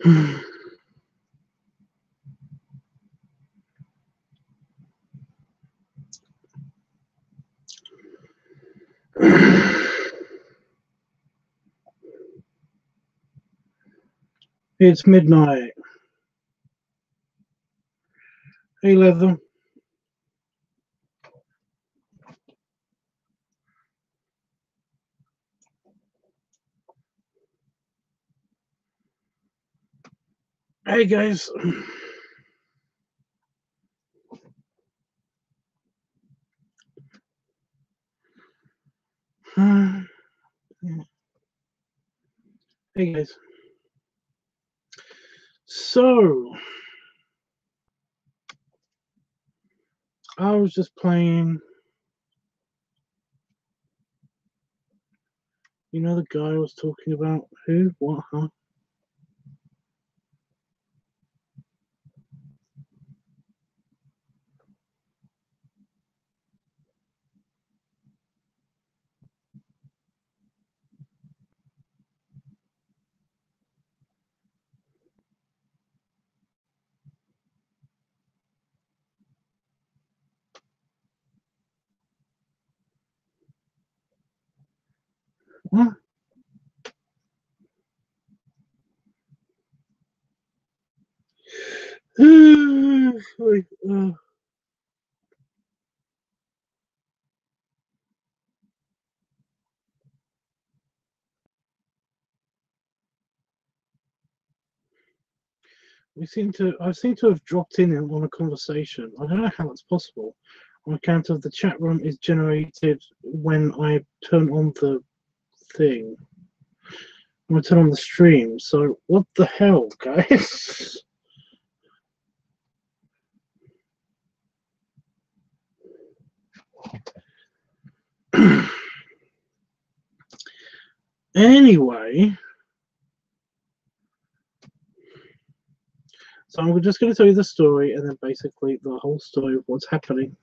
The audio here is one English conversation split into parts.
It's midnight. Hey, Leather. Hey, guys. Hey, guys. So, I was just playing. You know the guy I was talking about? Who? What? Huh? What? I seem to have dropped in on a conversation. I don't know how that's possible, on account of the chat room is generated when I turn on the thing. When I turn on the stream. So what the hell, guys? Anyway, so I'm just going to tell you the story and then basically the whole story of what's happening.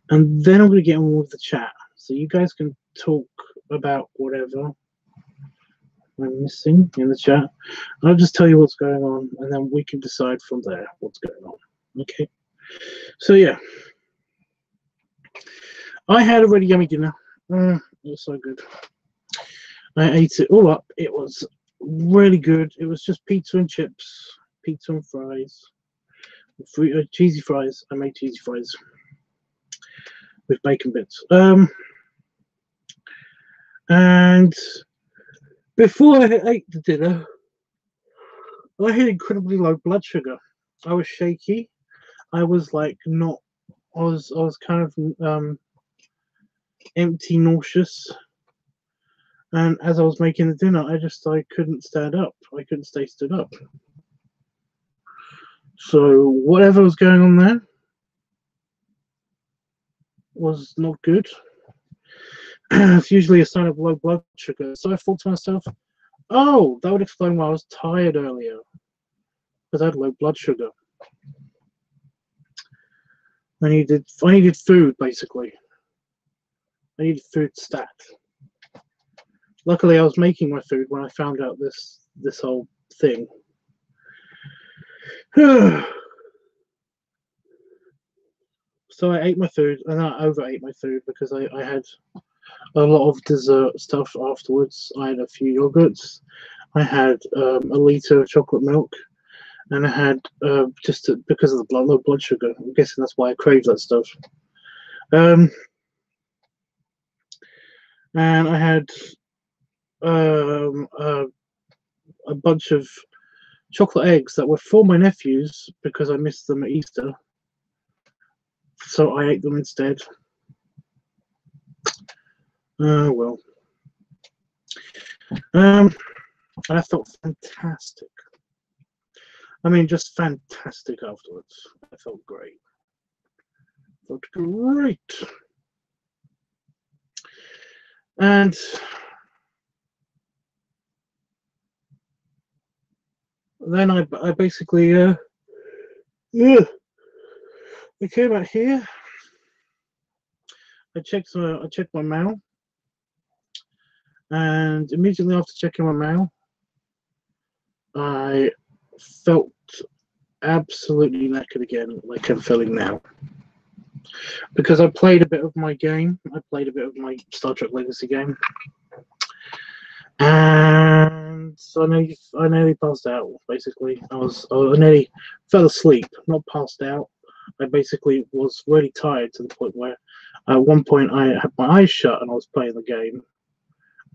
And then I'm going to get on with the chat. So you guys can talk about whatever I'm missing in the chat. I'll just tell you what's going on and then we can decide from there what's going on. Okay. So yeah. I had a really yummy dinner. It was so good. I ate it all up. It was really good. It was just pizza and chips, pizza and fries, cheesy fries. I made cheesy fries with bacon bits. And before I ate the dinner, I had incredibly low blood sugar. I was shaky. I was like not. I was kind of empty, nauseous. And as I was making the dinner, I couldn't stand up. I couldn't stay stood up. So whatever was going on there was not good. It's usually a sign of low blood sugar. So I thought to myself, oh, that would explain why I was tired earlier. Because I had low blood sugar. I needed food, basically. I needed food stat. Luckily, I was making my food when I found out this whole thing. So I ate my food, and I overate my food because I had a lot of dessert stuff afterwards. I had a few yogurts. I had a litre of chocolate milk. And I had because of the low blood sugar. I'm guessing that's why I craved that stuff. And I had a bunch of chocolate eggs that were for my nephews because I missed them at Easter. So I ate them instead. Well. And I felt fantastic. I mean, just fantastic afterwards. I felt great. Felt great. And then I basically I came out here. I checked my mail, and immediately after checking my mail, I felt absolutely knackered again, like I'm feeling now. Because I played a bit of my game. I played a bit of my Star Trek Legacy game. And so I nearly passed out, basically. I nearly fell asleep, not passed out. I basically was really tired to the point where at one point I had my eyes shut and I was playing the game.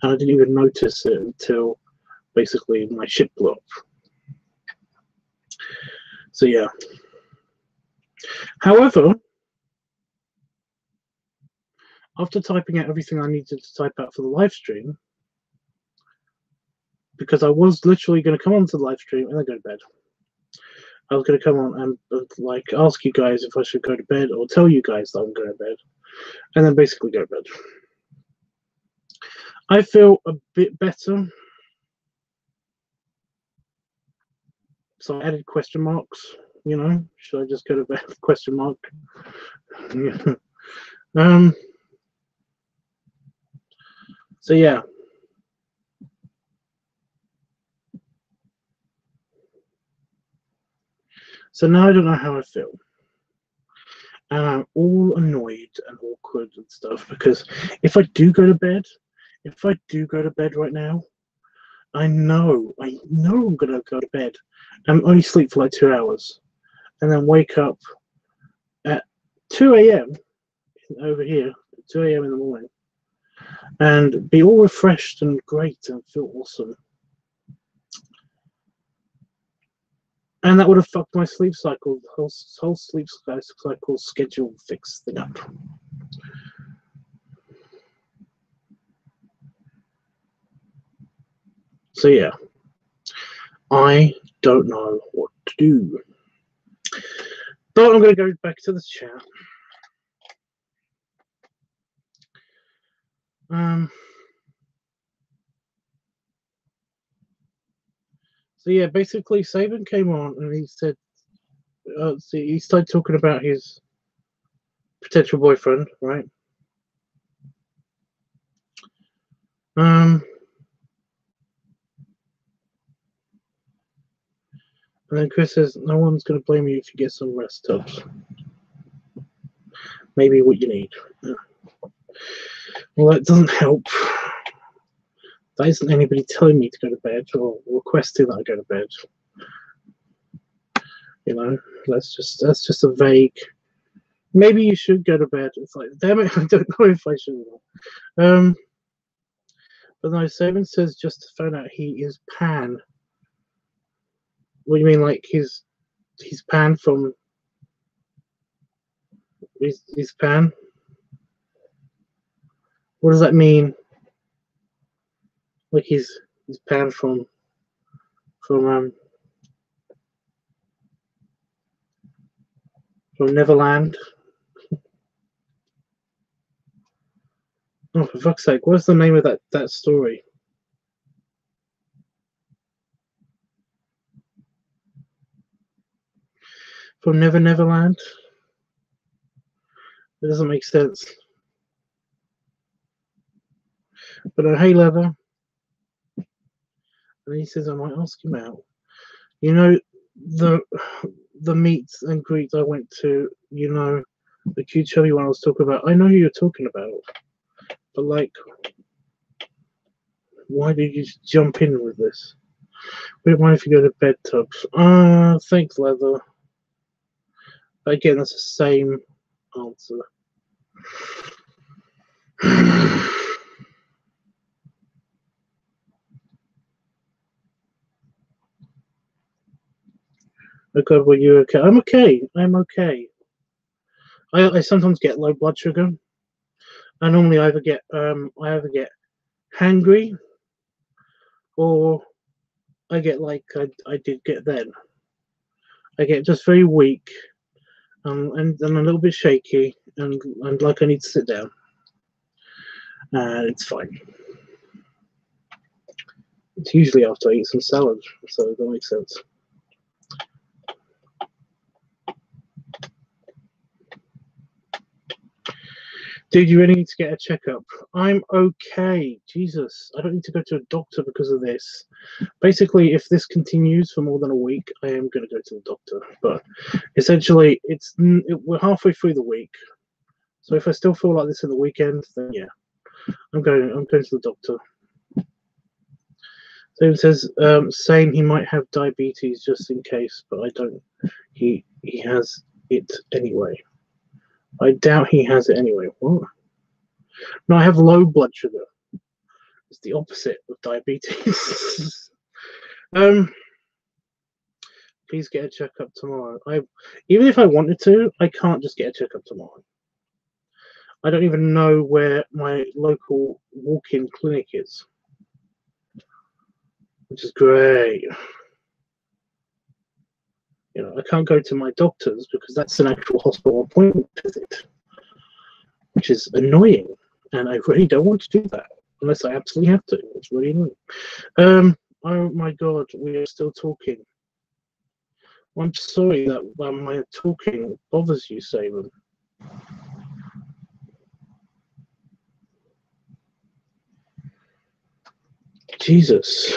And I didn't even notice it until basically my ship blew up. So yeah. However, after typing out everything I needed to type out for the live stream, because I was literally going to come onto the live stream and then go to bed. I was going to come on and like ask you guys if I should go to bed or tell you guys that I'm going to bed, and then basically go to bed. I feel a bit better, so I added question marks. You know, should I just go to bed? Question mark. So yeah. So now I don't know how I feel. And I'm all annoyed and awkward and stuff because if I do go to bed right now, I know I'm gonna go to bed and only sleep for like 2 hours and then wake up at 2 a.m. over here, 2 a.m. in the morning, and be all refreshed and great and feel awesome. And that would have fucked my sleep cycle, whole sleep cycle schedule fix thing up. So yeah, I don't know what to do. But I'm going to go back to the chat. So yeah, basically Saban came on and he said, he started talking about his potential boyfriend, right? And then Chris says, no one's going to blame you if you get some rest, Tubbs. Maybe what you need. Well, that doesn't help. That isn't anybody telling me to go to bed or requesting that I go to bed. You know, that's just a vague. Maybe you should go to bed. It's like, damn it, I don't know if I should. But no, Saban says just to find out he is Pan. What do you mean, like he's Pan from? He's Pan. What does that mean? Like he's Pan from Neverland. Oh, for fuck's sake! What's the name of that story? From Neverland. It doesn't make sense. But hey, Leather. And he says I might ask him out. You know the meets and greets I went to. You know the cute chubby one I was talking about. I know who you're talking about. But like, why did you just jump in with this? We don't mind if you go to bed, Tubbs. Thanks, Leather. Again, that's the same answer. Oh God, were you okay? I'm okay. I'm okay. I sometimes get low blood sugar. I normally either get hangry, or I get like I did get then. I get just very weak, and then a little bit shaky, and like I need to sit down. It's fine. It's usually after I eat some salad, so that makes sense. Dude, you really need to get a checkup. I'm okay. Jesus, I don't need to go to a doctor because of this. Basically, if this continues for more than a week, I am going to go to the doctor. But essentially, we're halfway through the week. So if I still feel like this in the weekend, then yeah, I'm going to the doctor. So it says saying he might have diabetes just in case, but I don't. He has it anyway. I doubt he has it anyway. What? No, I have low blood sugar. It's the opposite of diabetes. Please get a checkup tomorrow. Even if I wanted to, I can't just get a checkup tomorrow. I don't even know where my local walk-in clinic is, which is great. You know, I can't go to my doctor's because that's an actual hospital appointment visit, which is annoying, and I really don't want to do that unless I absolutely have to. It's really annoying. Oh my God, we are still talking. I'm sorry that my talking bothers you, Saban. Jesus.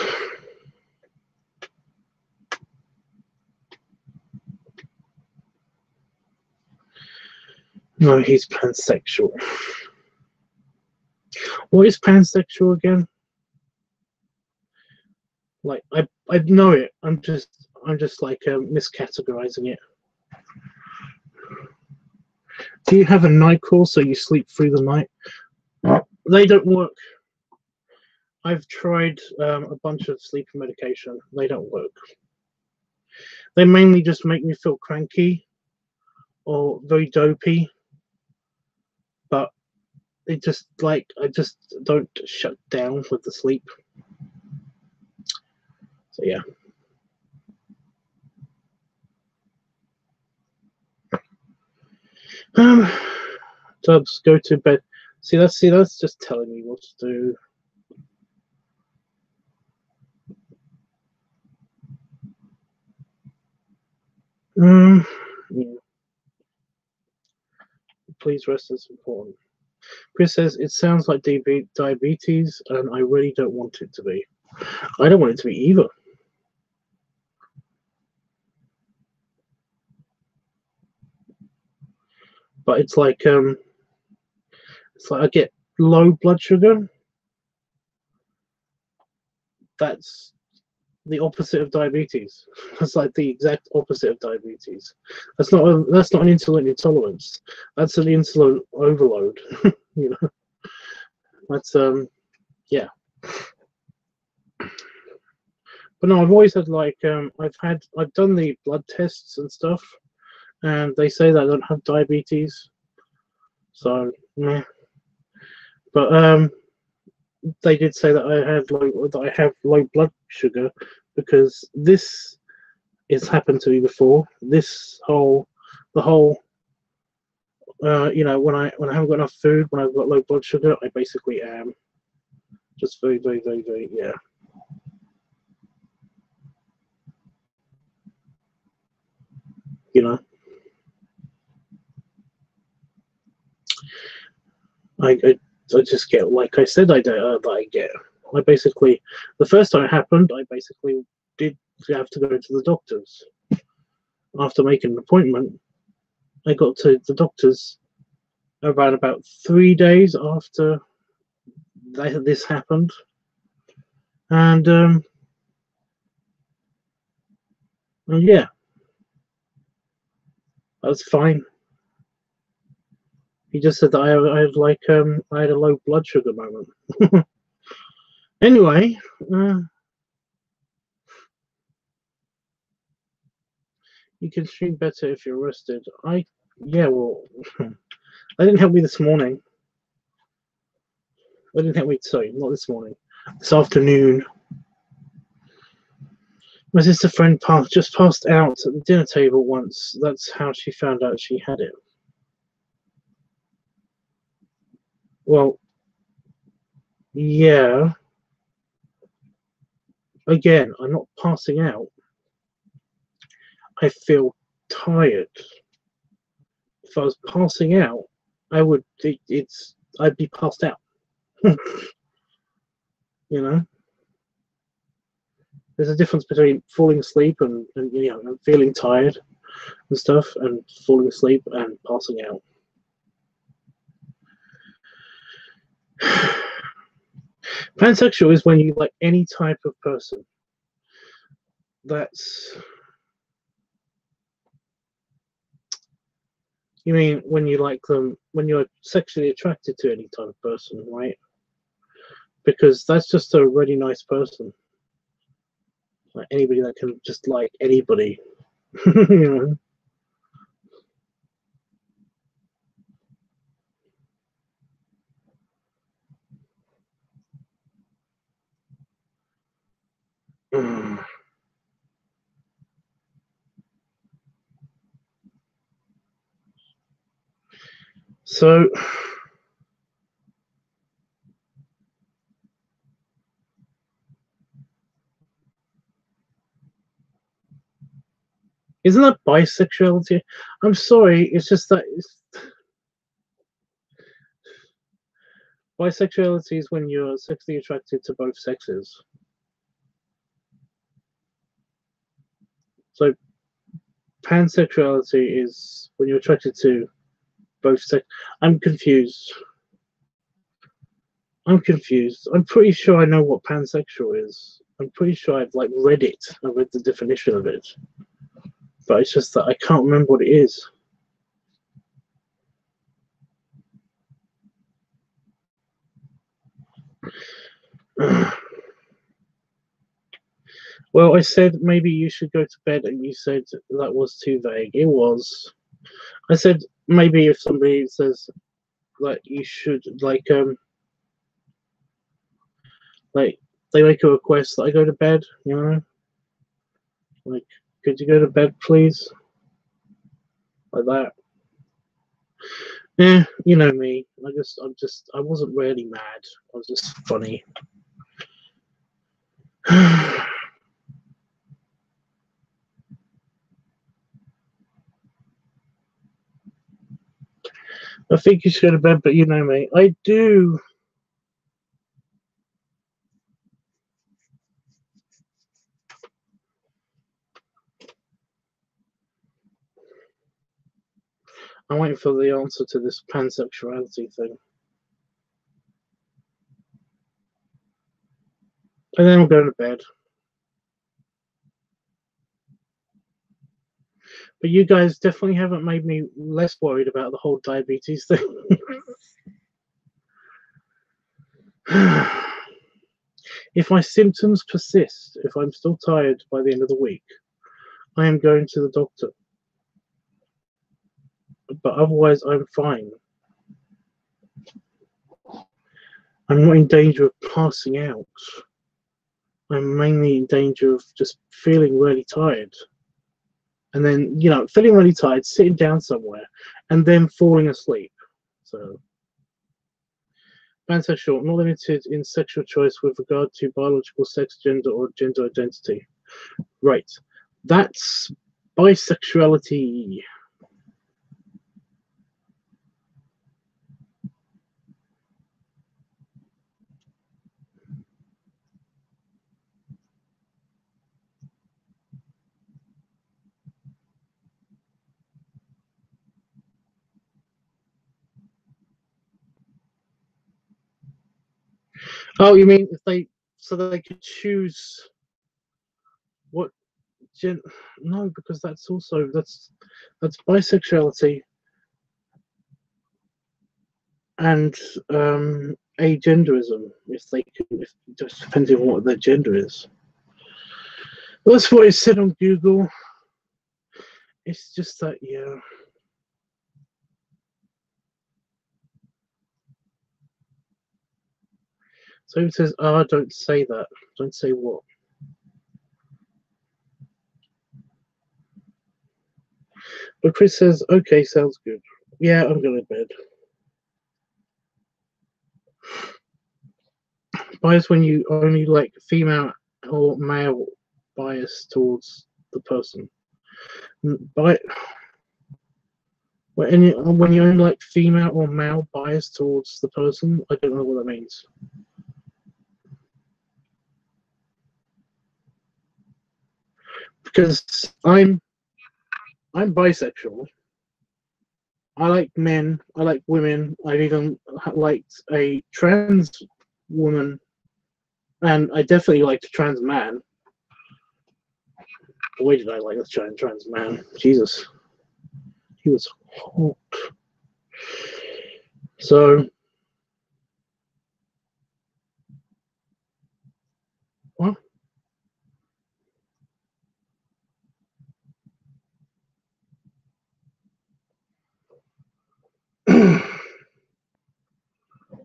No, he's pansexual. What is pansexual again? Like I know it. I'm just like miscategorizing it. Do you have a NyQuil so you sleep through the night? They don't work. I've tried a bunch of sleeping medication. They don't work. They mainly just make me feel cranky or very dopey. But it just like I just don't shut down with the sleep. So yeah. Tubbs, go to bed. See that's just telling me what to do. Yeah. Please rest as important. Chris says it sounds like diabetes, and I really don't want it to be. I don't want it to be either. But it's like I get low blood sugar. That's the opposite of diabetes. That's like the exact opposite of diabetes. That's not an insulin intolerance. That's an insulin overload. You know, that's yeah. But no, I've always had like I've done the blood tests and stuff, and they say that I don't have diabetes. So meh. But they did say that I have low blood sugar because this has happened to me before. The whole you know, when I haven't got enough food, when I've got low blood sugar, I basically am just very yeah. You know, I just get, like I said, I basically, the first time it happened, I basically did have to go to the doctors. After making an appointment, I got to the doctors around about 3 days after this happened, and yeah, I was fine. He just said that I had a low blood sugar moment. Anyway, you can stream better if you're rested. Yeah, well, that didn't help me this morning. That didn't help me. Sorry, not this morning. This afternoon, my sister friend just passed out at the dinner table once. That's how she found out she had it. Well, yeah. Again, I'm not passing out. I feel tired. If I was passing out, I'd be passed out. You know, there's a difference between falling asleep and you know, and feeling tired and stuff, and falling asleep and passing out. Pansexual is when you like any type of person. That's, you mean when you like them, when you're sexually attracted to any type of person, right? Because that's just a really nice person. Like anybody that can just like anybody. You know? So isn't that bisexuality? I'm sorry, it's just that bisexuality is when you're sexually attracted to both sexes. So pansexuality is when you're attracted to both sex. I'm confused. I'm confused. I'm pretty sure I know what pansexual is. I'm pretty sure I've like read it. I read the definition of it. But it's just that I can't remember what it is. Well, I said maybe you should go to bed, and you said that was too vague. It was. I said maybe if somebody says like you should like they make a request that I go to bed, you know, like could you go to bed please, like that. Yeah, you know me. I wasn't really mad. I was just funny. I think you should go to bed, but you know me. I do. I'm waiting for the answer to this pansexuality thing. And then I'm going to bed. But you guys definitely haven't made me less worried about the whole diabetes thing. If my symptoms persist, if I'm still tired by the end of the week, I am going to the doctor. But otherwise, I'm fine. I'm not in danger of passing out. I'm mainly in danger of just feeling really tired. And then, you know, feeling really tired, sitting down somewhere, and then falling asleep. So, pansexual, not limited in sexual choice with regard to biological sex, gender, or gender identity. Right. That's bisexuality. Oh, you mean if they, so they could choose what gen? No, because that's also that's bisexuality and agenderism. If they can, if just depending on what their gender is. That's what it said on Google. It's just that, yeah. So it says, "Ah, don't say that. Don't say what." But Chris says, "Okay, sounds good. Yeah, I'm going to bed." Bias when you only like female or male bias towards the person. By When you're like female or male biased towards the person, I don't know what that means. Because I'm bisexual. I like men. I like women. I've even liked a trans woman, and I definitely liked a trans man. Boy, did I like this trans man! Jesus, he was hot. So, what?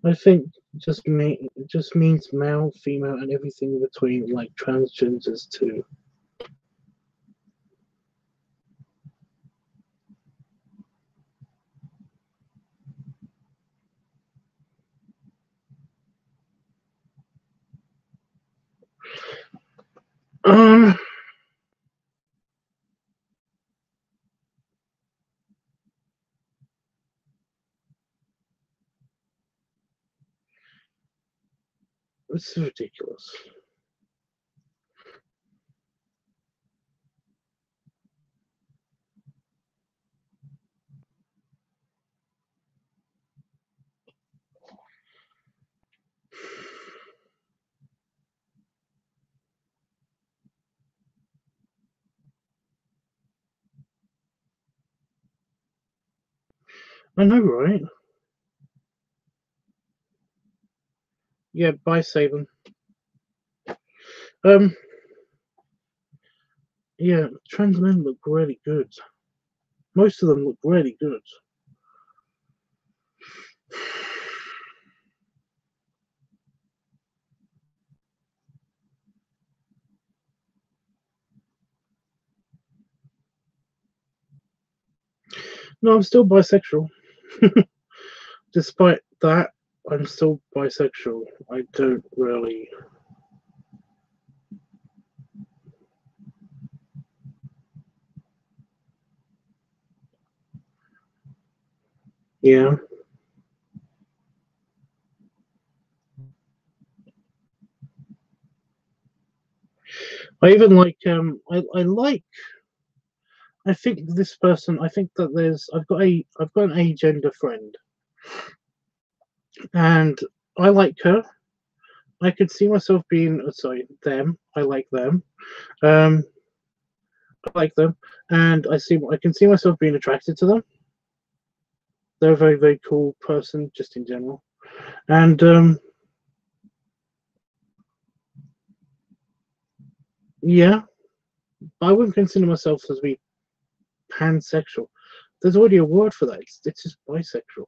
I think just means male, female, and everything in between, like transgenders too. This is ridiculous. I know, right? Yeah, bye, Saban. Yeah, trans men look really good. Most of them look really good. No, I'm still bisexual. Despite that, I'm still bisexual. I don't really. Yeah. I even like. I like. I think this person. I think that I've got an agender friend, and I like her. I could see myself being. Sorry, them. I like them. Um, I like them, and I can see myself being attracted to them. They're a very, very cool person, just in general. And yeah, I wouldn't consider myself as being pansexual. There's already a word for that. It's just bisexual.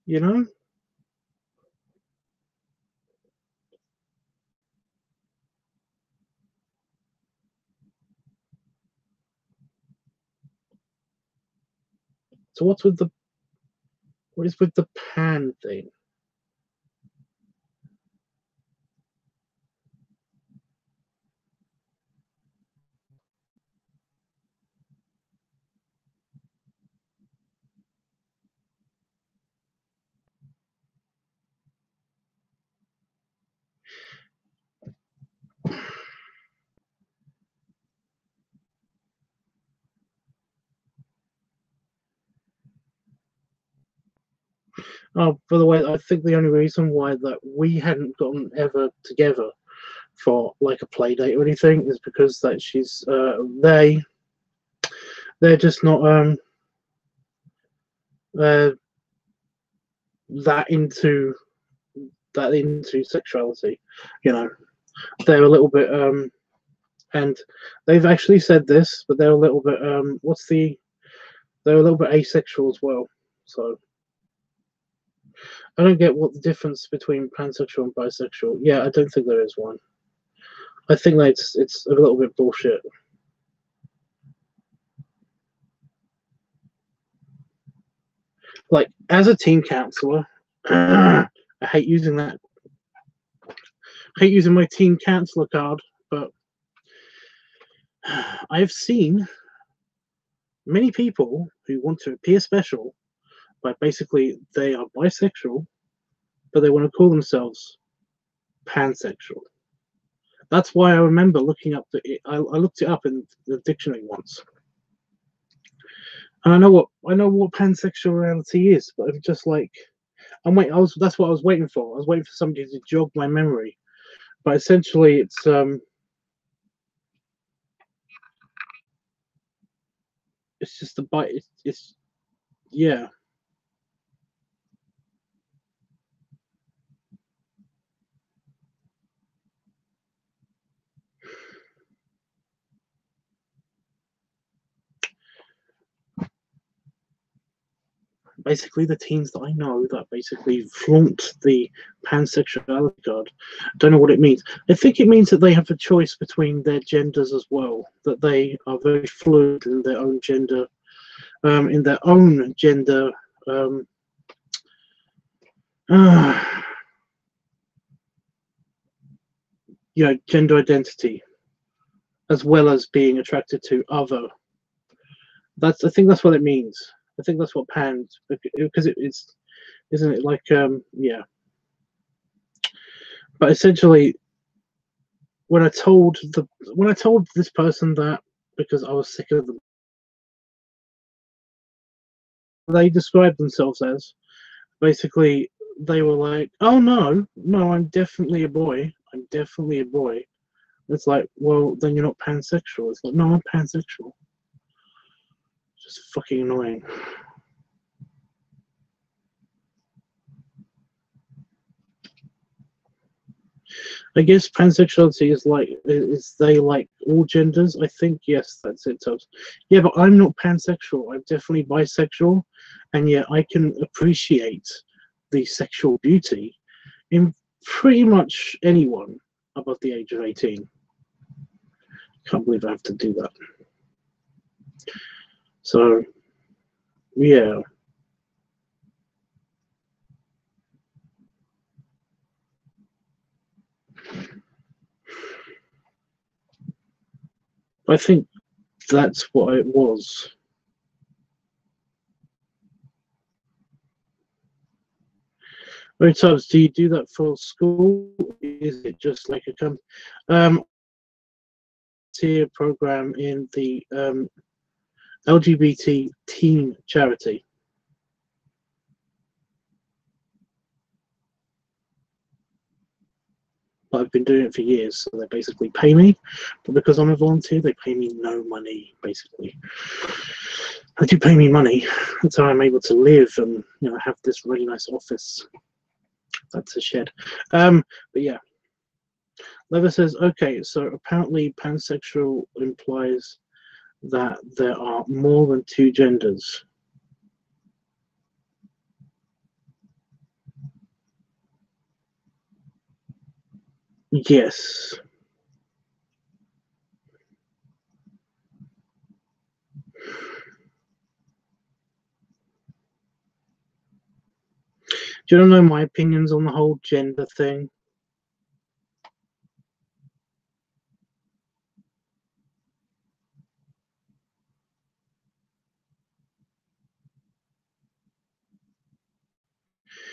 You know? So what is with the pan thing? Oh, by the way, I think the only reason why that we hadn't gotten ever together for like a play date or anything is because that they're just not uh that into sexuality, you know. They're a little bit and they've actually said this, but they're a little bit they're a little bit asexual as well. So I don't get what the difference between pansexual and bisexual. Yeah, I don't think there is one. I think that it's a little bit bullshit. Like as a team counselor, I hate using that. I hate using my team counselor card, but I've seen many people who want to appear special, but basically they are bisexual, but they want to call themselves pansexual. That's why I remember looking up I looked it up in the dictionary once, and I know what pansexuality is, but I'm just like that's what I was waiting for. I was waiting for somebody to jog my memory, but essentially it's just a bite. It's yeah. Basically, the teens that I know that basically flaunt the pansexuality card don't know what it means. I think it means that they have a choice between their genders as well, that they are very fluid in their own gender, um, uh, gender identity, as well as being attracted to other. I think that's what it means. I think that's what pans, because it's, isn't it like yeah. But essentially, when I told this person that, because I was sick of them, they described themselves as basically, they were like, "Oh no, no, I'm definitely a boy. I'm definitely a boy." It's like, well, then you're not pansexual. It's like, no, I'm pansexual. Just fucking annoying. I guess pansexuality is they like all genders. I think yes, that's it. So yeah, but I'm not pansexual. I'm definitely bisexual, and yet I can appreciate the sexual beauty in pretty much anyone above the age of 18. Can't believe I have to do that. So yeah. I think that's what it was. How many times do you do that for school? Is it just like a program in the LGBT teen charity? But I've been doing it for years, so they basically pay me. But because I'm a volunteer, they pay me no money, basically. They do pay me money. That's how I'm able to live and have this really nice office. That's a shed. But yeah. Lever says, okay, so apparently pansexual implies that there are more than two genders. Yes. Do you know my opinions on the whole gender thing?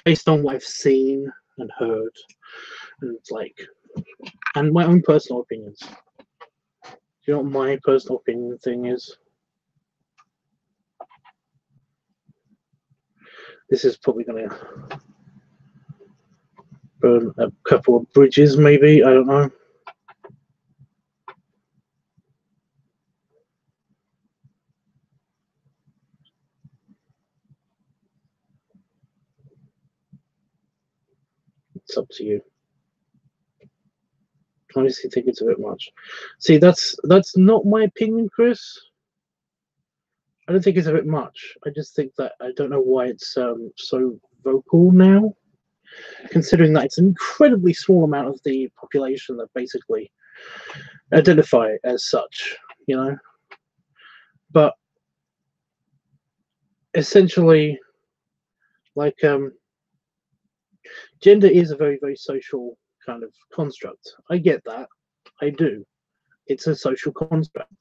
Based on what I've seen and heard, and and my own personal opinions. Do you know what my personal opinion thing is? This is probably going to burn a couple of bridges, maybe. I don't know. It's up to you. I honestly think it's a bit much. See, that's not my opinion, Chris. I don't think it's a bit much. I just think that I don't know why it's so vocal now, considering that it's an incredibly small amount of the population that basically identify as such, But essentially, like gender is a very, very social kind of construct. I get that. I do. It's a social construct.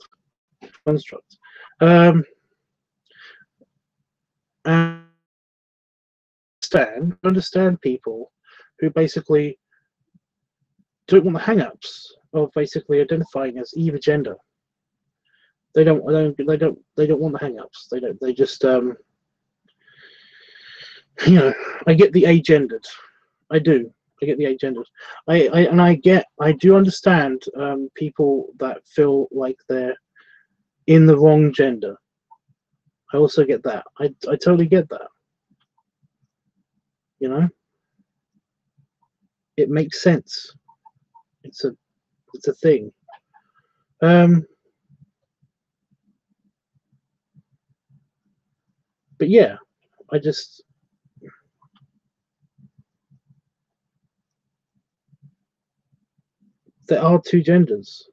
And understand people who basically don't want the hang-ups of basically identifying as either gender. They don't want the hang-ups. They don't. They just you know. I get the agendered. I do. I get the agendered. I do understand people that feel like they're in the wrong gender. I also get that. I totally get that. You know, it makes sense. It's a thing. But yeah, I just there are two genders.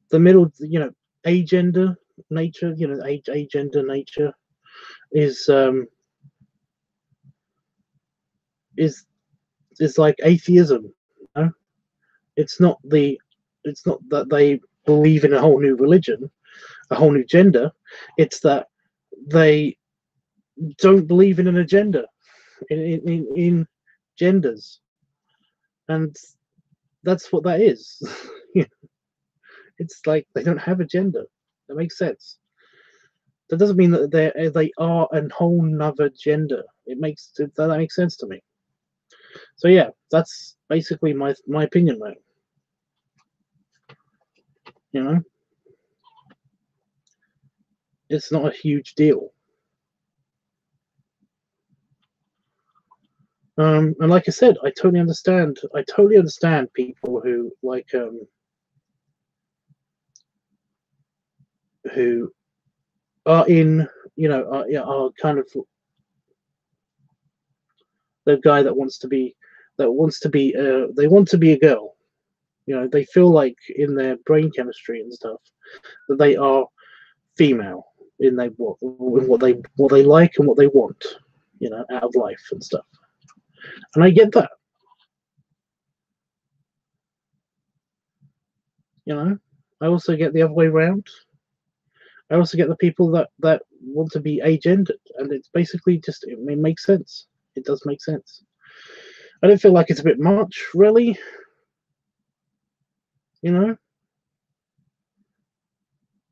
The middle, you know, agender nature, you know, agender nature is like atheism. You know? It's not that they believe in a whole new religion, a whole new gender. It's that they don't believe in an agenda in genders, and that's what that is. It's like they don't have a gender. That makes sense. That doesn't mean that they are a whole nother gender. That makes sense to me. So yeah, that's basically my opinion, mate. You know, it's not a huge deal. And like I said, I totally understand. I totally understand people who like who are in, you know, are kind of the guy that wants to be they want to be a girl. You know, they feel like in their brain chemistry and stuff that they are female in what they like and what they want, you know, out of life and stuff. And I get that. You know, I also get the other way around. I also get the people that want to be agendered, and it's basically just it makes sense. It does make sense. I don't feel like it's a bit much, really. You know,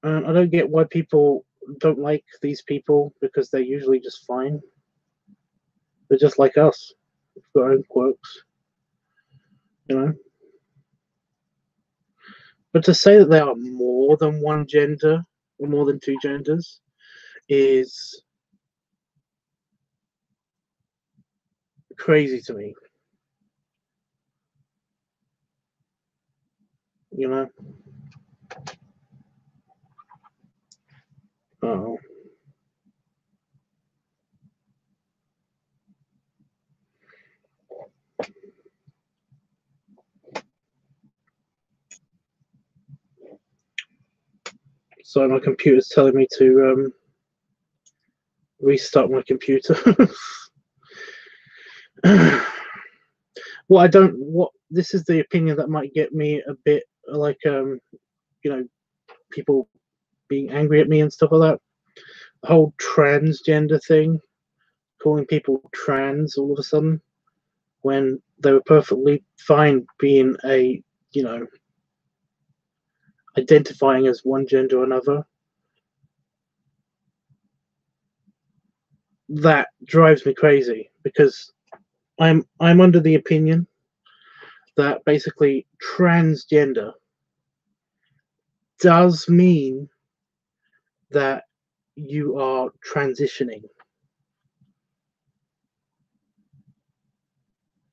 and I don't get why people don't like these people because they're usually just fine. They're just like us, with their own quirks. You know, but to say that there are more than one gender or more than two genders is crazy to me. You know. Oh. So my computer's telling me to restart my computer. This is the opinion that might get me a bit like you know, people being angry at me and stuff like that. The whole transgender thing, calling people trans all of a sudden when they were perfectly fine being a, you know, identifying as one gender or another. That drives me crazy because I'm under the opinion that basically transgender does mean that you are transitioning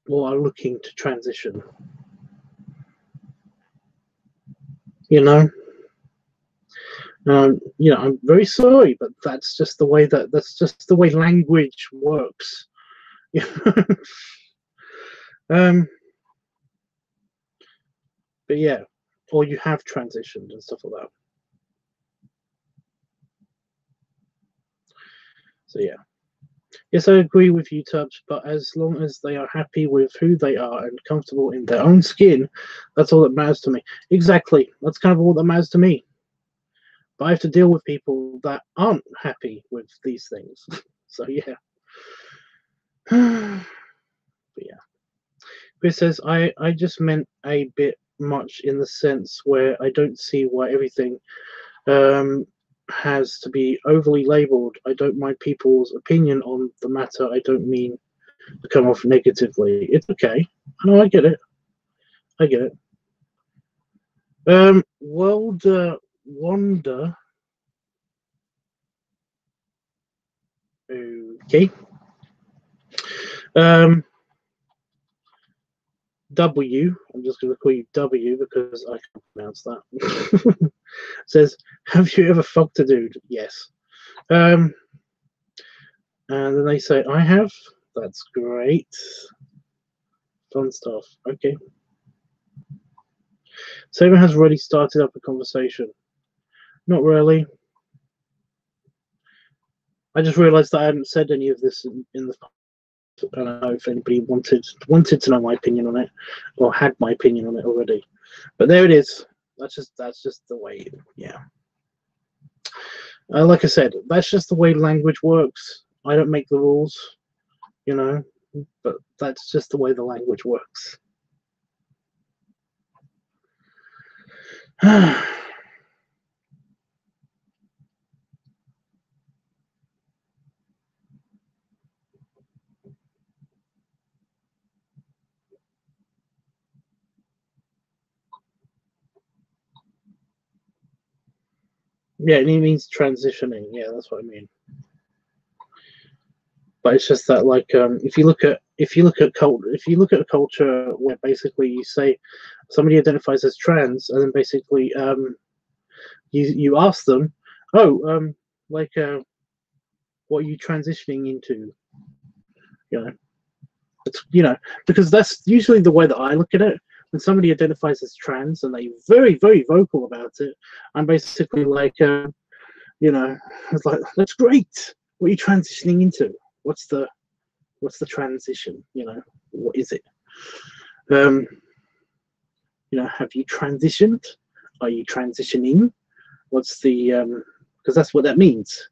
or are looking to transition. You know, you know, I'm very sorry, but that's just the way language works. But yeah, or you have transitioned and stuff like that. So yeah, Yes, I agree with you, Tubbs, but as long as they are happy with who they are and comfortable in their own skin, that's all that matters to me. Exactly. That's kind of all that matters to me. But I have to deal with people that aren't happy with these things. So, yeah. But yeah. Chris says, I just meant a bit much in the sense where I don't see why everything has to be overly labeled. I don't mind people's opinion on the matter. I don't mean to come off negatively. It's okay. No, I get it. I get it. World Wonder. Okay. Um, W. I'm just going to call you W because I can't pronounce that. Says, have you ever fucked a dude? Yes. And then they say, I have. That's great. Fun stuff. Okay. Saban has already started up a conversation. Not really. I just realised that I hadn't said any of this in the. I don't know if anybody wanted to know my opinion on it, or had my opinion on it already. But there it is. That's just the way. Yeah. Like I said, that's just the way language works. I don't make the rules, you know, but that's just the way the language works. Yeah, and he means transitioning. Yeah, that's what I mean. But it's just that, like, if you look at a culture where basically you say somebody identifies as trans, and then basically you ask them, oh, like, what are you transitioning into? You know, it's because that's usually the way that I look at it. When somebody identifies as trans and they very vocal about it, I'm basically like, it's like, that's great. What are you transitioning into? What's the transition? What is it? Have you transitioned? Are you transitioning? What's the because that's what that means,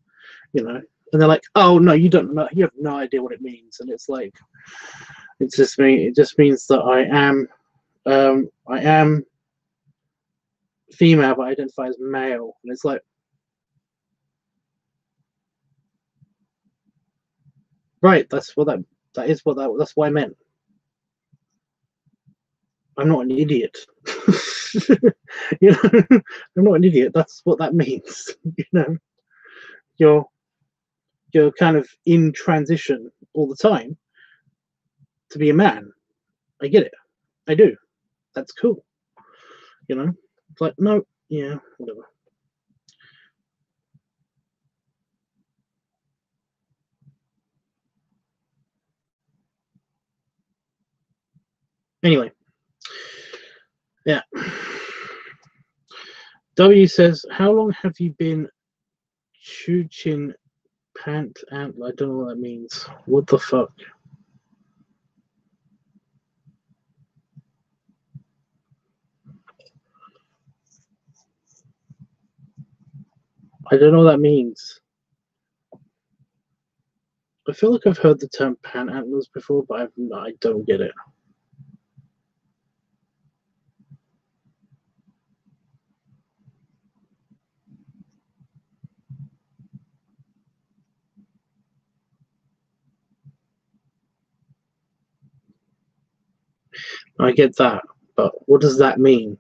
And they're like, oh no, you don't know, you have no idea what it means. And it's like, it just means that I am female but I identify as male. And it's like, right, that's what that's what I meant. I'm not an idiot. I'm not an idiot. That's what that means. You're kind of in transition all the time to be a man. I get it. I do. That's cool. It's like, no, yeah, whatever. Anyway, yeah. W says, how long have you been chooching pant antler? I don't know what that means. What the fuck? I don't know what that means. I feel like I've heard the term pant antlers before, but I don't get it. I get that, but what does that mean?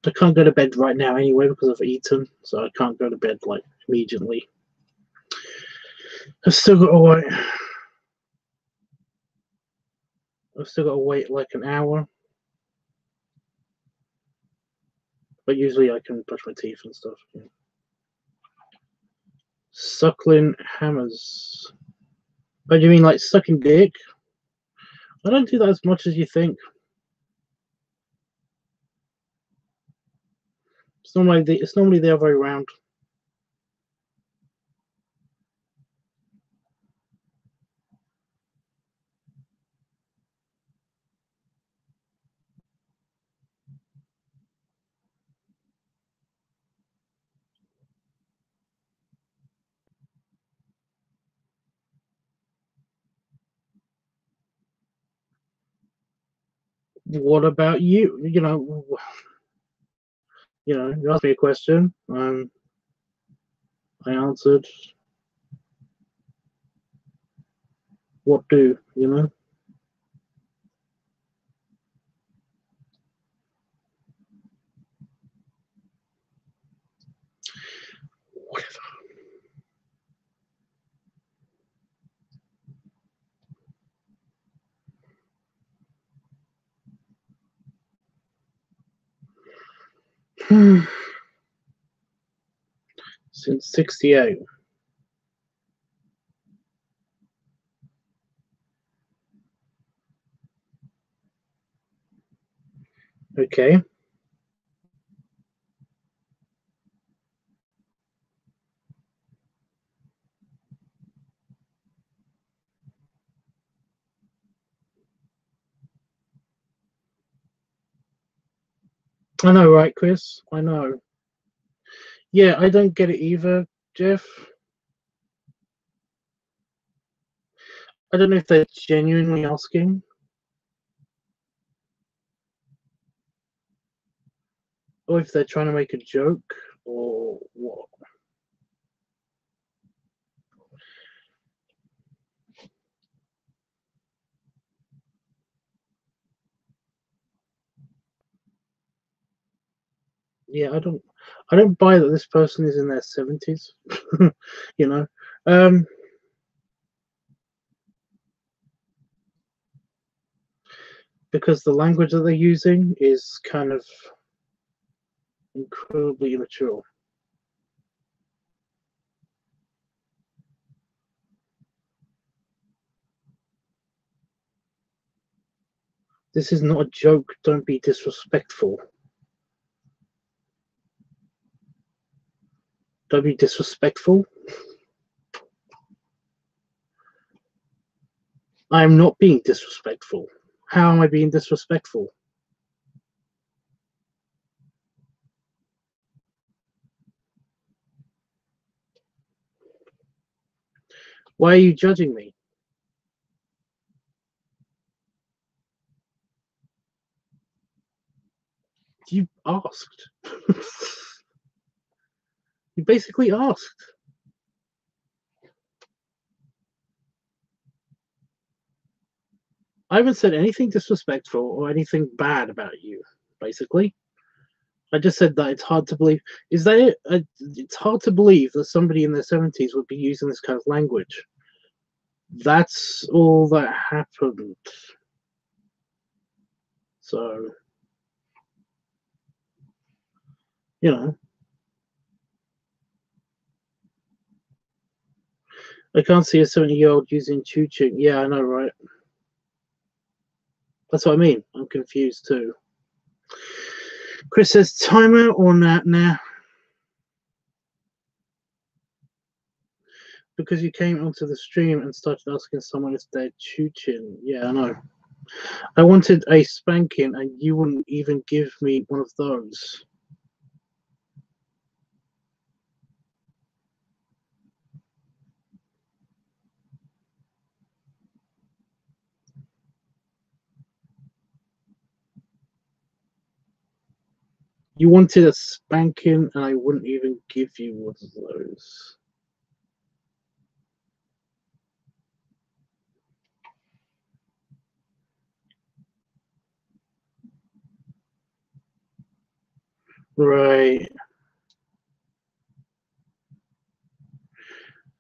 I can't go to bed right now anyway because I've eaten, so I can't go to bed like immediately. I've still got to wait. I've still got to wait like an hour. But usually I can brush my teeth and stuff. Yeah. Suckling hammers. Oh, do you mean like sucking dick? I don't do that as much as you think. It's normally the other way around. What about you? You asked me a question. I answered. What do you know? Whatever. Since '68. Okay. I know, right, Chris? I know. Yeah, I don't get it either, Jeff. I don't know if they're genuinely asking. Or if they're trying to make a joke, or what. Yeah, I don't buy that this person is in their 70s. you know. Because the language that they're using is kind of incredibly immature. This is not a joke. Don't be disrespectful. Don't be disrespectful. I am not being disrespectful. How am I being disrespectful? Why are you judging me? You asked. You basically asked. I haven't said anything disrespectful or anything bad about you, basically. I just said that it's hard to believe. Is that it? It's hard to believe that somebody in their 70s would be using this kind of language. That's all that happened. So, you know, I can't see a 70-year-old using choo-ching. Yeah, I know, right? That's what I mean. I'm confused too. Chris says timer or nah. Because you came onto the stream and started asking someone if they're choo-ching. Yeah, I know. I wanted a spanking and you wouldn't even give me one of those. You wanted a spanking and I wouldn't even give you one of those. Right.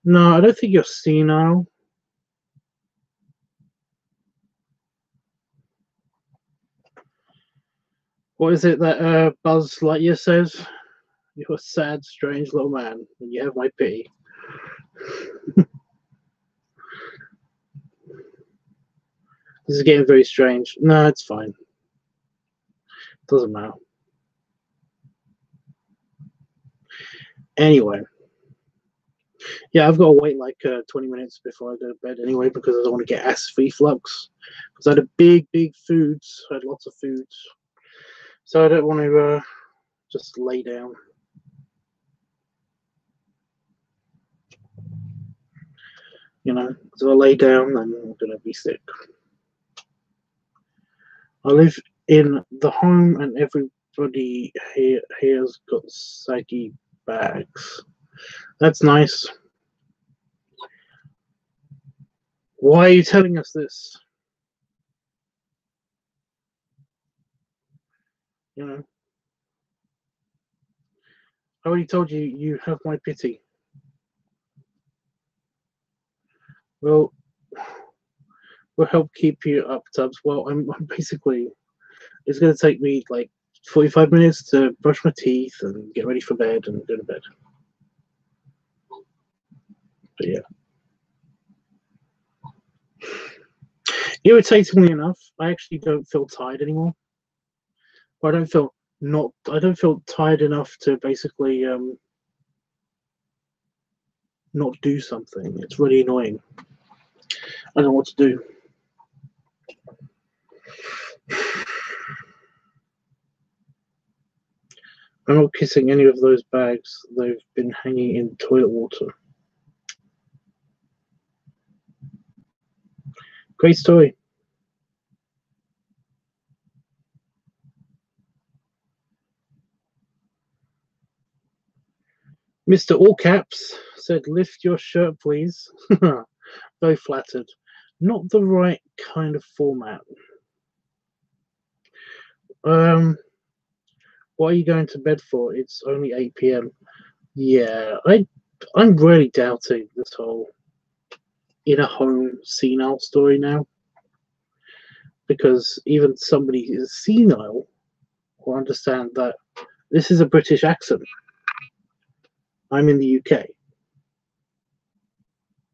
No, I don't think you're senile. What is it that Buzz Lightyear says? You're a sad, strange little man, and you have my pity. This is getting very strange. No, it's fine. Doesn't matter. Anyway. Yeah, I've got to wait like 20 minutes before I go to bed anyway because I don't want to get acid reflux. Because I had a big foods. I had lots of foods. So I don't want to just lay down. You know, because if I lay down, then I'm going to be sick. I live in the home and everybody here's got saggy bags. That's nice. Why are you telling us this? You know, I already told you, you have my pity. Well, we'll help keep you up, Tubbs. Well, I'm basically, it's going to take me like 45 minutes to brush my teeth and get ready for bed and go to bed. But yeah. Irritatingly enough, I actually don't feel tired anymore. I don't feel tired enough to basically not do something. It's really annoying. I don't know what to do. I'm not kissing any of those bags. They've been hanging in toilet water. Great story. Mr. All Caps said, lift your shirt, please. Very flattered. Not the right kind of format. What are you going to bed for? It's only 8 p.m. Yeah, I'm really doubting this whole in a home senile story now. Because even somebody who's senile will understand that this is a British accent. I'm in the UK.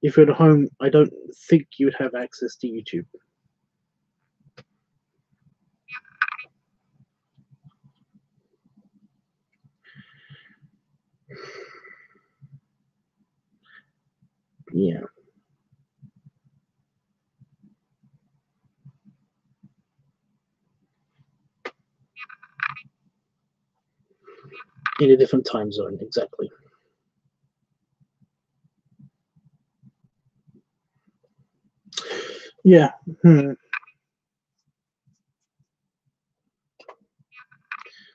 If you're at home, I don't think you would have access to YouTube. Yeah. In a different time zone, exactly. Yeah.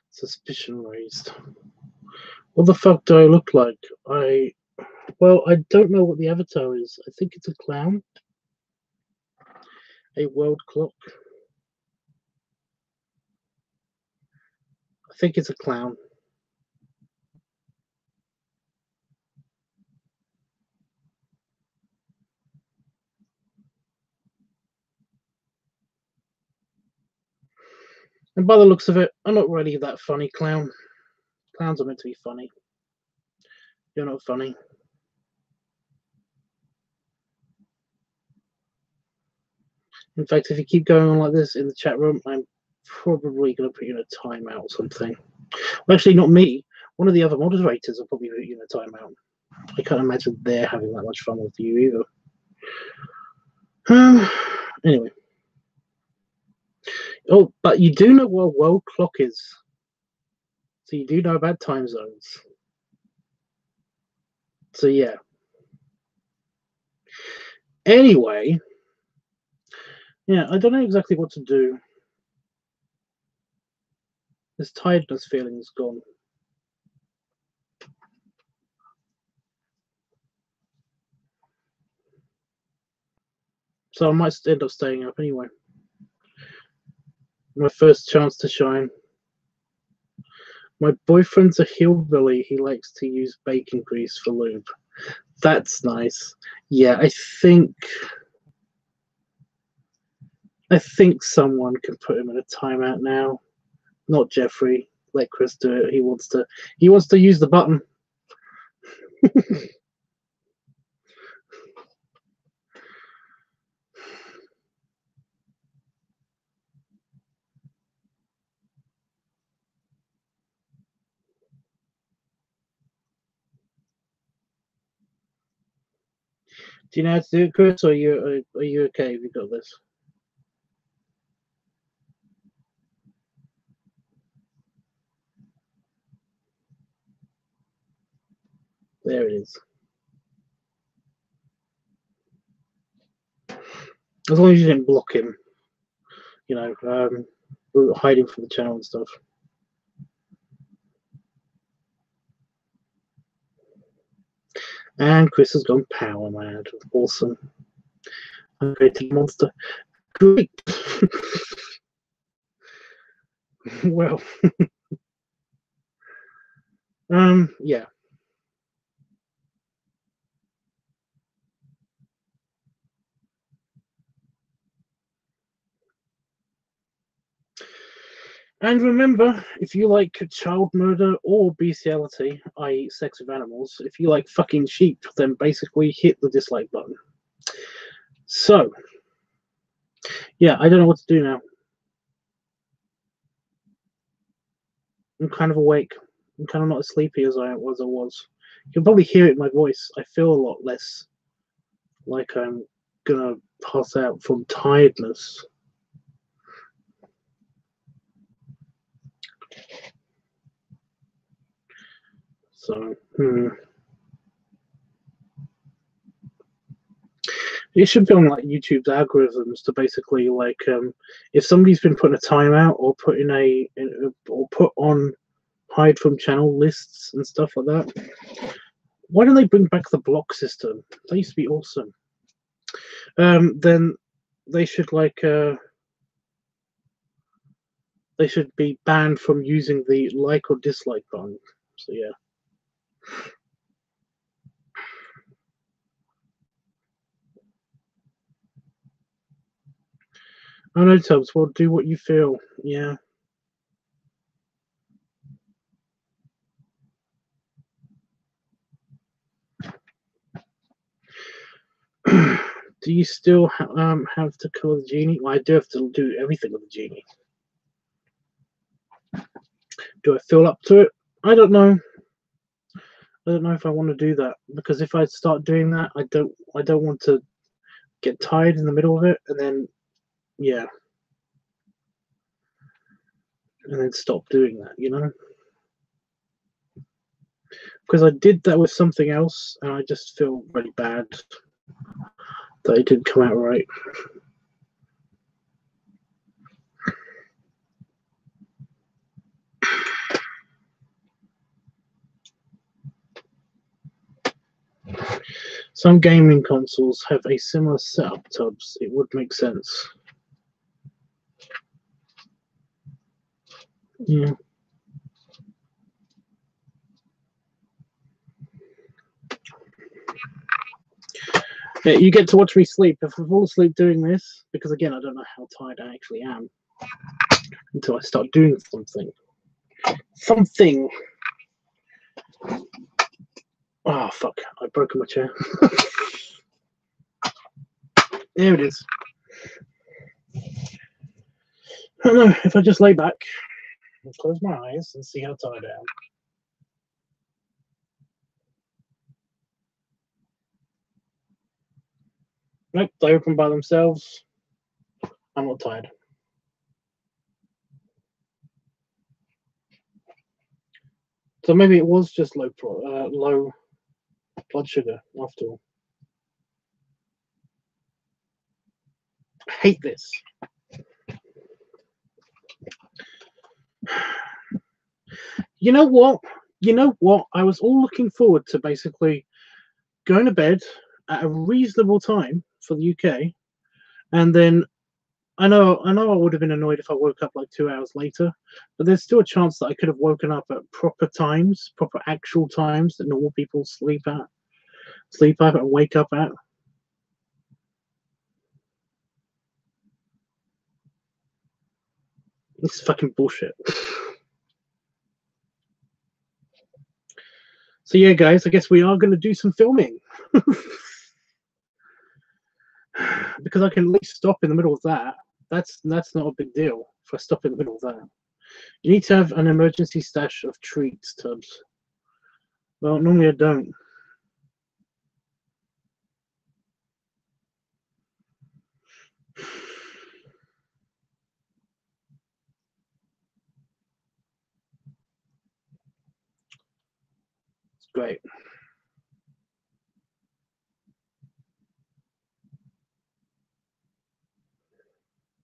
Suspicion raised. What the fuck do I look like? Well, I don't know what the avatar is. I think it's a clown. A world clock. I think it's a clown. And by the looks of it, I'm not really that funny clown. Clowns are meant to be funny. You're not funny. In fact, if you keep going on like this in the chat room, I'm probably going to put you in a timeout or something. Well, actually, not me. One of the other moderators will probably put you in a timeout. I can't imagine they're having that much fun with you either. Anyway. Oh, but you do know what a world clock is. So you do know about time zones. So yeah. Anyway, yeah, I don't know exactly what to do. This tiredness feeling is gone. So I might end up staying up anyway. My first chance to shine. My boyfriend's a hillbilly. He likes to use bacon grease for lube. That's nice. Yeah, I think someone can put him in a timeout now. Not Jeffrey. Let Chris do it. He wants to use the button. Do you know how to do it, Chris, or are you okay? Have you got this? There it is. As long as you didn't block him, you know, hiding from the channel and stuff. And Chris has gone power mad. Awesome. I created a monster. Great. Well, yeah. And remember, if you like child murder or bestiality, i.e. sex with animals, if you like fucking sheep, then basically hit the dislike button. So, yeah, I don't know what to do now. I'm kind of awake. I'm kind of not as sleepy as I was. You can probably hear it in my voice. I feel a lot less like I'm gonna pass out from tiredness. So, it should be on like YouTube's algorithms to basically like if somebody's been putting a timeout or put on hide from channel lists and stuff like that. Why don't they bring back the block system? That used to be awesome. Then they should like they should be banned from using the like or dislike button. So yeah. I know, Tubbs. Well, do what you feel. Yeah. Do you still have to colour the genie? Well, I do have to do everything with the genie. Do I feel up to it? I don't know. I don't know if I want to do that, because if I start doing that, I don't want to get tired in the middle of it and then yeah, and then stop doing that, you know? Because I did that with something else and I just feel really bad that it didn't come out right. Some gaming consoles have a similar setup, Tubbs. It would make sense. Yeah. Yeah, you get to watch me sleep. If I fall asleep doing this, because again, I don't know how tired I actually am until I start doing something. Oh, fuck. I've broken my chair. There it is. I don't know. If I just lay back and close my eyes and see how tired I am. Nope, they open by themselves. I'm not tired. So maybe it was just low blood sugar after all. I hate this. You know what? I was all looking forward to basically going to bed at a reasonable time for the UK, and then I know I would have been annoyed if I woke up like 2 hours later, but there's still a chance that I could have woken up at proper times, proper actual times that normal people sleep at and wake up at. This is fucking bullshit. So yeah, guys, I guess we are going to do some filming. Because I can at least stop in the middle of that. That's not a big deal if I stop in the middle of that. You need to have an emergency stash of treats, Tubbs. Well, normally I don't. It's great.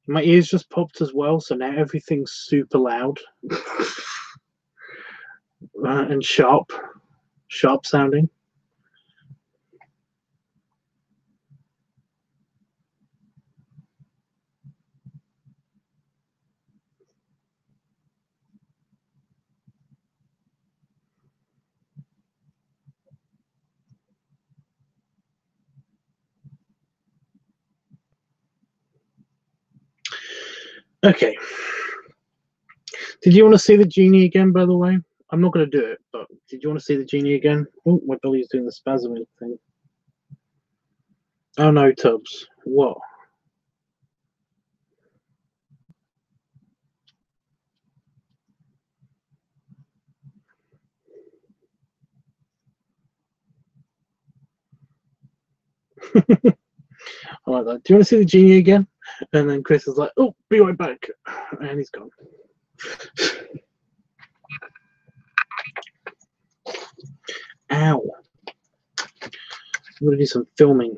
My ears just popped as well, so now everything's super loud and sharp sounding. Okay. Did you want to see the genie again, by the way? I'm not going to do it, but did you want to see the genie again? Oh, my belly's doing the spasming thing. Oh no, Tubbs. What? I like that. Do you want to see the genie again? And then Chris is like, oh, be right back. And he's gone. Ow. I'm going to do some filming.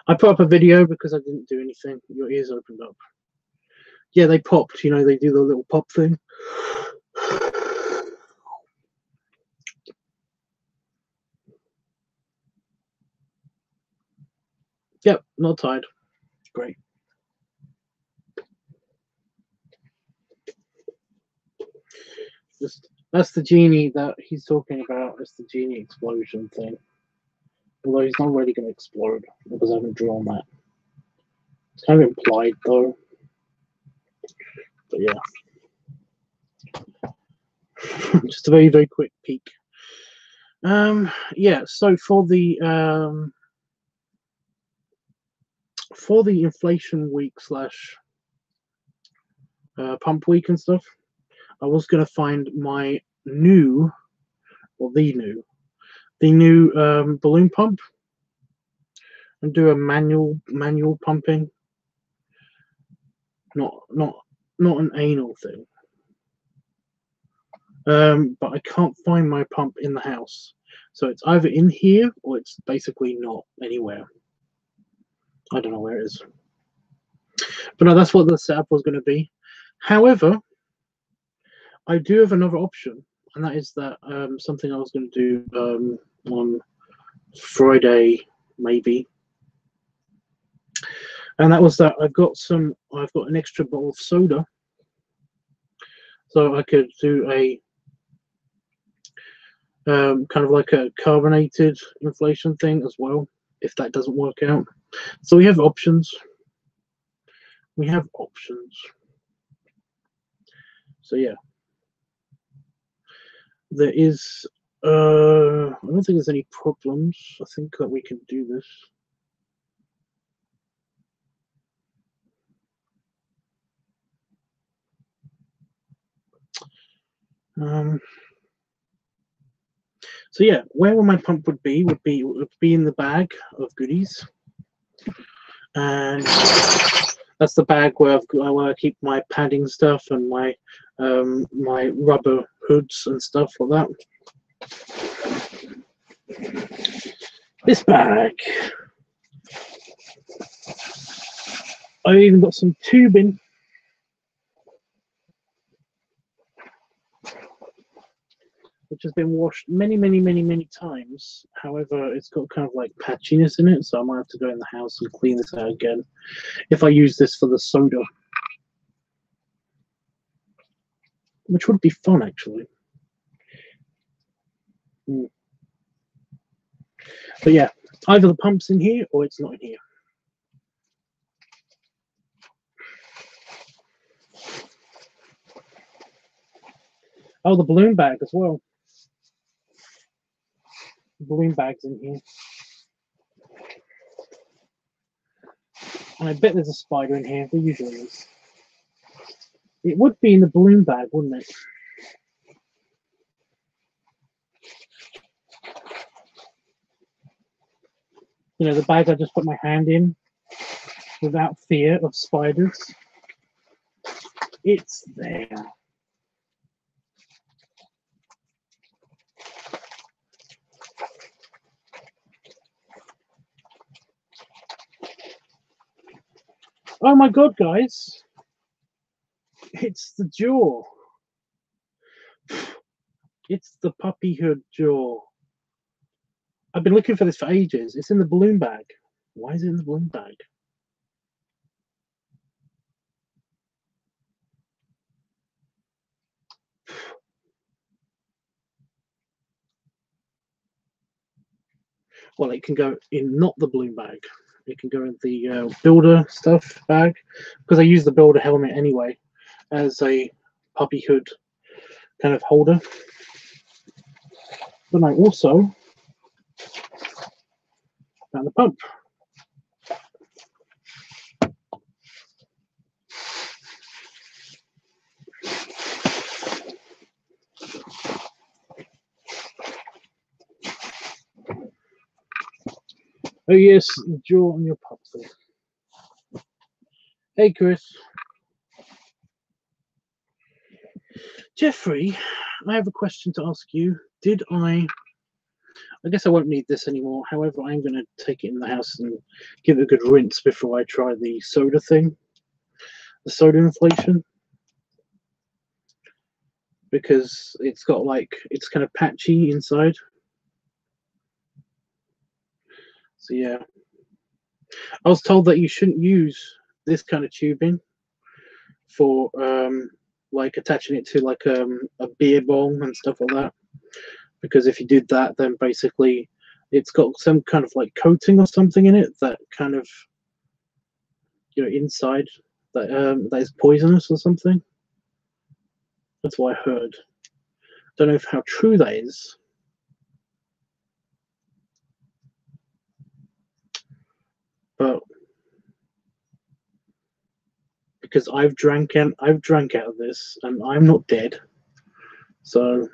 I put up a video because I didn't do anything. Your ears opened up. Yeah, they popped. You know, they do the little pop thing. Yep, not tired. Great. That's the genie that he's talking about. It's the genie explosion thing. Although he's not really going to explode because I haven't drawn that. It's kind of implied though. But yeah. Just a very, very quick peek. Yeah, so for the inflation week slash pump week and stuff, I was going to find my new, or the new balloon pump and do a manual pumping, not an anal thing. But I can't find my pump in the house, so it's either in here or it's basically not anywhere. I don't know where it is, but no, that's what the setup was going to be. However, I do have another option, and that is that something I was going to do on Friday, maybe, and that was that I've got an extra bottle of soda, so I could do a kind of like a carbonated inflation thing as well, if that doesn't work out. So we have options. So yeah, there is. I don't think there's any problems. I think that we can do this. So yeah, where my pump would be in the bag of goodies, and that's the bag where I keep my padding stuff and my my rubber hoods and stuff like that. This bag, I even got some tubing. Which has been washed many times. However, it's got kind of like patchiness in it, so I might have to go in the house and clean this out again if I use this for the soda, which would be fun actually. But yeah, either the pump's in here or it's not in here. Oh, the balloon bag as well. balloon bags in here. And I bet there's a spider in here. There usually is. It would be in the balloon bag, wouldn't it? You know, the bag I just put my hand in without fear of spiders. It's there. Oh my god, guys. It's the jaw. It's the puppyhood jaw. I've been looking for this for ages. It's in the balloon bag. Why is it in the balloon bag? Well, it can go in not the balloon bag. It can go in the builder stuff bag, because I use the builder helmet anyway as a puppyhood kind of holder. But I also found the pump. Oh yes, the jaw on your pup there. Hey Chris. Jeffrey, I have a question to ask you. I guess I won't need this anymore. However, I'm going to take it in the house and give it a good rinse before I try the soda thing. The soda inflation. Because it's got like, it's kind of patchy inside. So yeah. I was told that you shouldn't use this kind of tubing for like attaching it to like a beer bong and stuff like that. Because if you did that, then basically it's got some kind of like coating or something in it that kind of, you know, inside that is poisonous or something. That's what I heard. Don't know how true that is. But because I've drank out of this and I'm not dead. So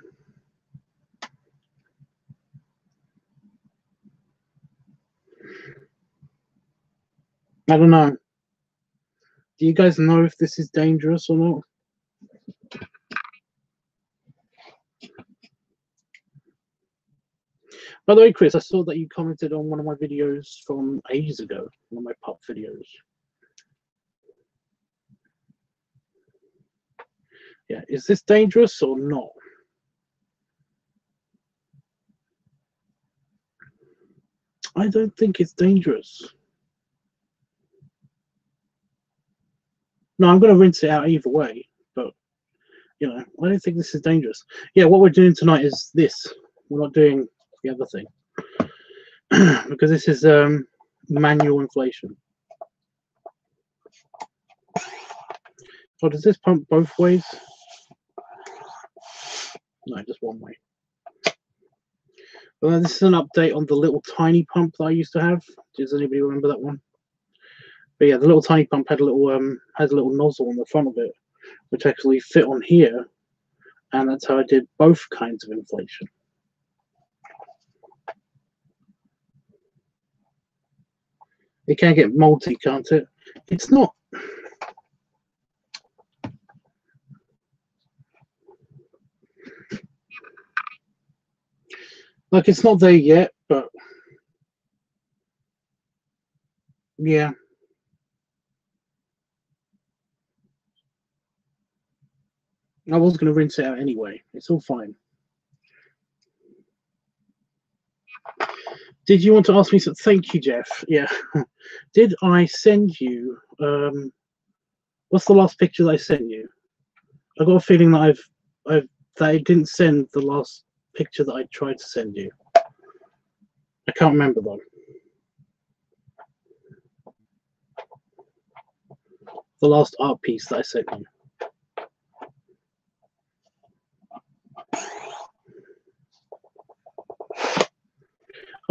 I don't know. Do you guys know if this is dangerous or not? By the way, Chris, I saw that you commented on one of my videos from ages ago, one of my pup videos. Yeah, is this dangerous or not? I don't think it's dangerous. No, I'm going to rinse it out either way, but, you know, I don't think this is dangerous. Yeah, what we're doing tonight is this. We're not doing the other thing. Because this is manual inflation. Oh, does this pump both ways? No, just one way. This is an update on the little tiny pump that I used to have. Does anybody remember that one? But yeah, the little tiny pump had a little has a little nozzle on the front of it, which actually fit on here, and that's how I did both kinds of inflation. It can get moldy, can't it? It's not. Like, it's not there yet, but yeah. I was going to rinse it out anyway. It's all fine. Did you want to ask me something? Thank you, Jeff. Yeah. Did I send you? What's the last picture that I sent you? I got a feeling that that I didn't send the last picture that I tried to send you. I can't remember though. The last art piece that I sent you.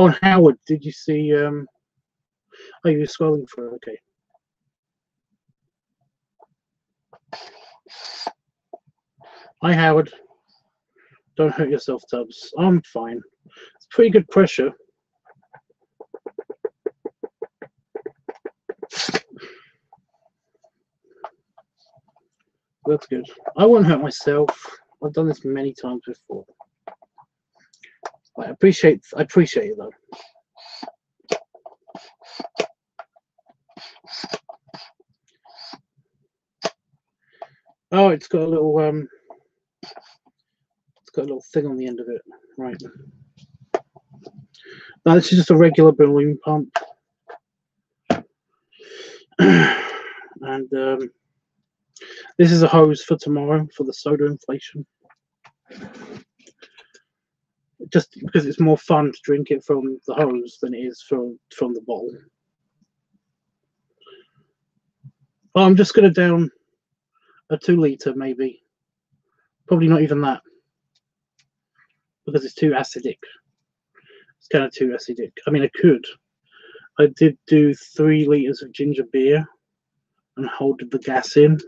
Oh, Howard, did you see? Oh, you were scrolling through. Okay. Hi, Howard. Don't hurt yourself, Tubbs. I'm fine. It's pretty good pressure. That's good. I won't hurt myself. I've done this many times before. I appreciate it though. Oh, it's got a little thing on the end of it. Right. No, this is just a regular balloon pump. And this is a hose for tomorrow for the soda inflation. Just because it's more fun to drink it from the hose than it is from the bottle. Oh, I'm just going to down a 2-litre maybe. Probably not even that. Because it's too acidic. It's kind of too acidic. I mean, I could. I did do 3 litres of ginger beer and held the gas in.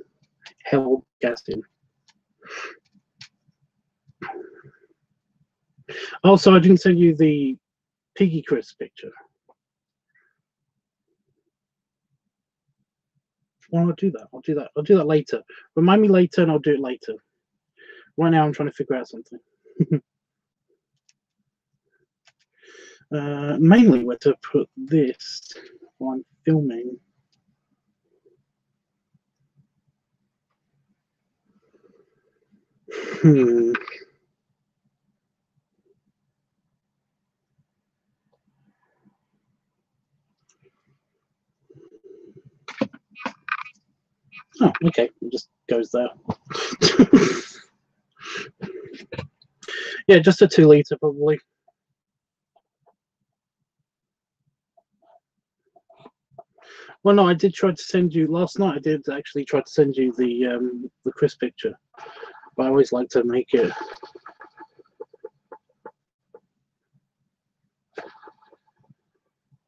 Also, I didn't send you the Piggy Crisp picture. Well, I'll do that. I'll do that later. Remind me later and I'll do it later. Right now I'm trying to figure out something. Mainly where to put this while I'm filming. Oh, okay. It just goes there. Yeah, just a 2-litre probably. Well, no, I did try to send you last night. I did actually try to send you the crisp picture, but I always like to make it.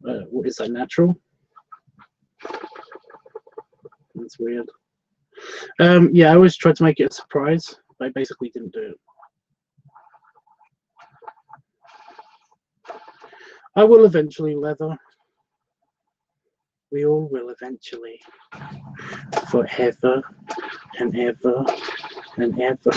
What is that, natural? That's weird. Yeah, I always tried to make it a surprise, but I basically didn't do it. I will eventually, Leather. We all will eventually. Forever and ever and ever.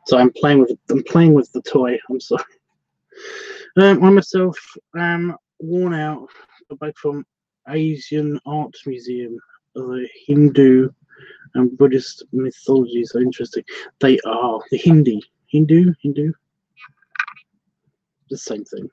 So I'm playing with the toy. I'm sorry. I myself am worn out. Back from Asian Art Museum. The Hindu and Buddhist mythologies are interesting. They are the Hindu, the same thing.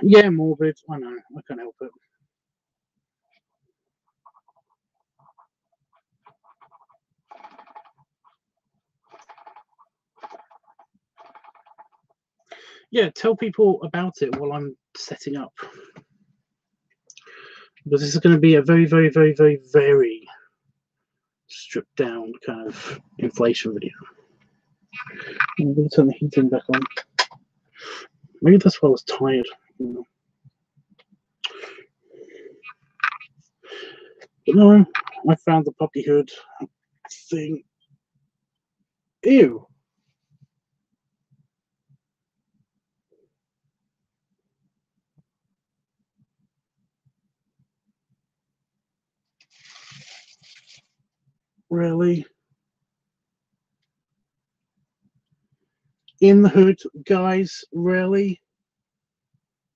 Yeah, morbid. I know. I can't help it. Yeah, tell people about it while I'm setting up. Because this is going to be a very, very, very, very, very stripped down kind of inflation video. I'm going to turn the heating back on. Maybe that's why I was tired. You know. But no, I found the puppyhood thing. Ew. Really? In the hood, guys? Really?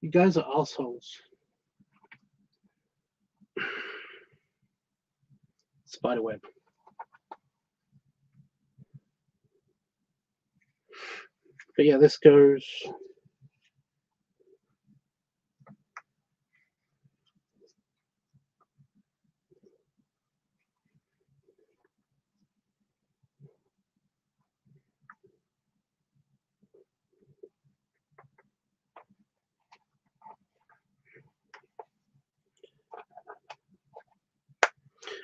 You guys are assholes. Spiderweb. But yeah, this goes.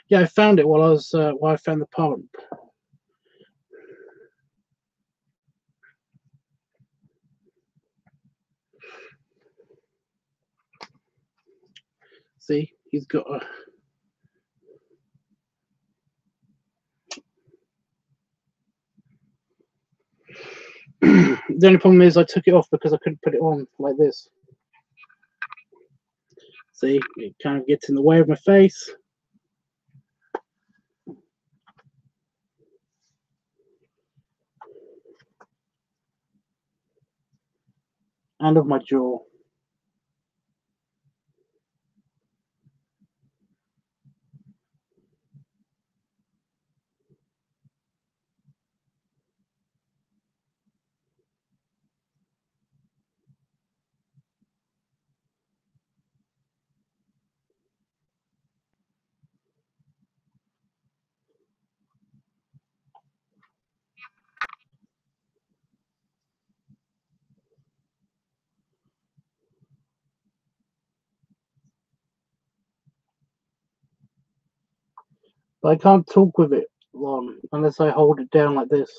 Yeah, I found it while I found the pump. See, he's got a. The only problem is I took it off because I couldn't put it on like this. See, it kind of gets in the way of my face. And of my jaw. But I can't talk with it long unless I hold it down like this.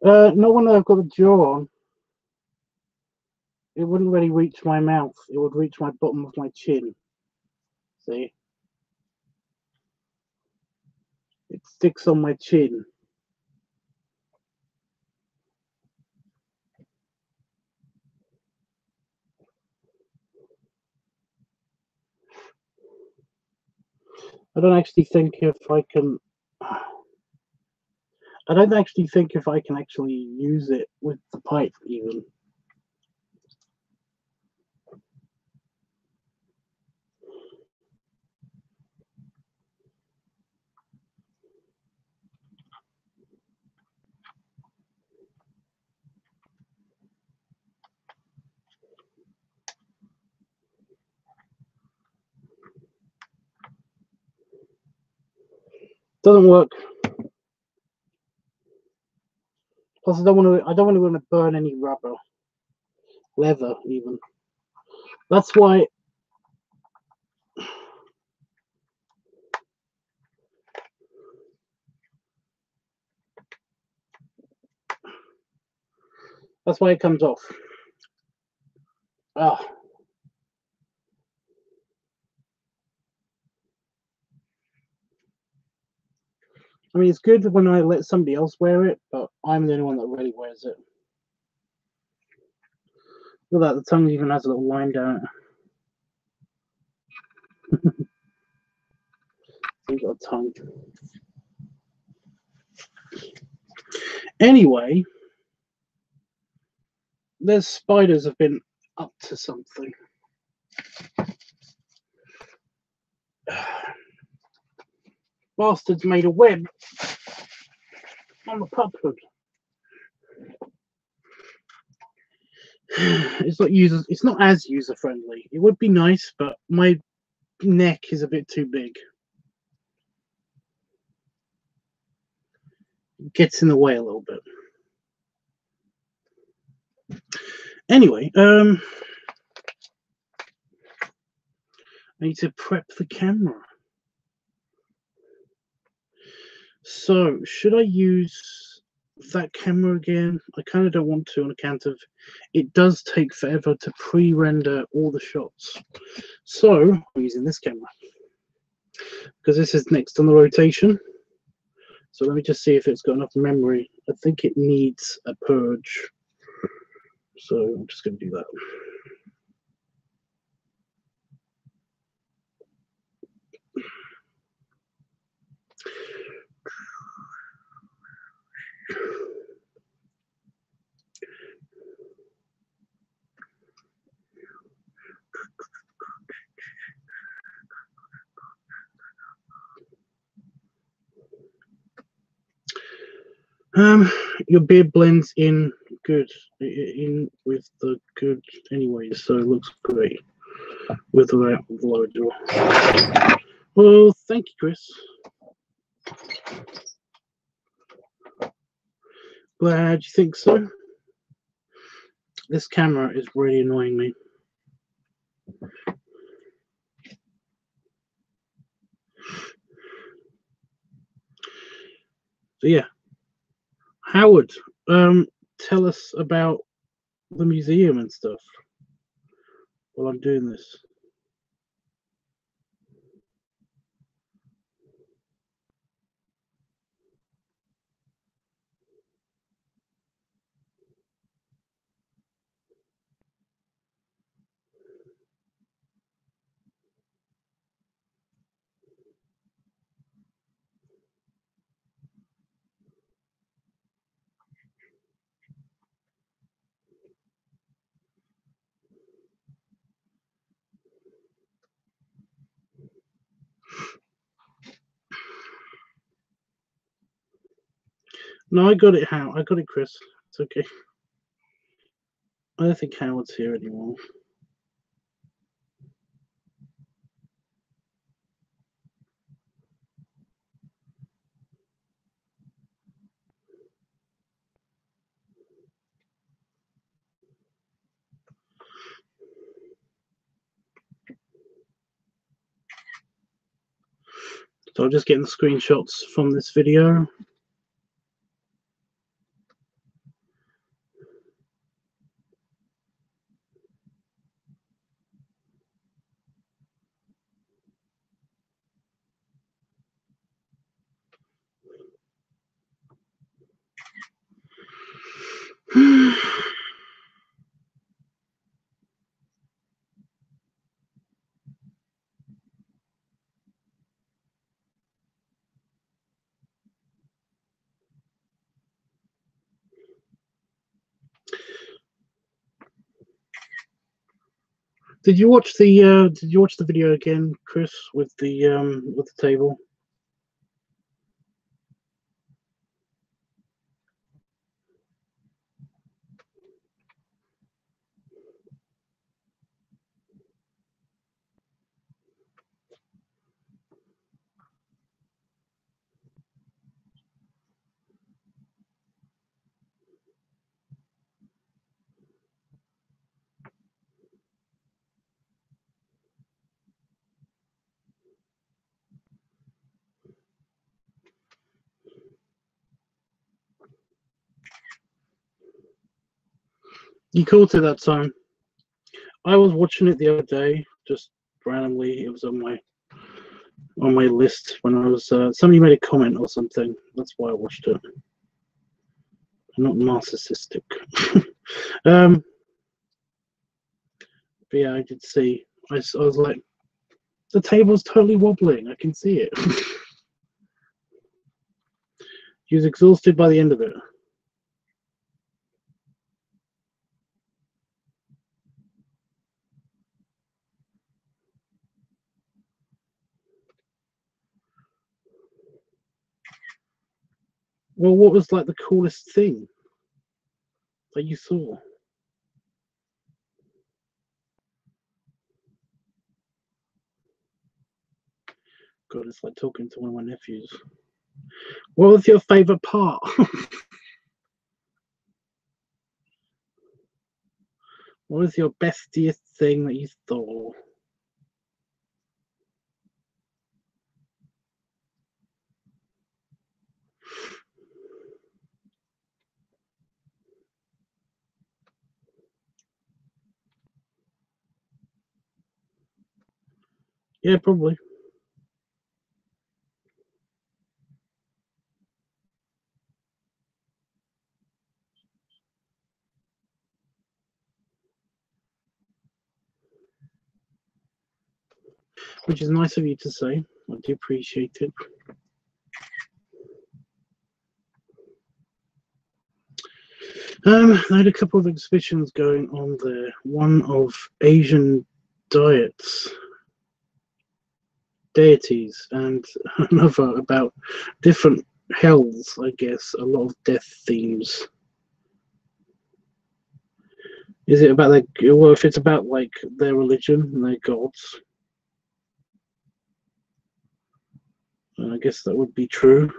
Not when I've got the jaw on. It wouldn't really reach my mouth. It would reach my bottom of my chin. See? It sticks on my chin. I don't actually think if I can. I don't actually think if I can actually use it with the pipe even. Doesn't work. Plus, I don't want to burn any rubber, leather even. That's why. That's why it comes off. Ah. I mean, it's good when I let somebody else wear it, but I'm the only one that really wears it. Look at that, the tongue even has a little line down it. So you've got a tongue. Anyway, the spiders have been up to something. Bastards made a web on the pup hood. It's not as user friendly. It would be nice, but my neck is a bit too big. It gets in the way a little bit. Anyway, I need to prep the camera. So, should I use that camera again? I kind of don't want to on account of it does take forever to pre-render all the shots. So, I'm using this camera because this is next on the rotation. So let me just see if it's got enough memory. I think it needs a purge. So I'm just going to do that. Your beard blends in good, in with the good anyway, so it looks great with or without the lower jaw. Well, thank you, Chris. Glad you think so. This camera is really annoying me. So yeah, Howard, tell us about the museum and stuff while I'm doing this. No, I got it, I got it, Chris. It's okay. I don't think Howard's here anymore. So I'm just getting the screenshots from this video. Did you watch the video again, Chris, with the table? You caught it that time. I was watching it the other day, just randomly. It was on my list when I was somebody made a comment or something. That's why I watched it. I'm not narcissistic. But yeah, I did see. I was like, the table's totally wobbling. I can see it. She was exhausted by the end of it. Well, what was like the coolest thing that you saw? God, it's like talking to one of my nephews. What was your favorite part? What was your bestiest thing that you saw? Yeah, probably. Which is nice of you to say. I do appreciate it. I had a couple of exhibitions going on there. One of Asian diets, deities, and another about different hells, I guess. A lot of death themes. Is it about their, well, if it's about like their religion and their gods, I guess that would be true.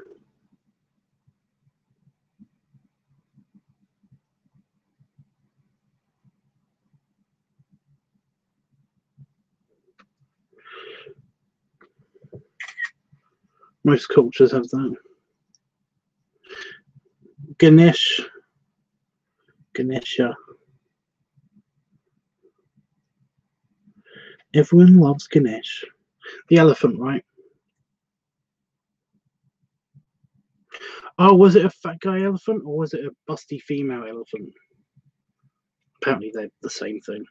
Most cultures have that. Ganesha. Everyone loves Ganesh. The elephant, right? Oh, was it a fat guy elephant or was it a busty female elephant? Apparently they're the same thing.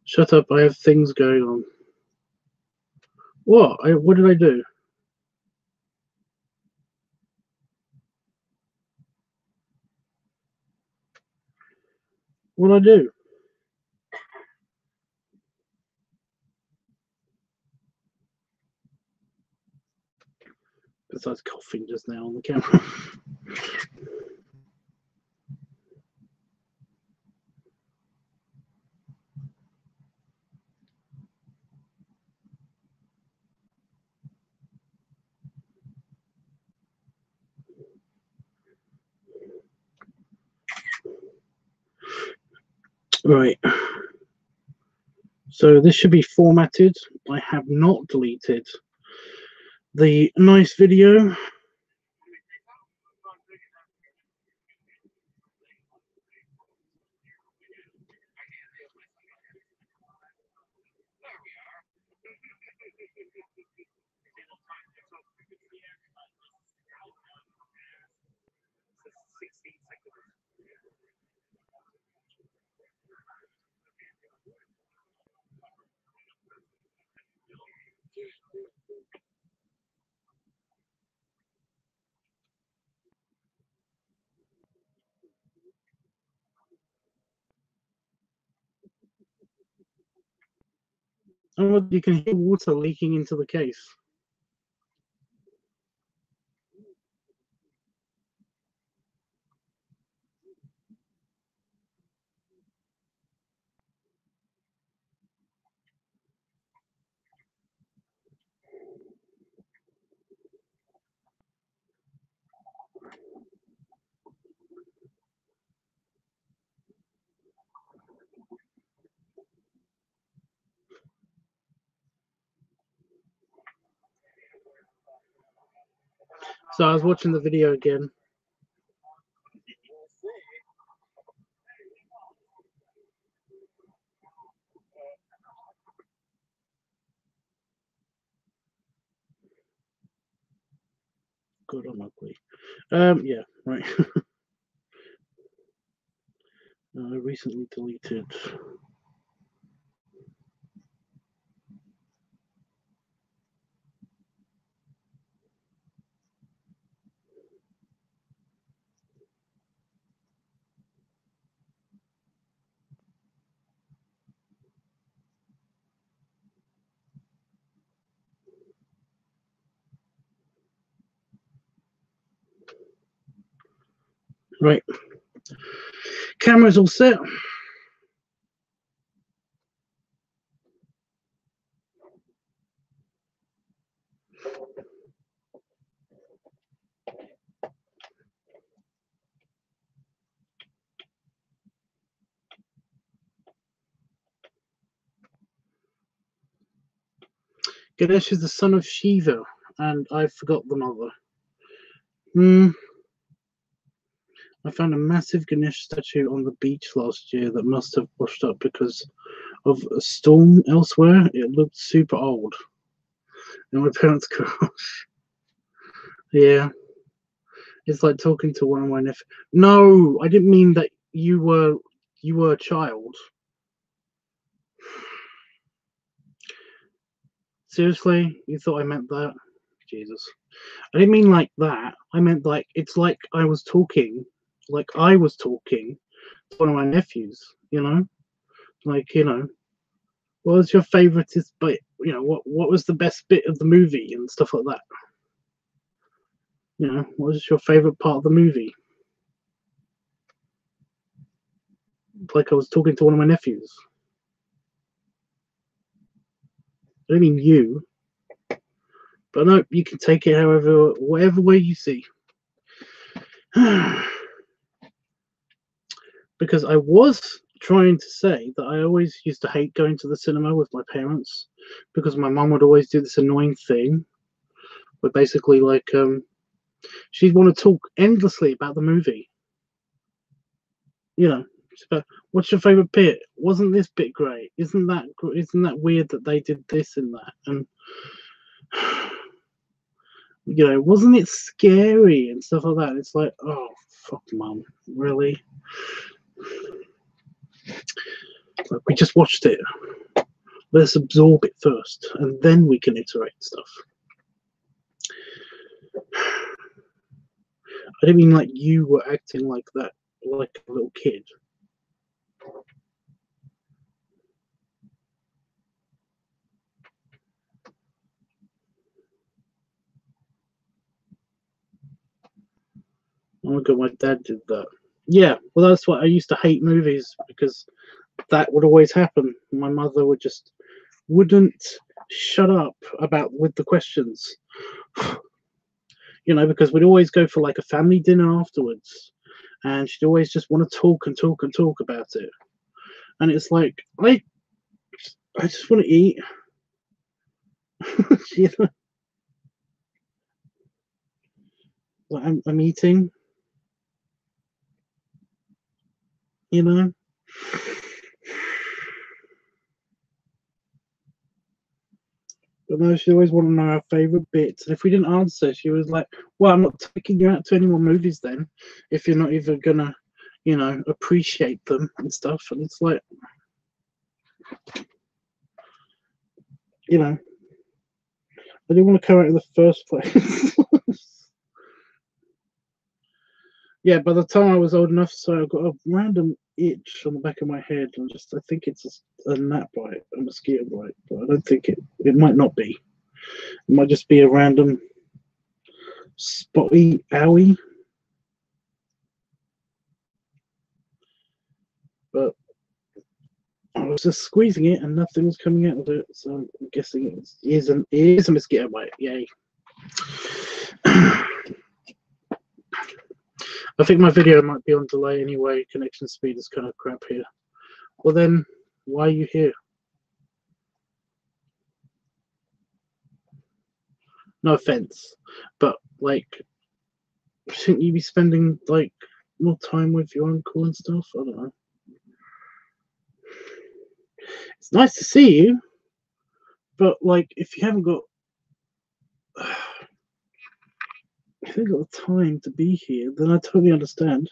Shut up, I have things going on. What? What did I do? What did I do? Besides coughing just now on the camera. Right. So this should be formatted. I have not deleted the nice video. Oh, you can hear water leaking into the case. So I was watching the video again. Good, I'm ugly. Yeah, right. I recently deleted. Right. Camera's all set. Ganesh is the son of Shiva, and I forgot the mother. I found a massive Ganesh statue on the beach last year that must have washed up because of a storm elsewhere. It looked super old. And my parents go, yeah. It's like talking to one of my nephews. No, I didn't mean that you were a child. Seriously? You thought I meant that? Jesus. I didn't mean like that. I meant like it's like I was talking to one of my nephews, you know? Like, what was your favorite bit? What was the best bit of the movie and stuff like that? What was your favorite part of the movie? Like I was talking to one of my nephews. I don't mean you, but no, you can take it whatever way you see. Because I was trying to say that I always used to hate going to the cinema with my parents because my mum would always do this annoying thing where basically she'd want to talk endlessly about the movie. What's your favorite bit? Wasn't this bit great? Isn't that weird that they did this and that? And wasn't it scary and stuff like that? It's like, oh fuck, mum, really? Like, we just watched it. Let's absorb it first, and then we can iterate stuff. I didn't mean like you were acting like that, like a little kid. Oh my god, my dad did that. Yeah, well, that's what I used to hate movies because that would always happen. My mother wouldn't shut up with the questions. Because we'd always go for like a family dinner afterwards, and she'd always just want to talk and talk and talk about it. And it's like I just want to eat. Like I'm eating. But no, she always wanted to know our favourite bits. And if we didn't answer, she was like, well, I'm not taking you out to any more movies then, if you're not even going to, appreciate them and stuff. And it's like, I didn't want to come out in the first place. Yeah, by the time I was old enough, so I got a random itch on the back of my head. And I think it's a gnat bite, a mosquito bite. But I don't think it might not be. It might just be a random spotty owie. But I was just squeezing it and nothing was coming out of it, so I'm guessing it is a mosquito bite. Yay. I think my video might be on delay anyway. Connection speed is kind of crap here. Well then, why are you here? No offense, but shouldn't you be spending more time with your uncle and stuff? I don't know. It's nice to see you, but if you haven't got the time to be here, then I totally understand.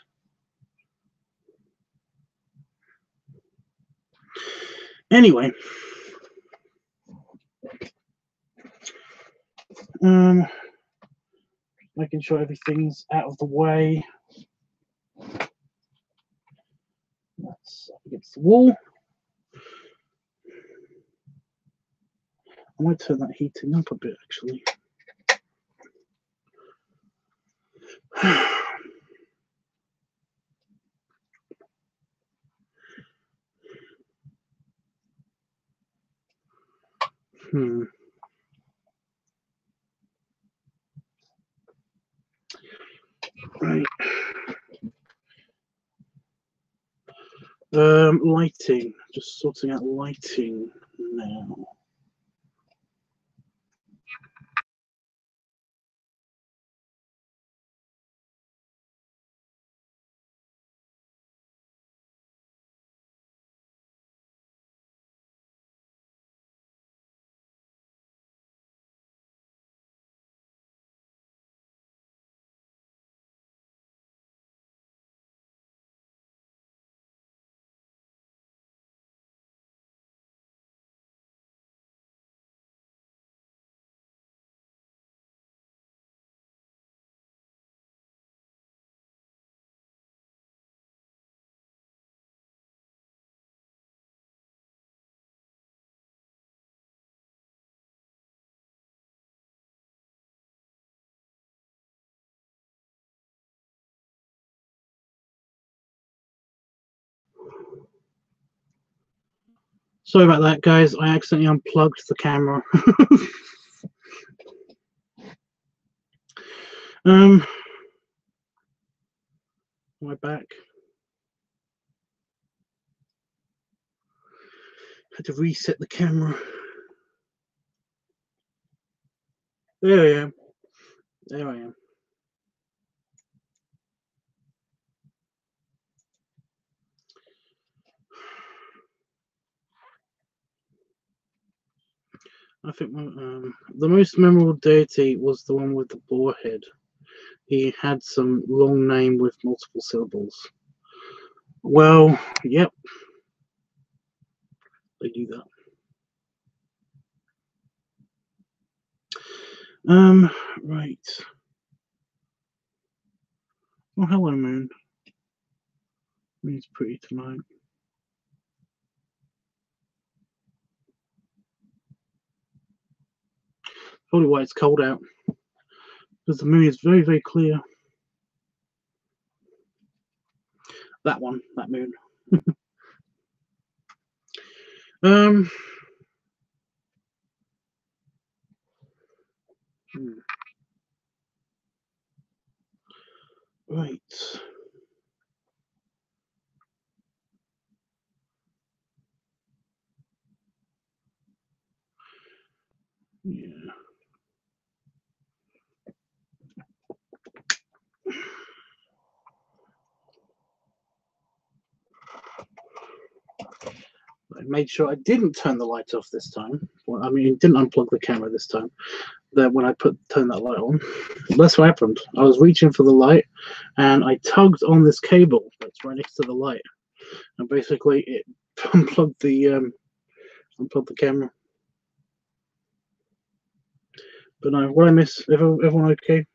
Anyway, making sure everything's out of the way. That's up against the wall. I might turn that heating up a bit, actually. Right. Lighting. Just sorting out lighting now. Sorry about that, guys. I accidentally unplugged the camera. Am I back? Had to reset the camera. There I am. There I am. I think the most memorable deity was the one with the boar head. He had some long name with multiple syllables. Well, yep. They do that. Right. Oh, hello, Moon. Moon's pretty tonight. Probably why it's cold out. Because the moon is very, very clear. That one, that moon. Right. Yeah. I made sure I didn't turn the light off this time. Well, I mean, didn't unplug the camera this time. That when I turned that light on, that's what happened. I was reaching for the light, and I tugged on this cable that's right next to the light, and basically it unplugged the camera. But no, what I miss? Everyone okay?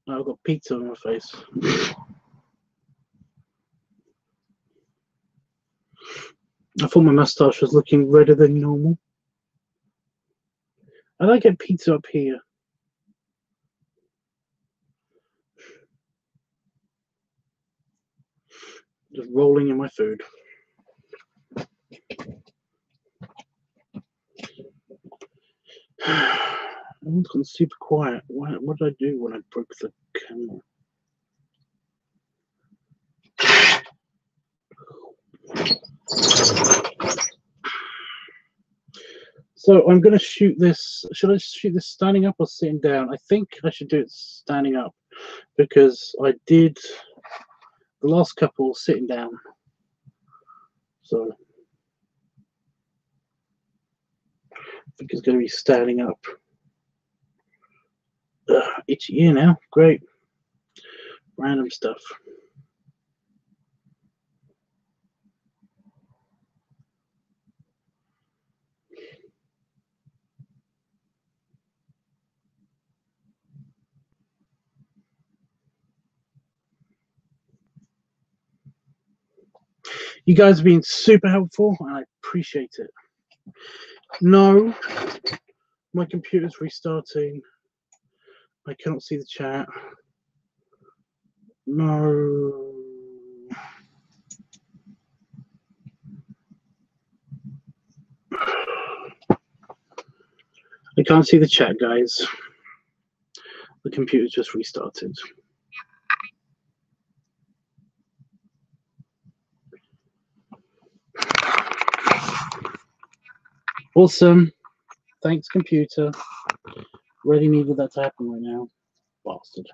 I've got pizza on my face. I thought my moustache was looking redder than normal. I like get pizza up here. Just rolling in my food. Everyone's gone super quiet. What did I do when I broke the camera? So I'm going to shoot this. Should I shoot this standing up or sitting down? I think I should do it standing up because I did the last couple sitting down. So I think it's going to be standing up. Itchy ear now. Great. Random stuff. You guys have been super helpful, and I appreciate it. No, my computer's restarting. I cannot see the chat. No. I can't see the chat, guys. The computer's just restarted. Awesome. Thanks, computer. Really needed that to happen right now. Bastard.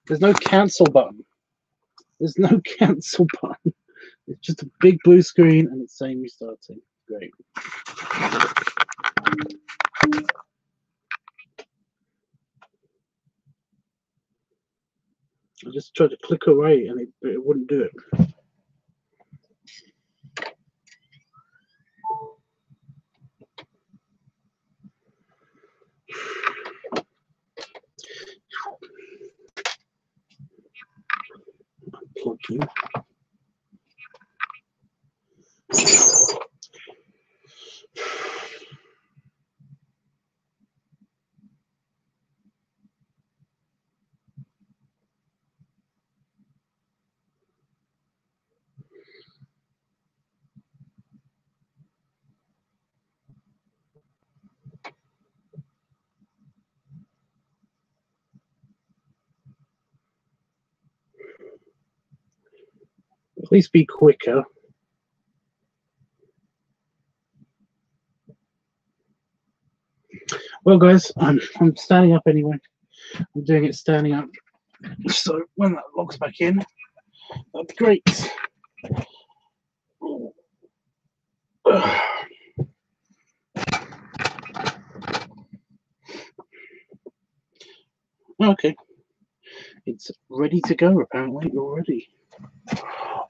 There's no cancel button. There's no cancel button. It's just a big blue screen and it's saying restarting. Great. I just tried to click away and it wouldn't do it. you. Please be quicker. Well, guys, I'm standing up anyway. I'm doing it standing up. So when that logs back in, that'd be great. Okay, it's ready to go apparently already.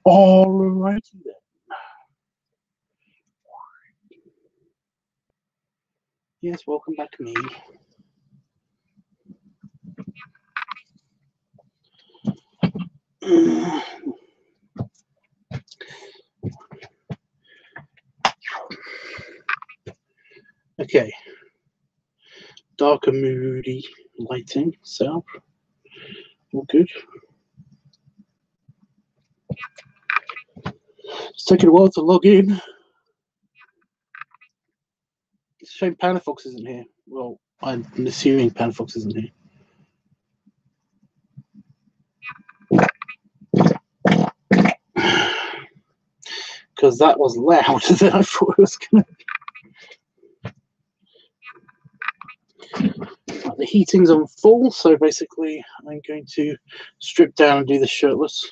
Alrighty then. Yes, welcome back, me. Okay. Dark and moody lighting setup. All good. It's taking a while to log in. It's a shame Panafox isn't here. Well, I'm assuming Panafox isn't here. Because that was louder than I thought it was going to be. The heating's on full, so basically I'm going to strip down and do this shirtless.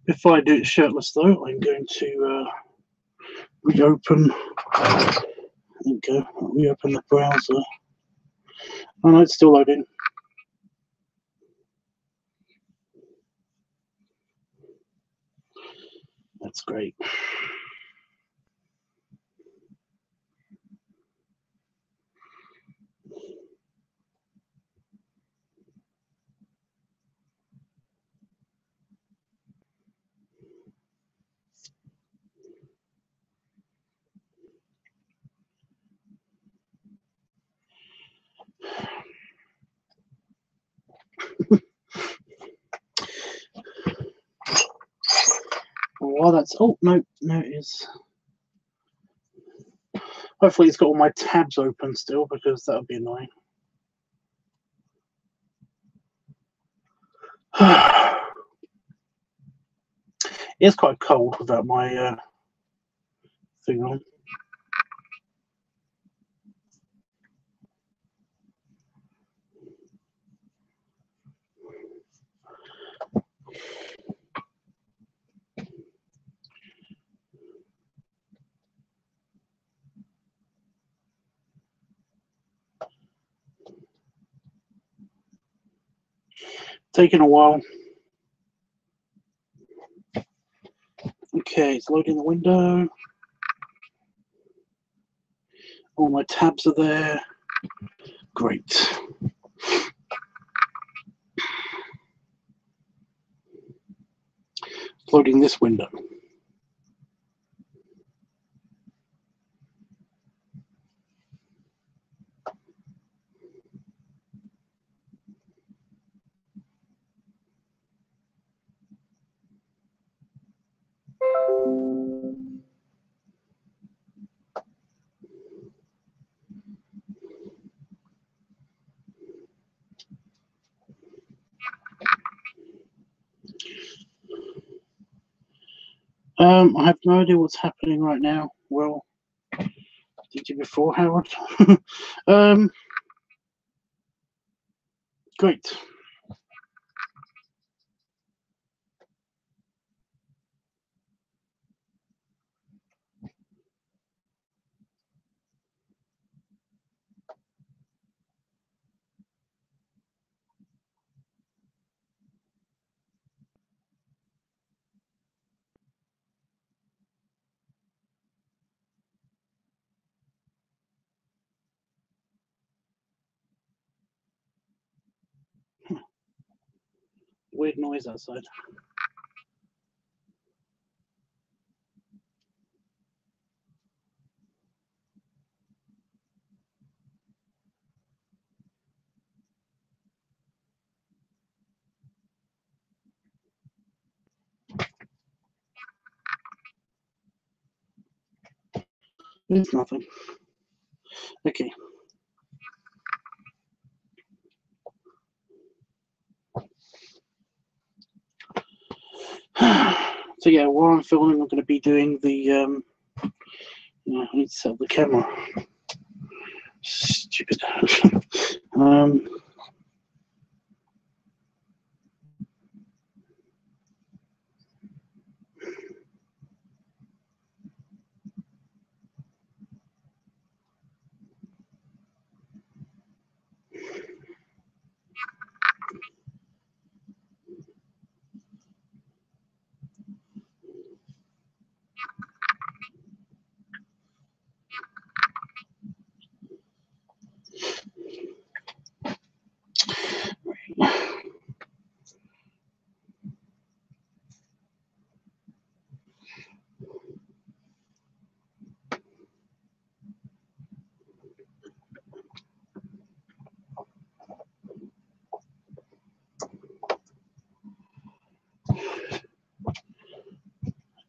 Before I do it shirtless, though, I'm going to reopen. There we go. Reopen the browser. Oh no, it's still loading. That's great. While that's no, it is. Hopefully, it's got all my tabs open still, because that would be annoying. It's quite cold without my thing on. Taking a while. Okay, it's loading the window. All my tabs are there. Great. It's loading this window. I have no idea what's happening right now. Well, did you before, Howard? Great. weird noise outside. It's nothing. Okay. So yeah, while I'm filming, I'm going to be doing the I need to set up the camera. Stupid.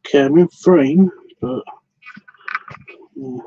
Okay, I'm in frame, but yeah.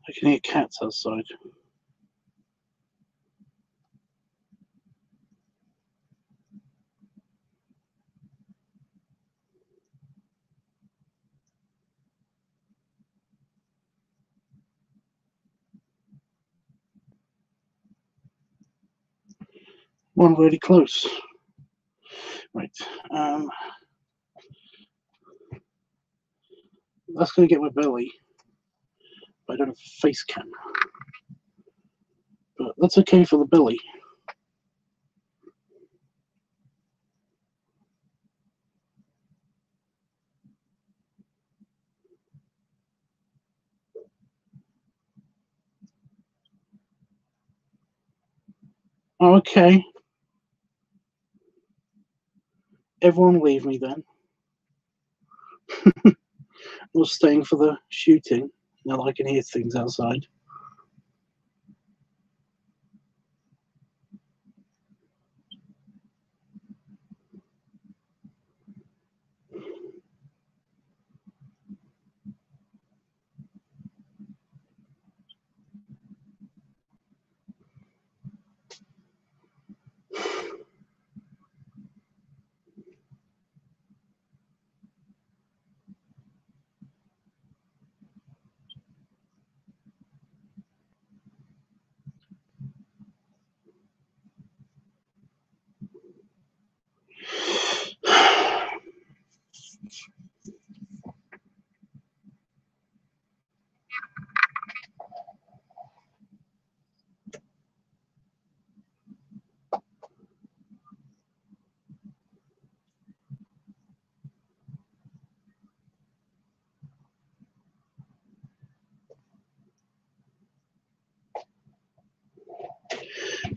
I can hear cats outside. One really close. Right. That's going to get my belly. But I don't have a face cam. But that's okay for the belly. Oh, okay. Everyone leave me then. We're staying for the shooting. Now that I can hear things outside.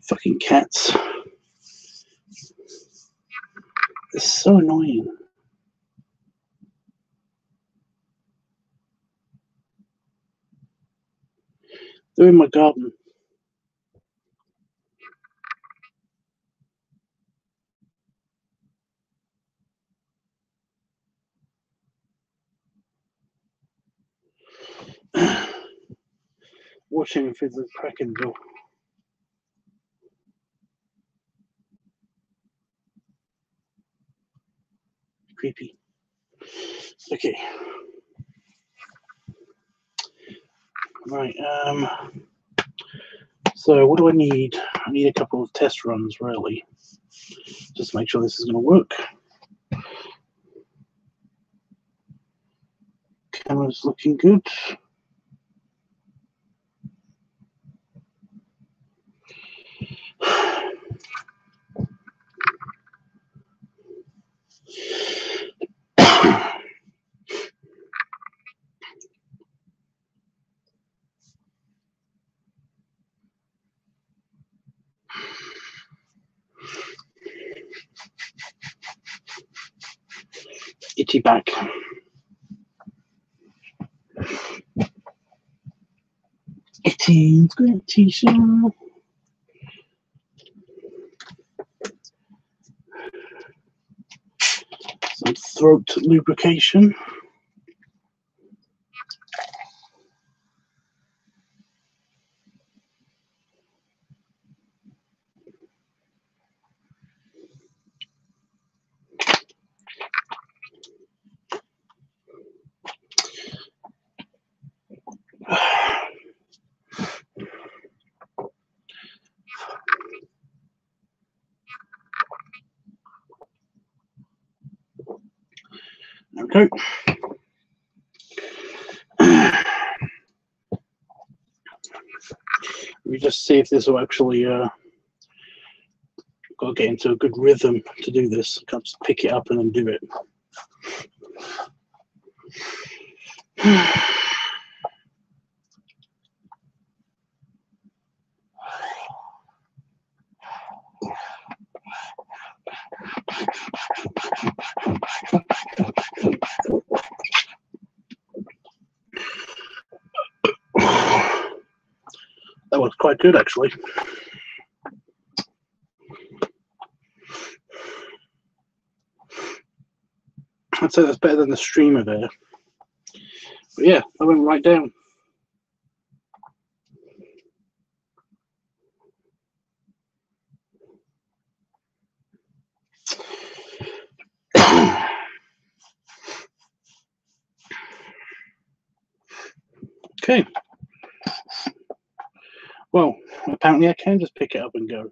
Fucking cats. It's so annoying. They're in my garden. Watching if there's a crack in the door. creepy. Okay. Right. So what do I need? I need a couple of test runs, really, just to make sure this is going to work. Camera's looking good. Itchy back. Itchy, scratchy, show. Some throat lubrication. There we go. Let me just see if this will actually got to get into a good rhythm to do this. Can't just pick it up and then do it. That was quite good, actually. I'd say that's better than the streamer there. But yeah, I went right down. Okay. Well, apparently I can just pick it up and go.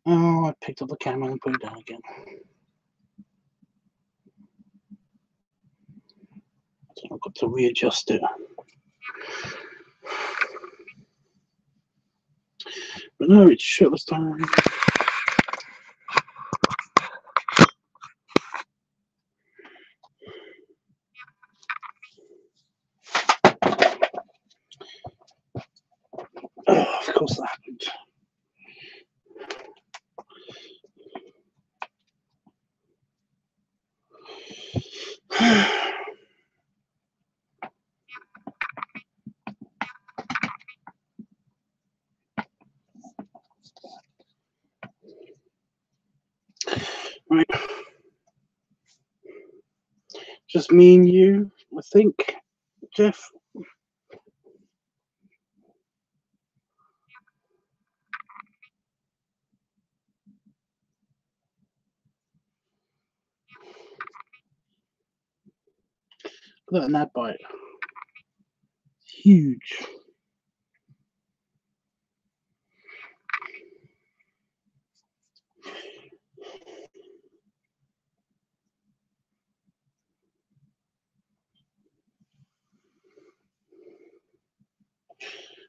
Oh, I picked up the camera and put it down again. So I've got to readjust it. But no, it's shirtless time. Oh, of course that happened. Right. Just me and you, I think, Jeff. Look at that bite. Huge.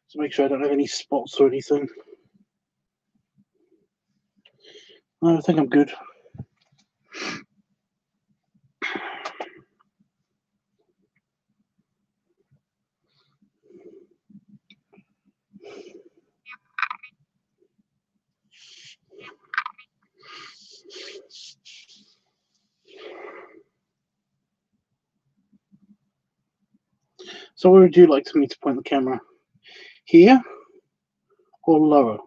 So make sure I don't have any spots or anything. I think I'm good. So where would you like me to point the camera? Here or lower?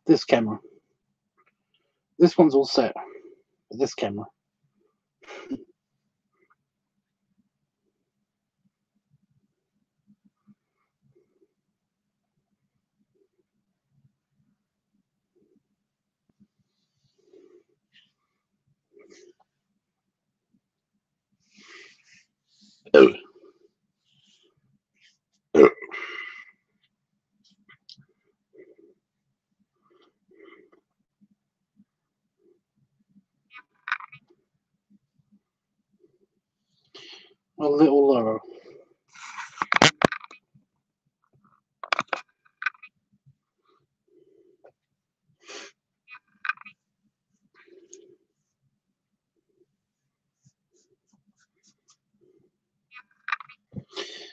This camera. This one's all set. But this camera. Oh. A little lower.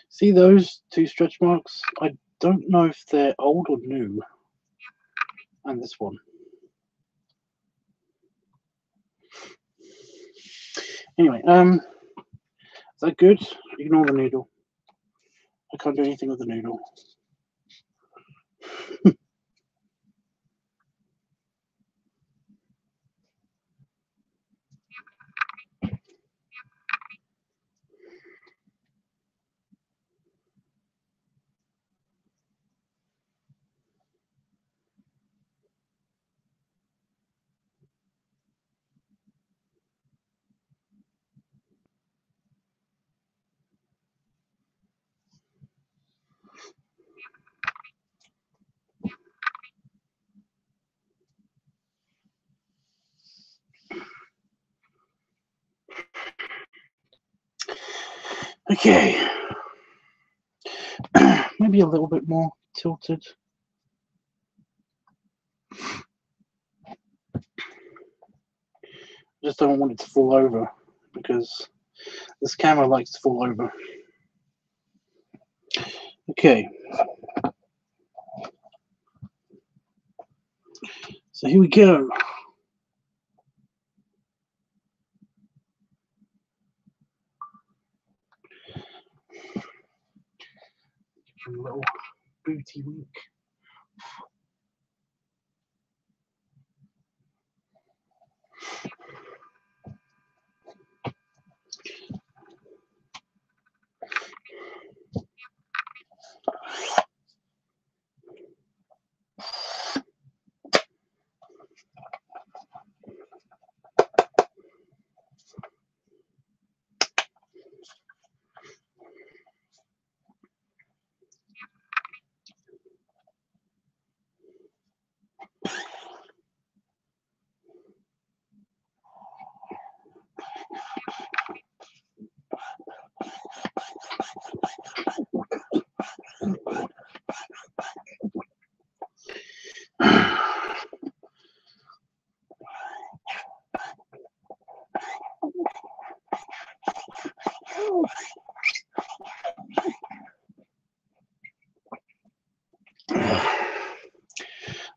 See those two stretch marks? I don't know if they're old or new. And this one. Anyway, is that good? Ignore the noodle. I can't do anything with the noodle. Okay. Maybe a little bit more tilted. Just don't want it to fall over because this camera likes to fall over. Okay. So here we go. A little booty wink.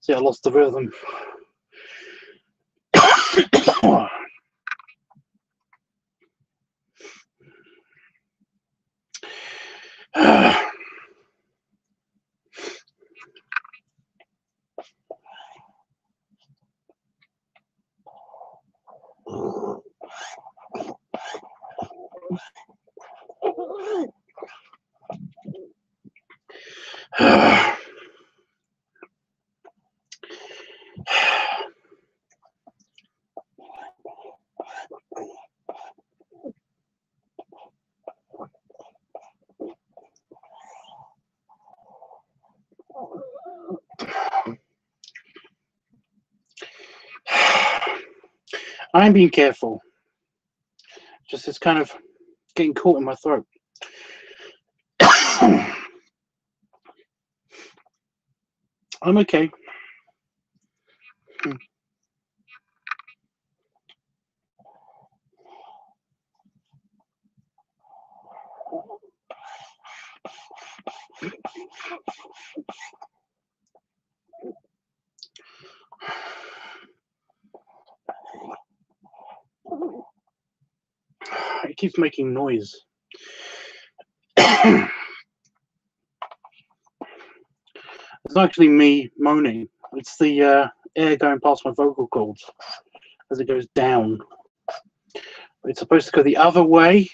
See, I lost the rhythm. I'm being careful. Just it's kind of getting caught in my throat. I'm okay. keeps making noise. It's actually me moaning. It's the air going past my vocal cords as it goes down. It's supposed to go the other way.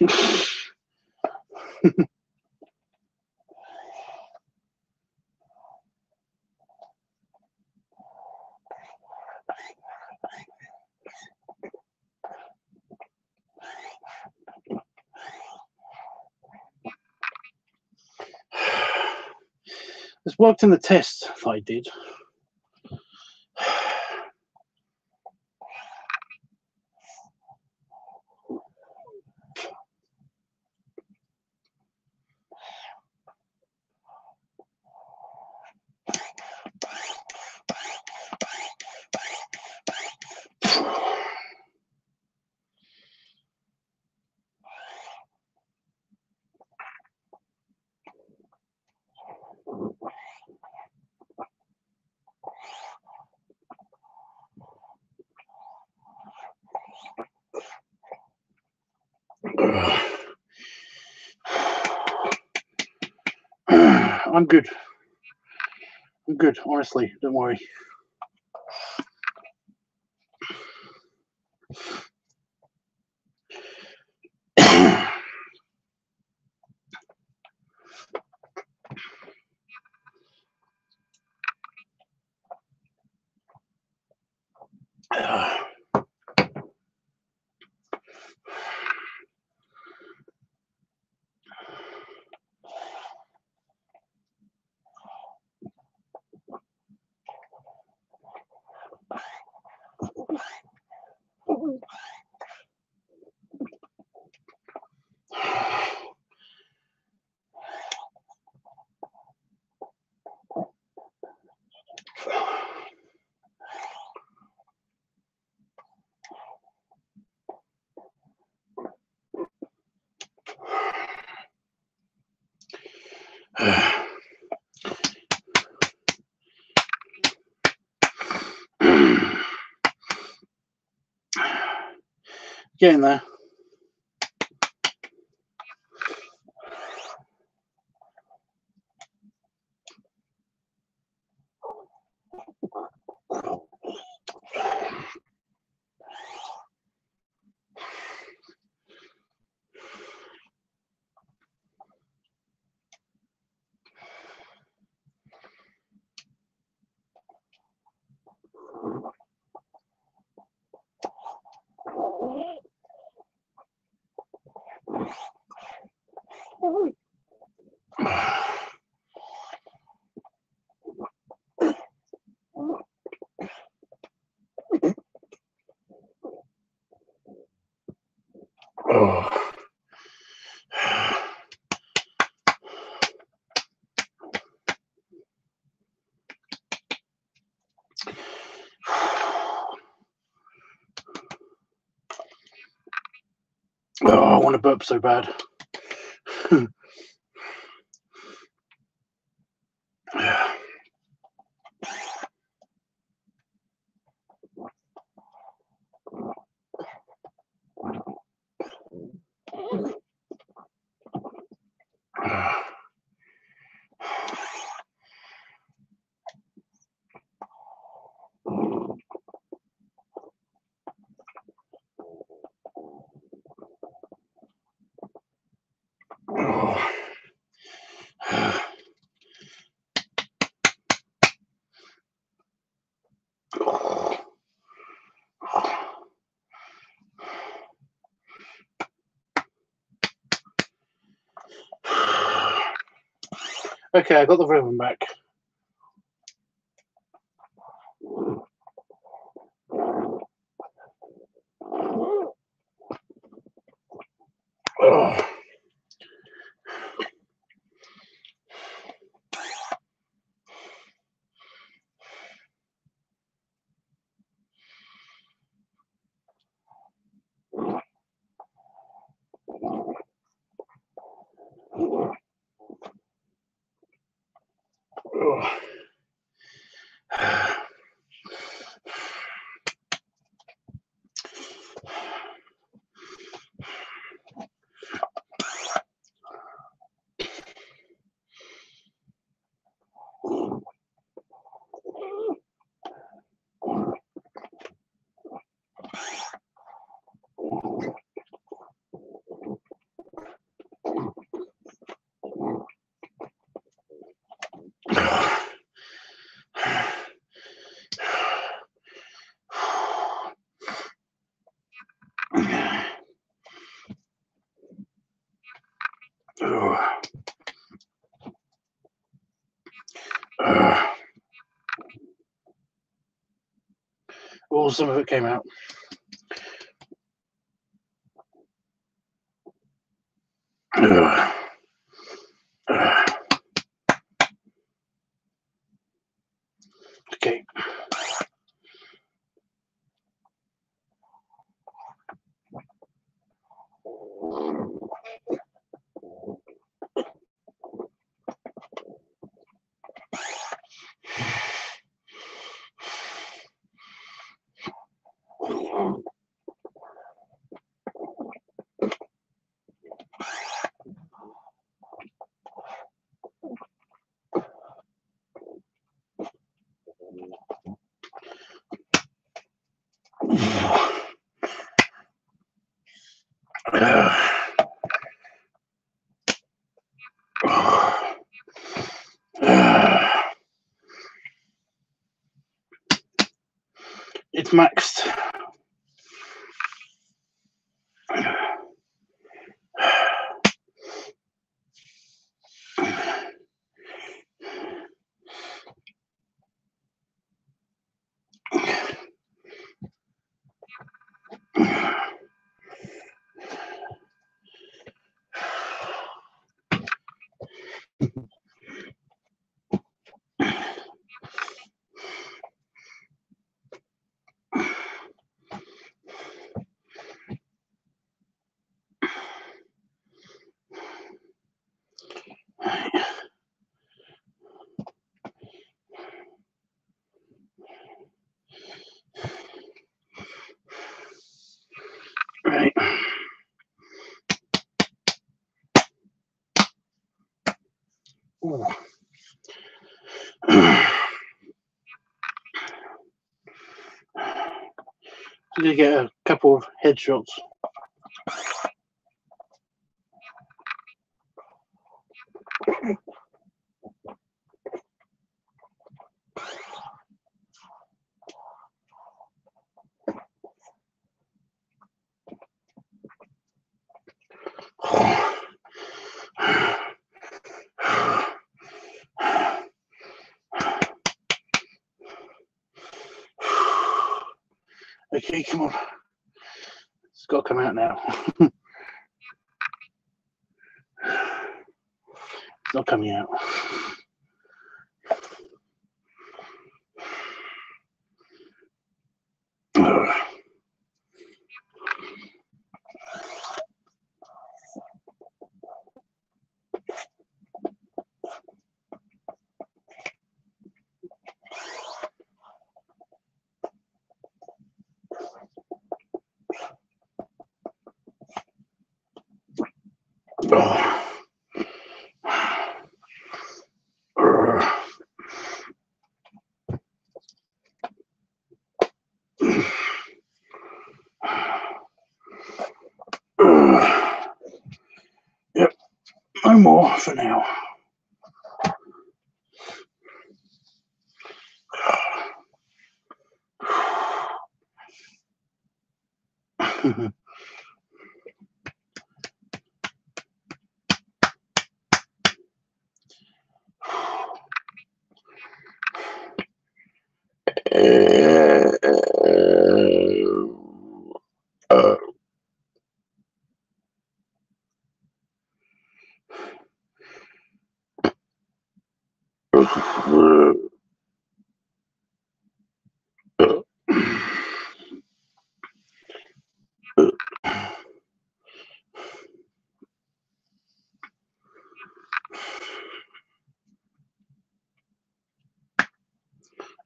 This worked in the test that I did. I'm good. I'm good, honestly, don't worry. Getting there. I want to burp so bad. Okay, I got the rhythm back. Oh, some of it came out. Okay. It's maxed. Right. Did you get a couple of headshots? Okay, come on. It's got to come out now. It's not coming out. Yep, no more for now.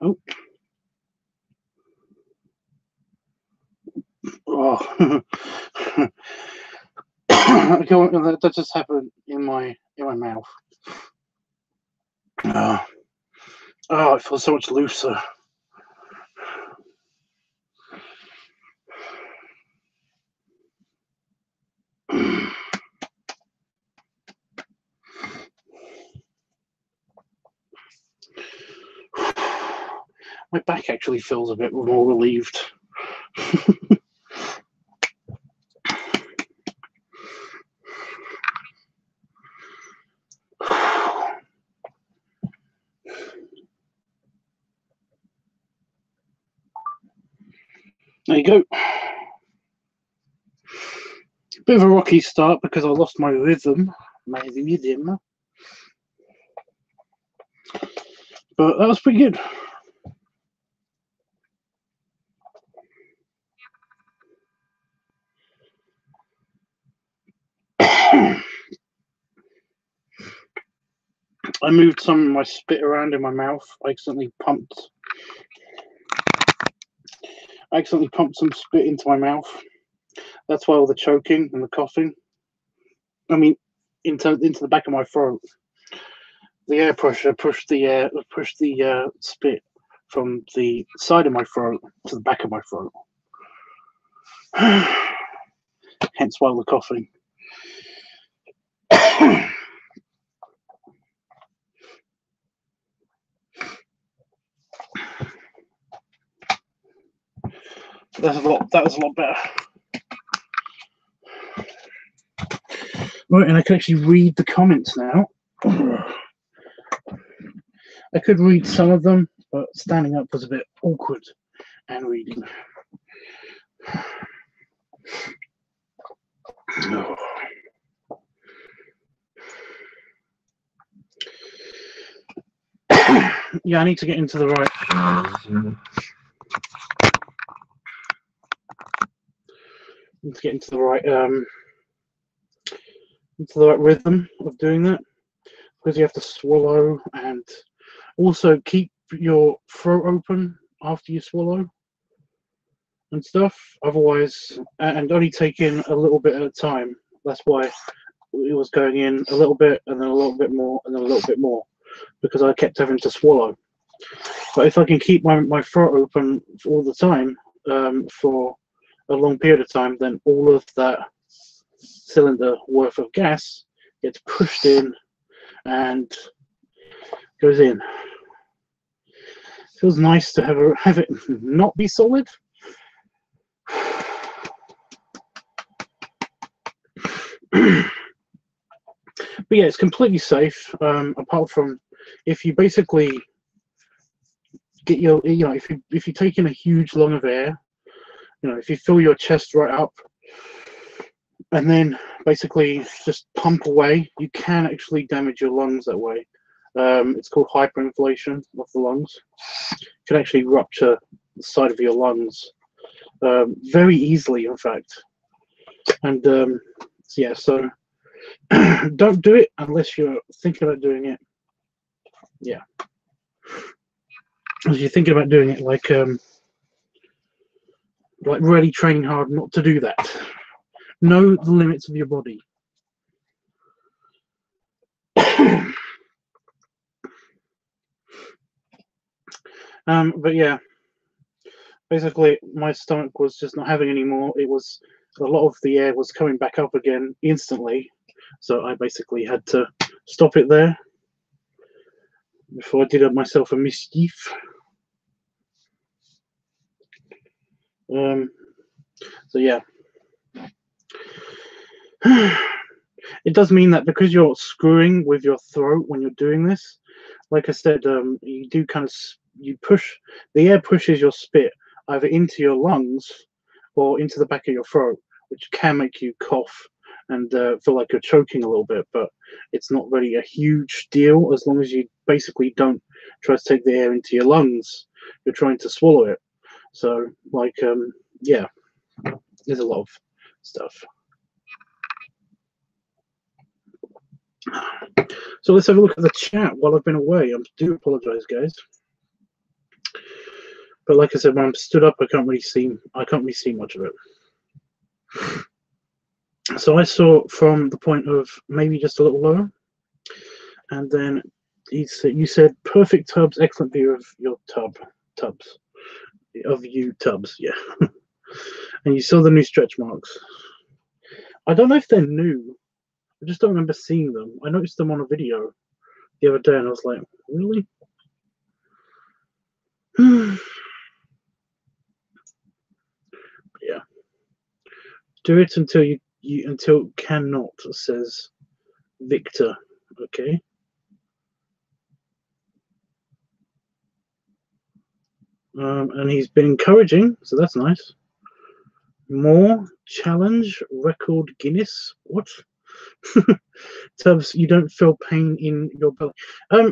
Oh. Oh. Okay, well, that just happened in my mouth. Oh, it feels so much looser. my back actually feels a bit more relieved. There you go. Bit of a rocky start because I lost my rhythm. But that was pretty good. I moved some of my spit around in my mouth. I accidentally pumped some spit into my mouth. That's why all the choking and the coughing. I mean, into the back of my throat. The air pressure pushed the spit from the side of my throat to the back of my throat. Hence why the coughing. That was a lot better. Right, and I can actually read the comments now. I could read some of them, but standing up was a bit awkward and reading. Oh. Yeah, I need to get into the right. Need to get into the right rhythm of doing that, because you have to swallow and also keep your throat open after you swallow and stuff. Otherwise, and only take in a little bit at a time. That's why it was going in a little bit and then a little bit more and then a little bit more, because I kept having to swallow. But if I can keep my throat open all the time for a long period of time, then all of that cylinder worth of gas gets pushed in and goes in. Feels nice to have it not be solid. But yeah, it's completely safe. Apart from if you basically get your, if you take in a huge lung of air, if you fill your chest right up and then basically just pump away, you can actually damage your lungs that way. It's called hyperinflation of the lungs. It can actually rupture the side of your lungs very easily, in fact. And yeah, so don't do it unless you're thinking about doing it. Yeah, as you're thinking about doing it, like really training hard not to do that. Know the limits of your body. But yeah, basically my stomach was just not having any more. It was, a lot of the air was coming back up again instantly, so I basically had to stop it there before I did myself a mischief. So yeah, it does mean that because you're screwing with your throat when you're doing this, like I said, you do kind of, the air pushes your spit either into your lungs or into the back of your throat, which can make you cough and feel like you're choking a little bit, but it's not really a huge deal as long as you basically don't try to take the air into your lungs. You're trying to swallow it. So, like, yeah, there's a lot of stuff. So let's have a look at the chat while I've been away. I do apologize, guys. But like I said, when I'm stood up, I can't really see much of it. So I saw from the point of maybe just a little lower, and then you said perfect tubs, excellent view of your tubs, yeah. And you saw the new stretch marks. I don't know if they're new. I just don't remember seeing them. I noticed them on a video the other day, and I was like, really? Yeah. Do it until you until cannot, says Victor. Okay. And he's been encouraging, so that's nice. More challenge record Guinness. What? Tubbs, you don't feel pain in your belly.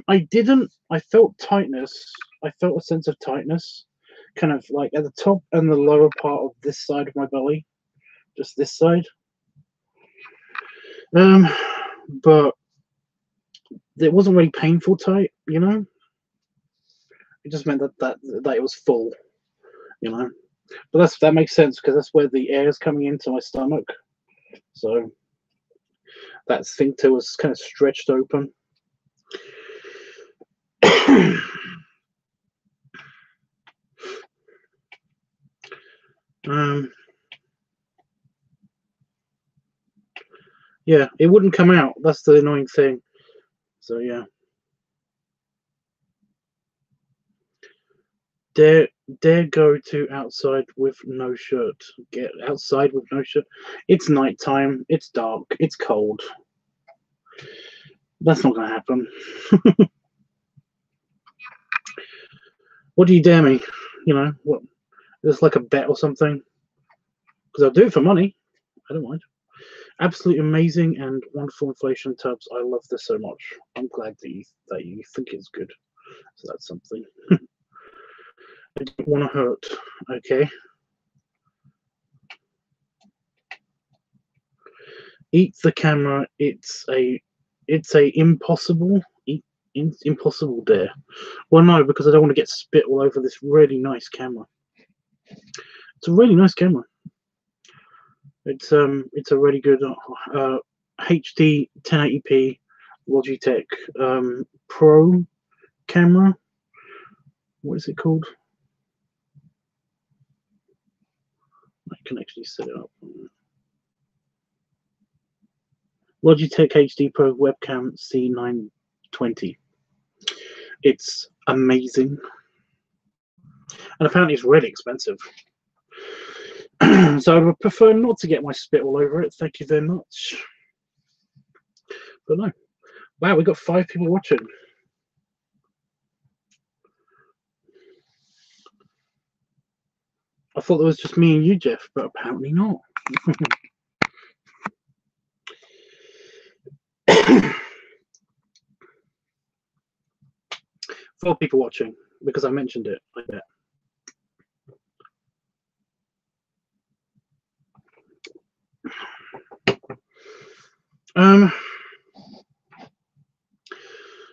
I didn't. I felt tightness. I felt a sense of tightness, kind of like at the top and the lower part of this side of my belly, just this side. But it wasn't really painful tight, you know. It just meant that it was full, you know. But that makes sense because that's where the air is coming into my stomach. So that sphincter was kind of stretched open. Yeah, it wouldn't come out. That's the annoying thing. So yeah. Dare go to outside with no shirt. Get outside with no shirt. It's nighttime. It's dark. It's cold. That's not gonna happen. What do you dare me? You know what? It's like a bet or something. Because I'll do it for money. I don't mind. Absolutely amazing and wonderful inflation Tubbs. I love this so much. I'm glad that you think it's good. So that's something. I don't want to hurt. Okay. Eat the camera. It's a impossible impossible dare. Well, no, because I don't want to get spit all over this really nice camera. It's a really nice camera. It's a really good HD 1080p Logitech Pro camera. What is it called? I can actually set it up. Logitech HD Pro webcam C920. It's amazing, and apparently it's really expensive. So I would prefer not to get my spit all over it. Thank you very much. But no. Wow, we got 5 people watching. I thought it was just me and you, Jeff, but apparently not. 4 people watching because I mentioned it, I bet.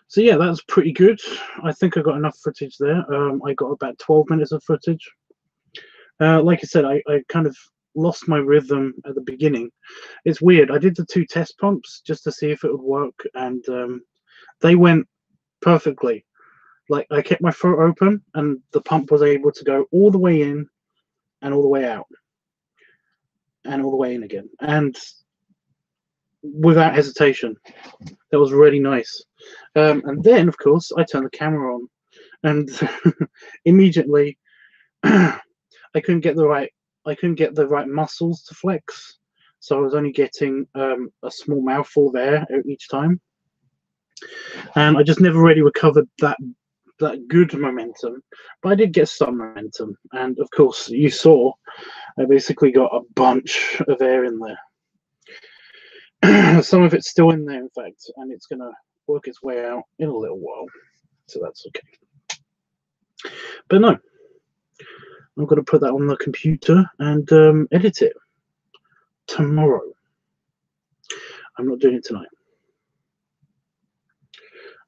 So yeah, that's pretty good. I think I got enough footage there. I got about 12 minutes of footage. Like I said, I kind of lost my rhythm at the beginning. It's weird. I did the 2 test pumps just to see if it would work, and they went perfectly. Like I kept my throat open, and the pump was able to go all the way in, and all the way out, and all the way in again, and without hesitation. That was really nice. And then, of course, I turned the camera on, and immediately I couldn't get the right muscles to flex, so I was only getting a small mouthful of air each time, and I just never really recovered that good momentum. But I did get some momentum, and of course, you saw I basically got a bunch of air in there. Some of it's still in there, in fact, and it's going to work its way out in a little while, so that's okay. But no, I'm going to put that on the computer and edit it tomorrow. I'm not doing it tonight.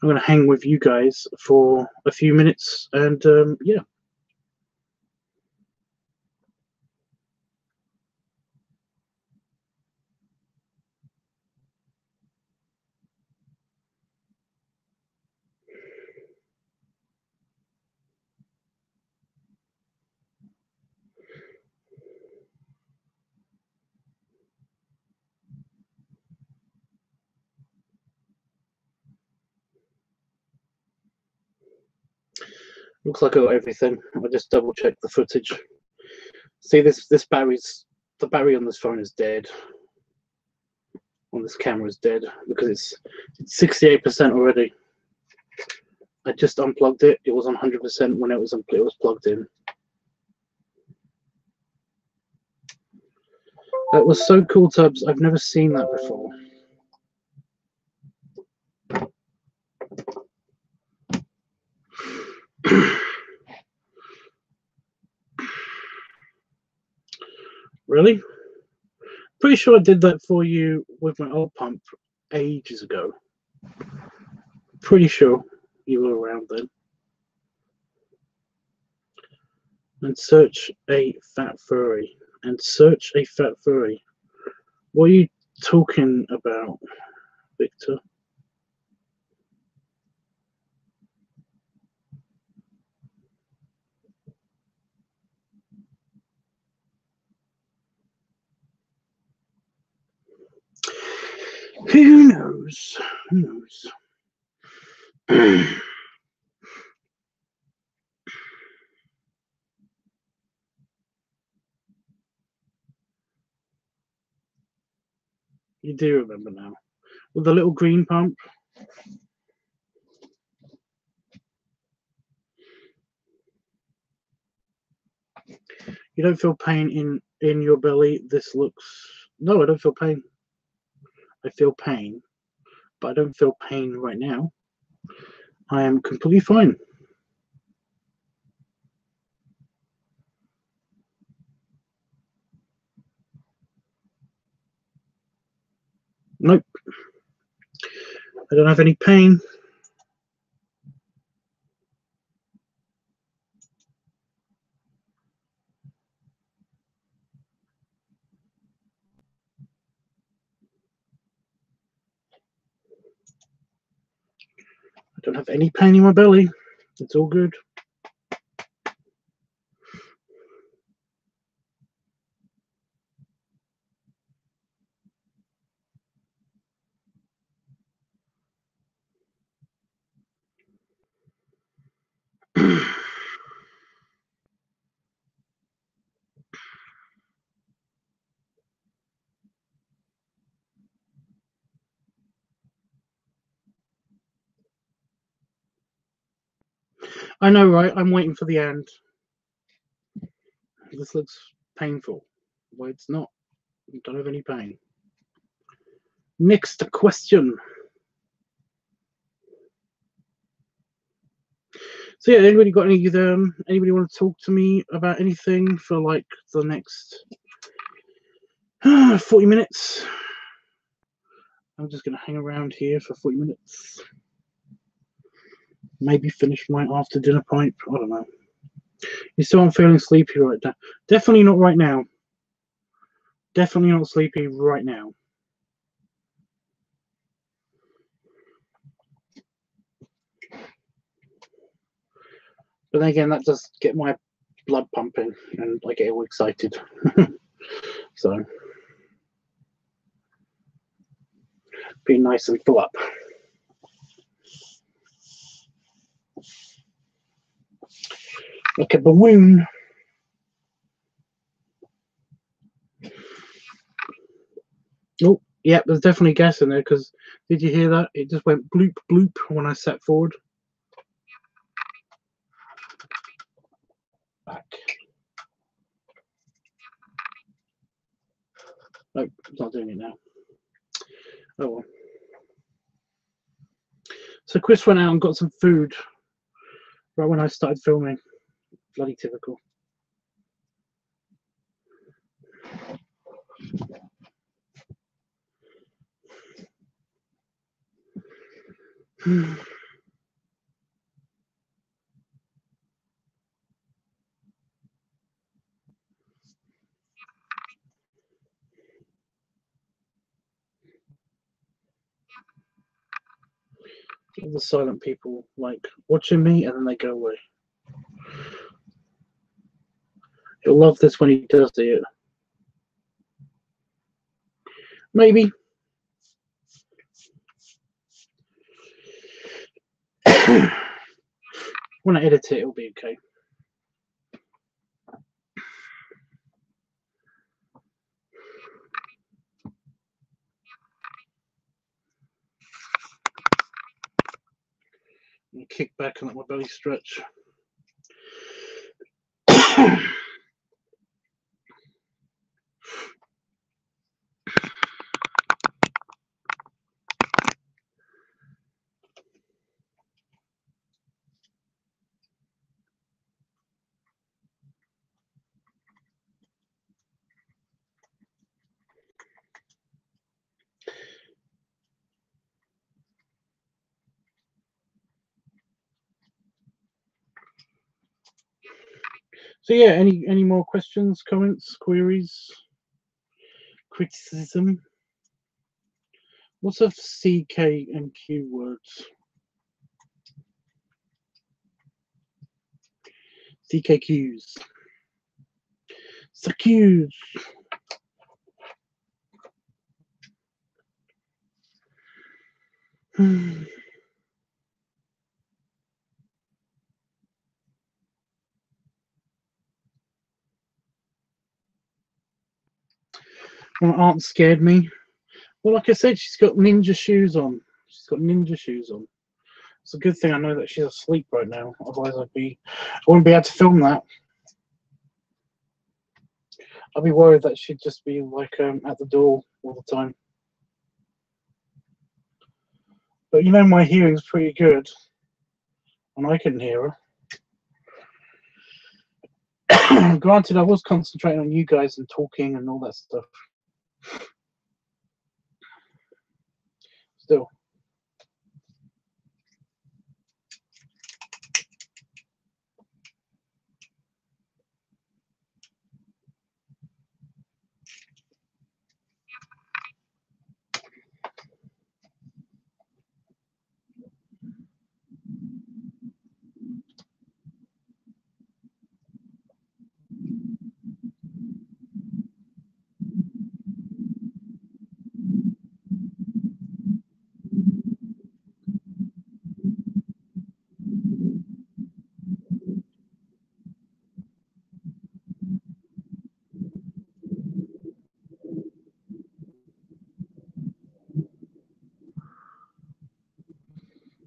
I'm going to hang with you guys for a few minutes, and yeah. Looks like I got everything. I just double checked the footage. See, the battery on this phone is dead. On this camera is dead because it's 68% already. I just unplugged it. It was on 100% when it was plugged in. That was so cool, Tubbs. I've never seen that before. Really? Pretty sure I did that for you with my old pump ages ago. Pretty sure you were around then. And search a fat furry. And search a fat furry. What are you talking about, Victor? Who knows? Who knows? You do remember now. With the little green pump. You don't feel pain in your belly. This looks... No, I don't feel pain. I feel pain. But I don't feel pain right now. I am completely fine. Nope. I don't have any pain. I don't have any pain in my belly. It's all good. I know, right? I'm waiting for the end. This looks painful. Well, it's not. I don't have any pain. Next question. So yeah, anybody got anybody want to talk to me about anything for like the next 40 minutes? I'm just gonna hang around here for 40 minutes. Maybe finish my after dinner pipe. I don't know. You still aren't feeling sleepy right now? Definitely not right now. Definitely not sleepy right now. But then again, that does get my blood pumping and I get all excited. So, be nice and full up. Like a balloon. Oh, yeah, there's definitely gas in there because did you hear that? It just went bloop bloop when I sat forward. Back. Nope, it's not doing it now. Oh well. So Chris went out and got some food right when I started filming. Bloody typical. All the silent people like watching me and then they go away. He'll love this when he does it. Maybe. When I edit it, it'll be okay. And kick back and let my belly stretch. So yeah, any more questions, comments, queries, criticism? What's of CK and Q words? CKQs. CQs. My aunt scared me. Well, like I said, she's got ninja shoes on. She's got ninja shoes on. It's a good thing I know that she's asleep right now. Otherwise, I wouldn't be able to film that. I'd be worried that she'd just be like at the door all the time. But you know, my hearing's pretty good, and I couldn't hear her. Granted, I was concentrating on you guys and talking and all that stuff. Still.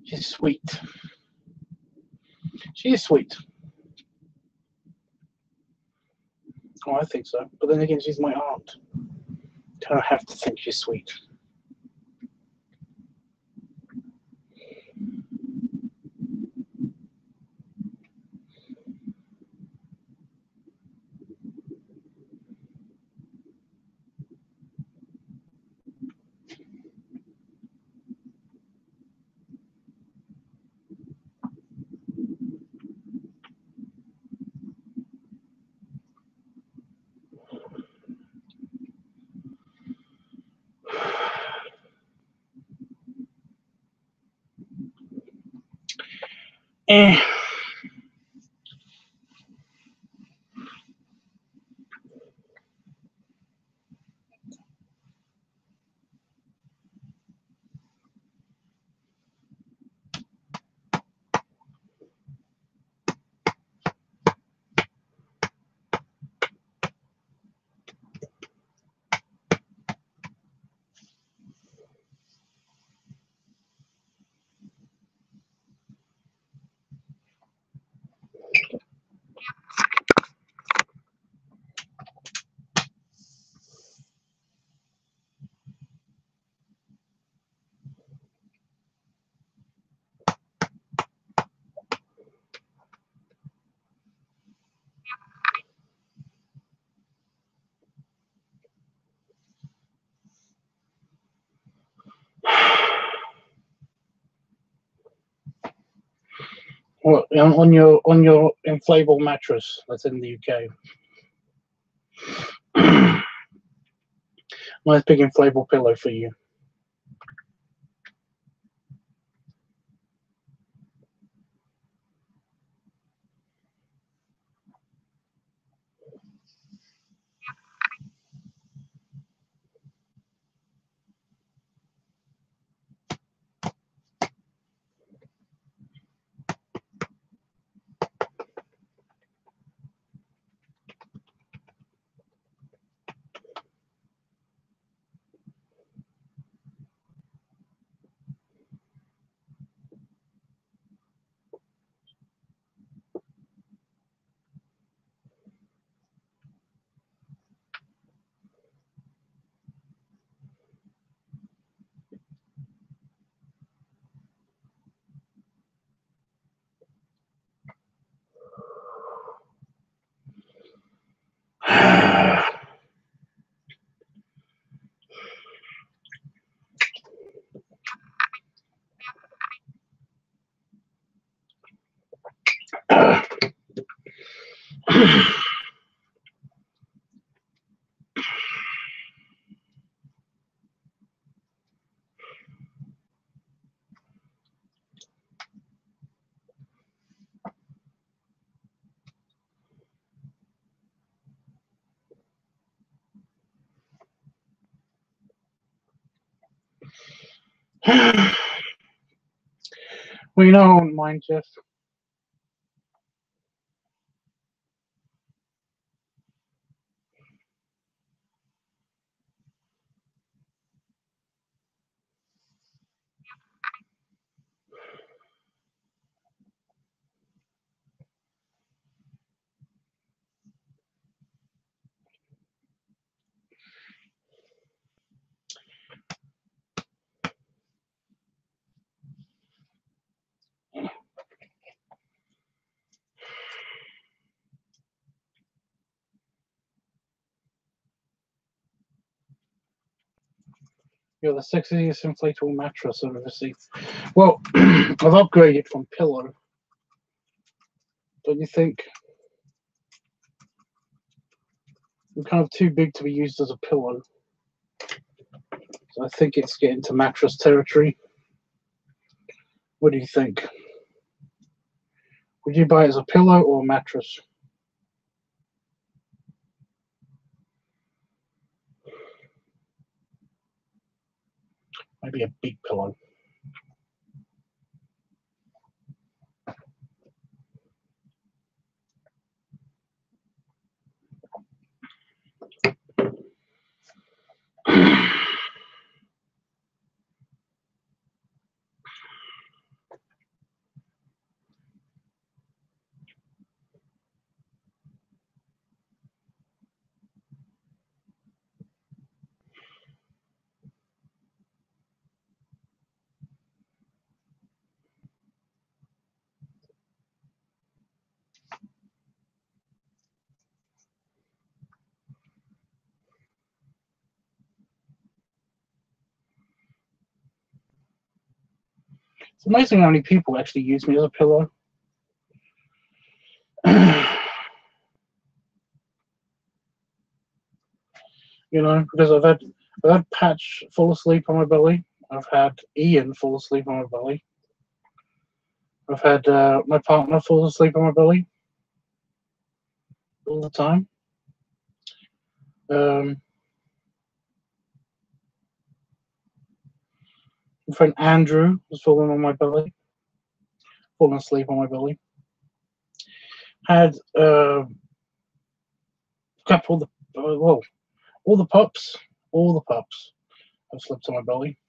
She's sweet. She is sweet. Oh, I think so. But then again, she's my aunt. I have to think she's sweet. Eh. What, on your inflatable mattress that's in the UK? Nice big inflatable pillow for you. Well, you know, I won't mind, Jeff. You're the sexiest inflatable mattress I've ever seen. Well, I've upgraded from pillow. Don't you think? I'm kind of too big to be used as a pillow. So I think it's getting to mattress territory. What do you think? Would you buy it as a pillow or a mattress? Maybe a big pillow. It's amazing how many people actually use me as a pillow. You know, because I've had Patch fall asleep on my belly. I've had Ian fall asleep on my belly. I've had my partner fall asleep on my belly all the time. My friend Andrew was falling on my belly, falling asleep on my belly. Had couple of the well, all the pups have slept on my belly.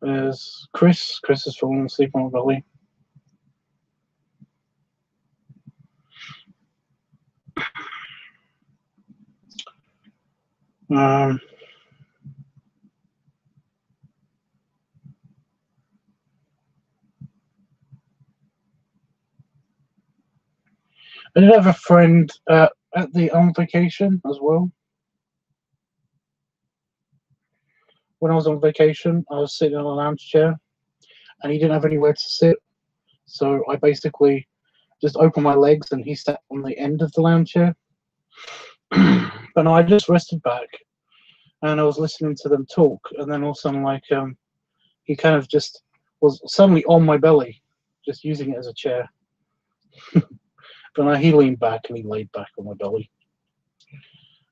There's Chris. Chris has fallen asleep on my belly. I did have a friend at on vacation as well. When I was on vacation, I was sitting on a lounge chair, and he didn't have anywhere to sit. So I basically just opened my legs, and he sat on the end of the lounge chair. But I just rested back, and I was listening to them talk, and then all of a sudden, like, he kind of just was suddenly on my belly, just using it as a chair. But he leaned back and he laid back on my belly.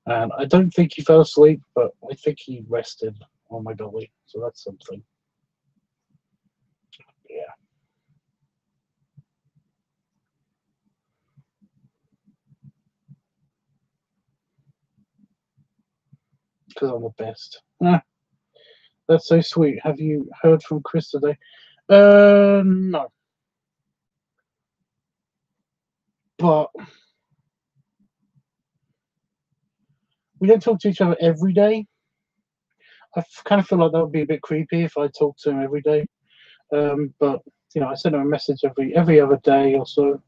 And I don't think he fell asleep, but I think he rested on my belly. So that's something. Yeah. Because I'm the best. That's so sweet. Have you heard from Chris today? No. But we don't talk to each other every day. I kind of feel like that would be a bit creepy if I talked to him every day. But you know, I send him a message every other day or so.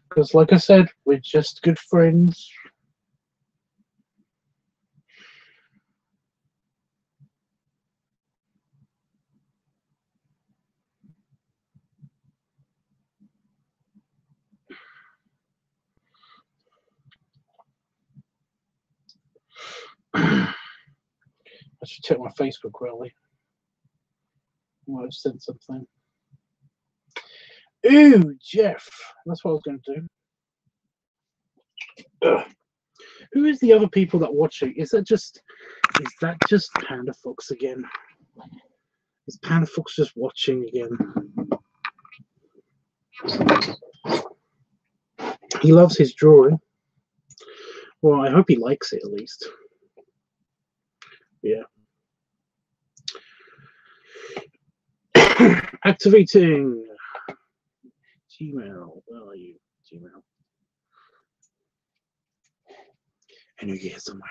Because, like I said, we're just good friends. I should check my Facebook really. I might have sent something. Ooh, Jeff. That's what I was going to do. Ugh. Who is the other people that watching? Is that just Panda Fox again? Is Panda Fox just watching again? He loves his drawing. Well, I hope he likes it at least. Yeah. Activating Gmail. Where are you? Gmail. I knew you're here somewhere.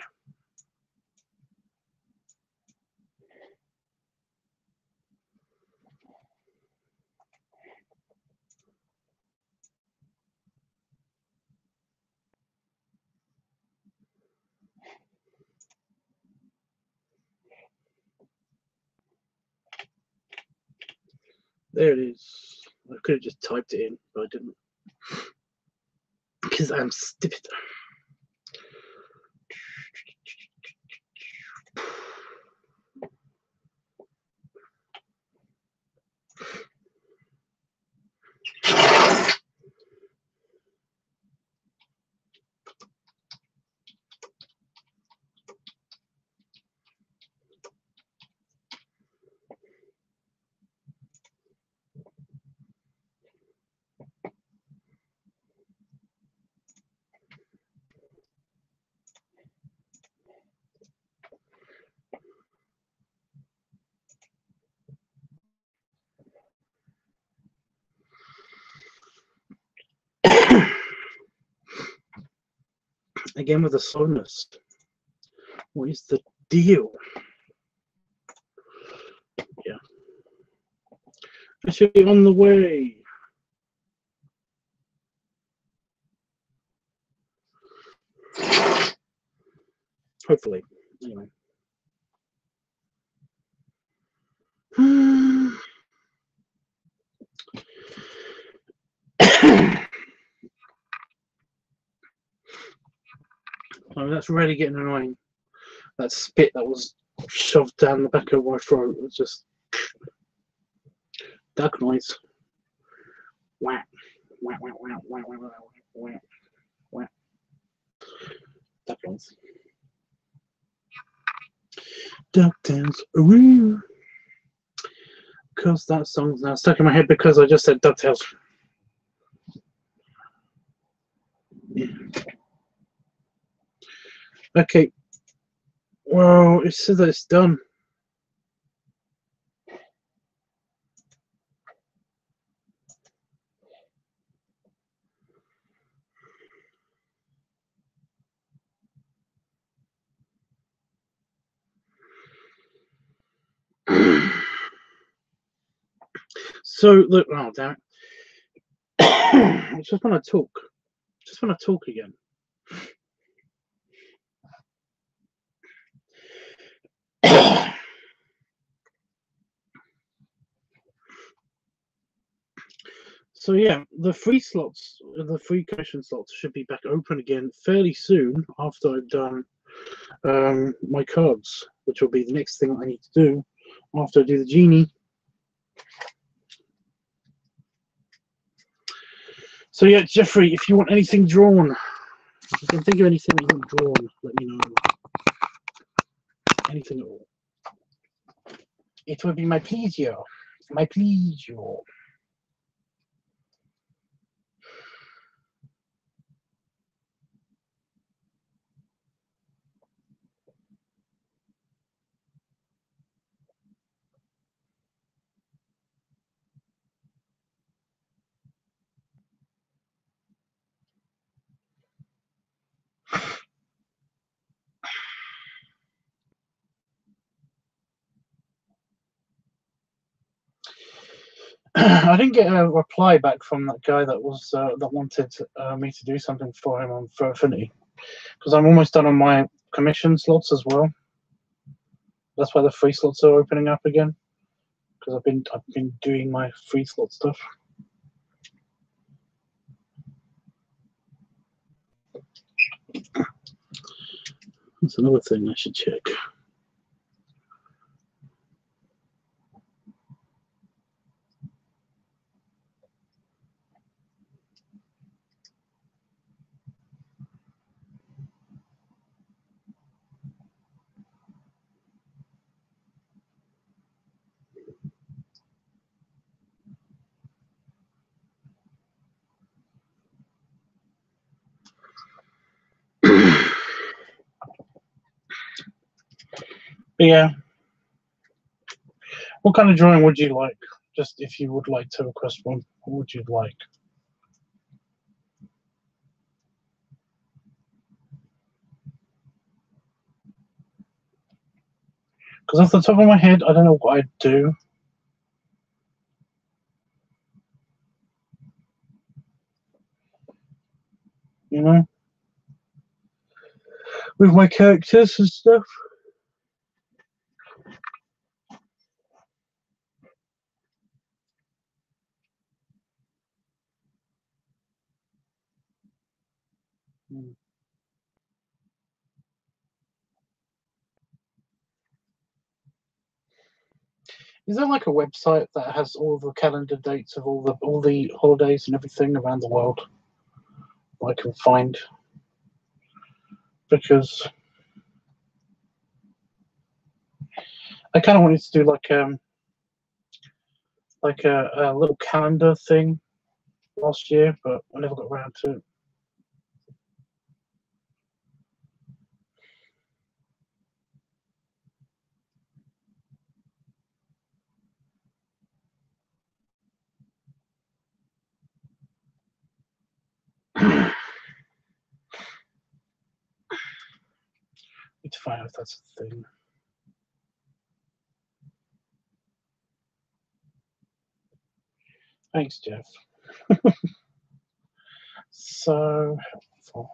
There it is. I could have just typed it in, but I didn't. Because I'm stupid. Again with the slowness. What is the deal? Yeah. I should be on the way. Hopefully. Anyway. Oh, that's really getting annoying. That spit that was shoved down the back of my throat was just duck noise. Whack, whack, whack, whack, whack, whack, whack, whack, whack. Duck noise. DuckTales. Ooh. Because that song's now stuck in my head because I just said DuckTales. Yeah. Okay. Well, it says that it's done. So look, oh damn it! I just want to talk. Just want to talk again. So yeah, the free slots, the free commission slots should be back open again fairly soon after I've done my cards, which will be the next thing I need to do after I do the genie. So yeah, Jeffrey, if you want anything drawn, if you can think of anything that you want drawn, let me know. Anything at all. It would be my pleasure. My pleasure. I didn't get a reply back from that guy that was that wanted me to do something for him on for Affinity, because I'm almost done on my commission slots as well. That's why the free slots are opening up again, because I've been doing my free slot stuff. That's another thing I should check. Yeah. What kind of drawing would you like? Just if you would like to request one, what would you like? Because off the top of my head, I don't know what I'd do. You know? With my characters and stuff. Is there like a website that has all the calendar dates of all the holidays and everything around the world I can find? Because I kind of wanted to do like a little calendar thing last year, but I never got around to it. Need to find out if that's a thing. Thanks, Jeff. So helpful.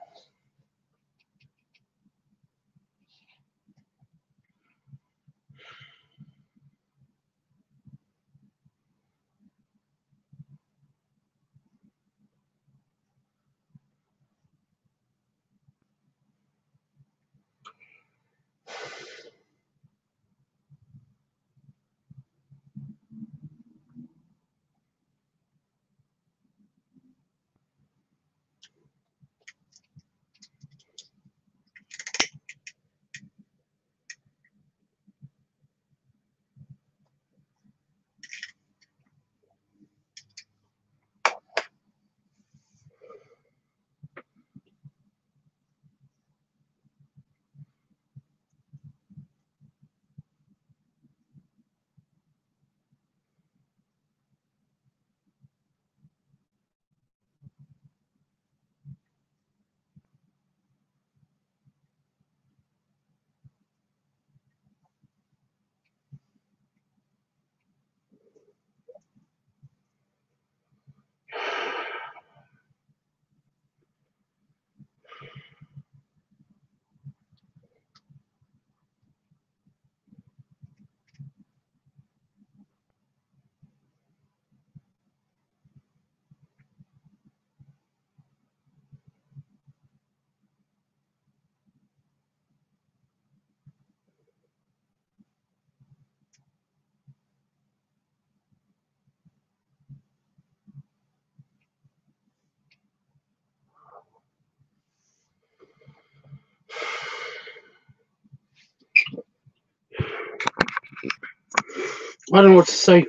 I don't know what to say.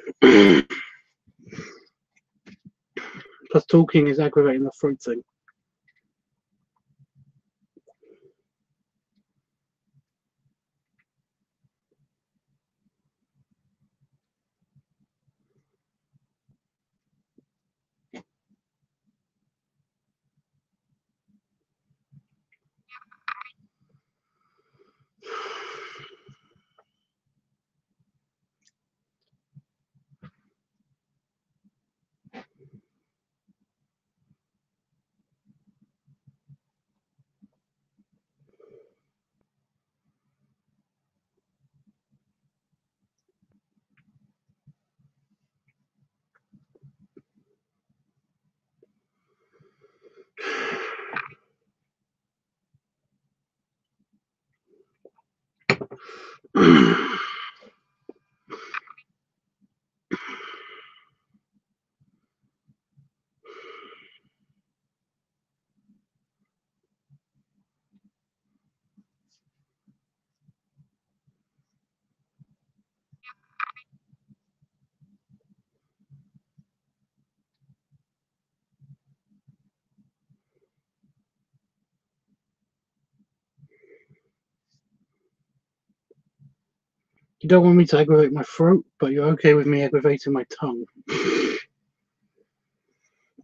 Plus, talking is aggravating the throat thing. You don't want me to aggravate my throat, but you're okay with me aggravating my tongue.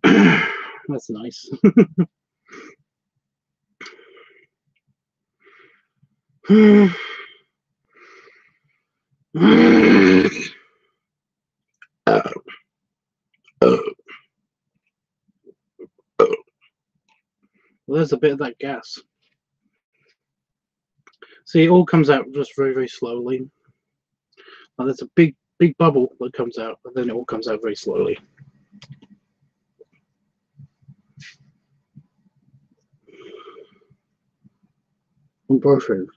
That's nice. Well, there's a bit of that gas. See, it all comes out just very, very slowly. Well, there's a big bubble that comes out, but then it all comes out very slowly. On both ends.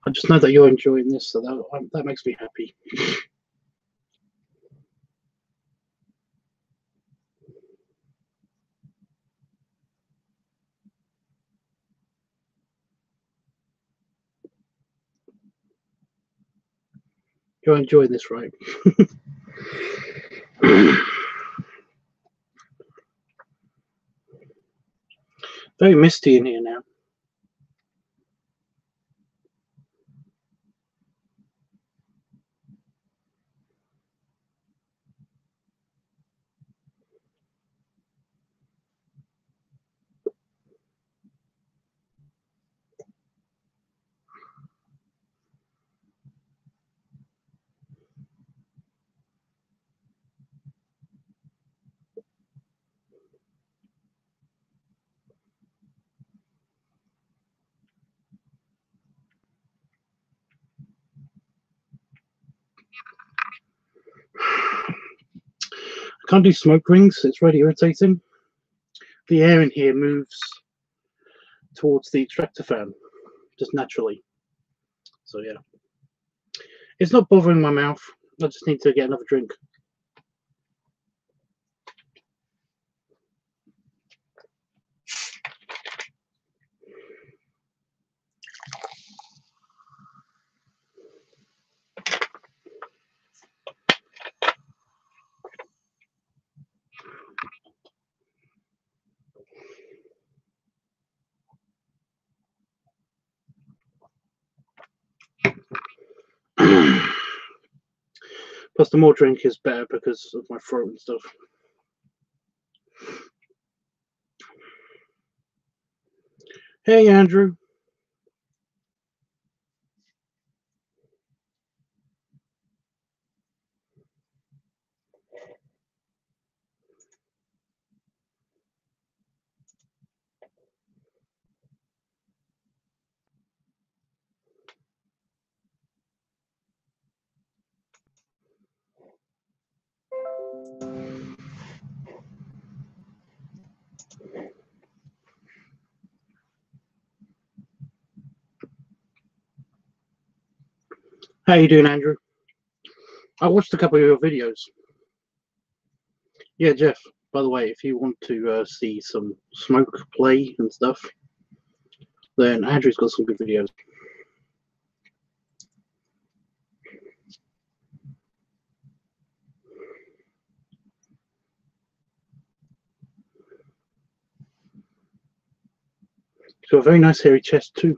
I just know that you're enjoying this, so that makes me happy. You're enjoying this, right? Very misty in here now. I can't do smoke rings, it's really irritating. The air in here moves towards the extractor fan, just naturally. So yeah. It's not bothering my mouth. I just need to get another drink. Plus, the more drink is better because of my throat and stuff. Hey, Andrew. How you doing, Andrew? I watched a couple of your videos. Yeah, Jeff, by the way, if you want to see some smoke play and stuff, then Andrew's got some good videos. He's got a very nice hairy chest too.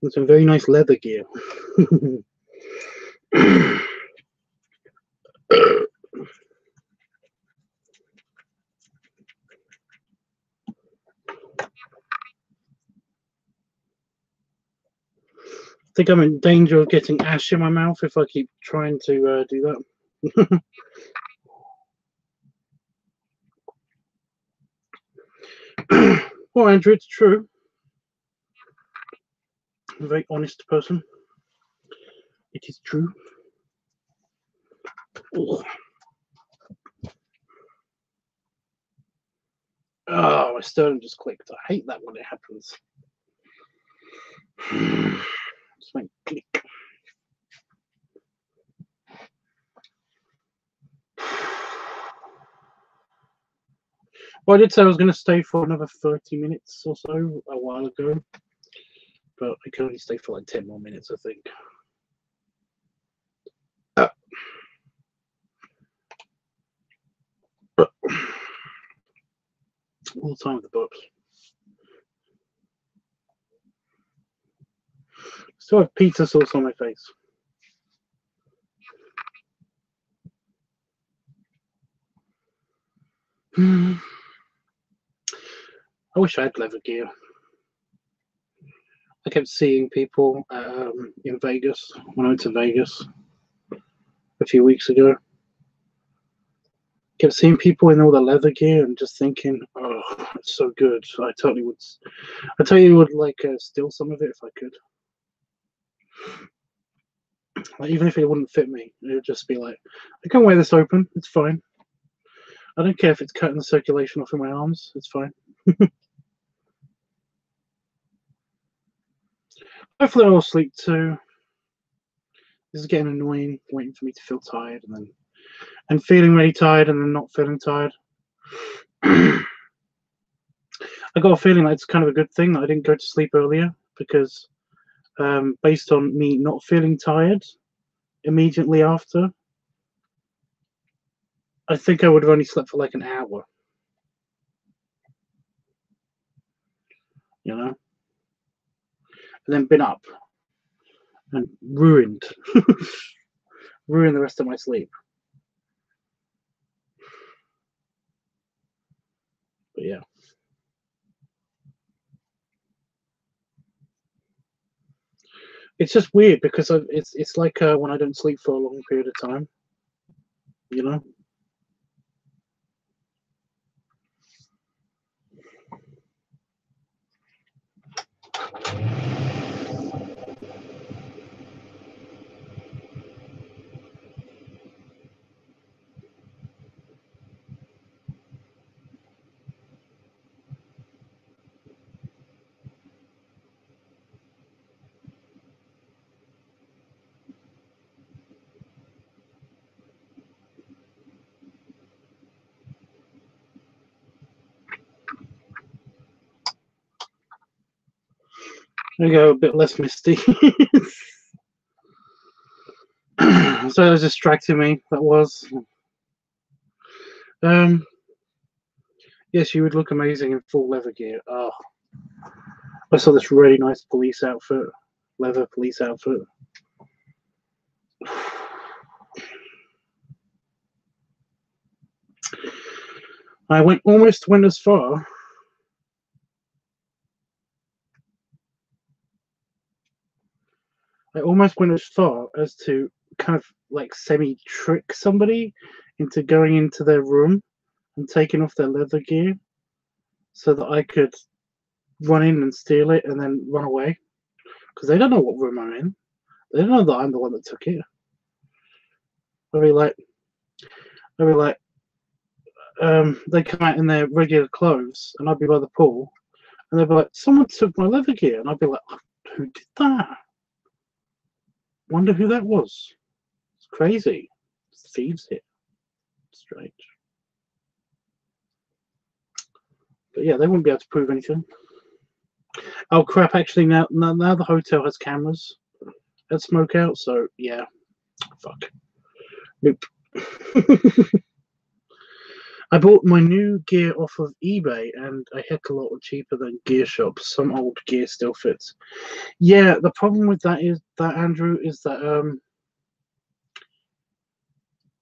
And some very nice leather gear. think I'm in danger of getting ash in my mouth if I keep trying to do that. Well, Andrew, it's true. I'm a very honest person. It is true. Ugh. Oh, my sternum just clicked. I hate that when it happens. Just went click. Well, I did say I was going to stay for another 30 minutes or so a while ago, but I can only stay for like 10 more minutes, I think. All the time with the books. Still have pizza sauce on my face. I wish I had leather gear. I kept seeing people in Vegas when I went to Vegas a few weeks ago. Kept seeing people in all the leather gear and just thinking, "Oh, it's so good." I totally would. I totally would like steal some of it if I could. Like, even if it wouldn't fit me, it would just be like, I can wear this open. It's fine. I don't care if it's cutting the circulation off in my arms. It's fine. Hopefully I'll sleep too. This is getting annoying, waiting for me to feel tired and feeling really tired and then not feeling tired. I got a feeling that it's kind of a good thing that I didn't go to sleep earlier because based on me not feeling tired immediately after, I think I would have only slept for like an hour. You know? And then been up and ruined the rest of my sleep. But yeah. It's just weird because it's like when I don't sleep for a long period of time, you know? There we go, a bit less misty. So it was distracting me, that was. Yes, you would look amazing in full leather gear. Oh, I saw this really nice police outfit, leather police outfit. I almost went as far. I almost went as far as to kind of like semi-trick somebody into going into their room and taking off their leather gear so that I could run in and steal it and then run away. Because they don't know what room I'm in. They don't know that I'm the one that took it. I'll be like, they come out in their regular clothes and I'd be by the pool and they'd be like, someone took my leather gear. And I'd be like, who did that? Wonder who that was. It's crazy. It's thieves here. Strange. But yeah, they wouldn't be able to prove anything. Oh crap! Actually, now the hotel has cameras at Smokeout, so yeah, fuck. Nope. I bought my new gear off of eBay, and a heck of a lot cheaper than gear shops. Some old gear still fits. Yeah, the problem with that is that Andrew is that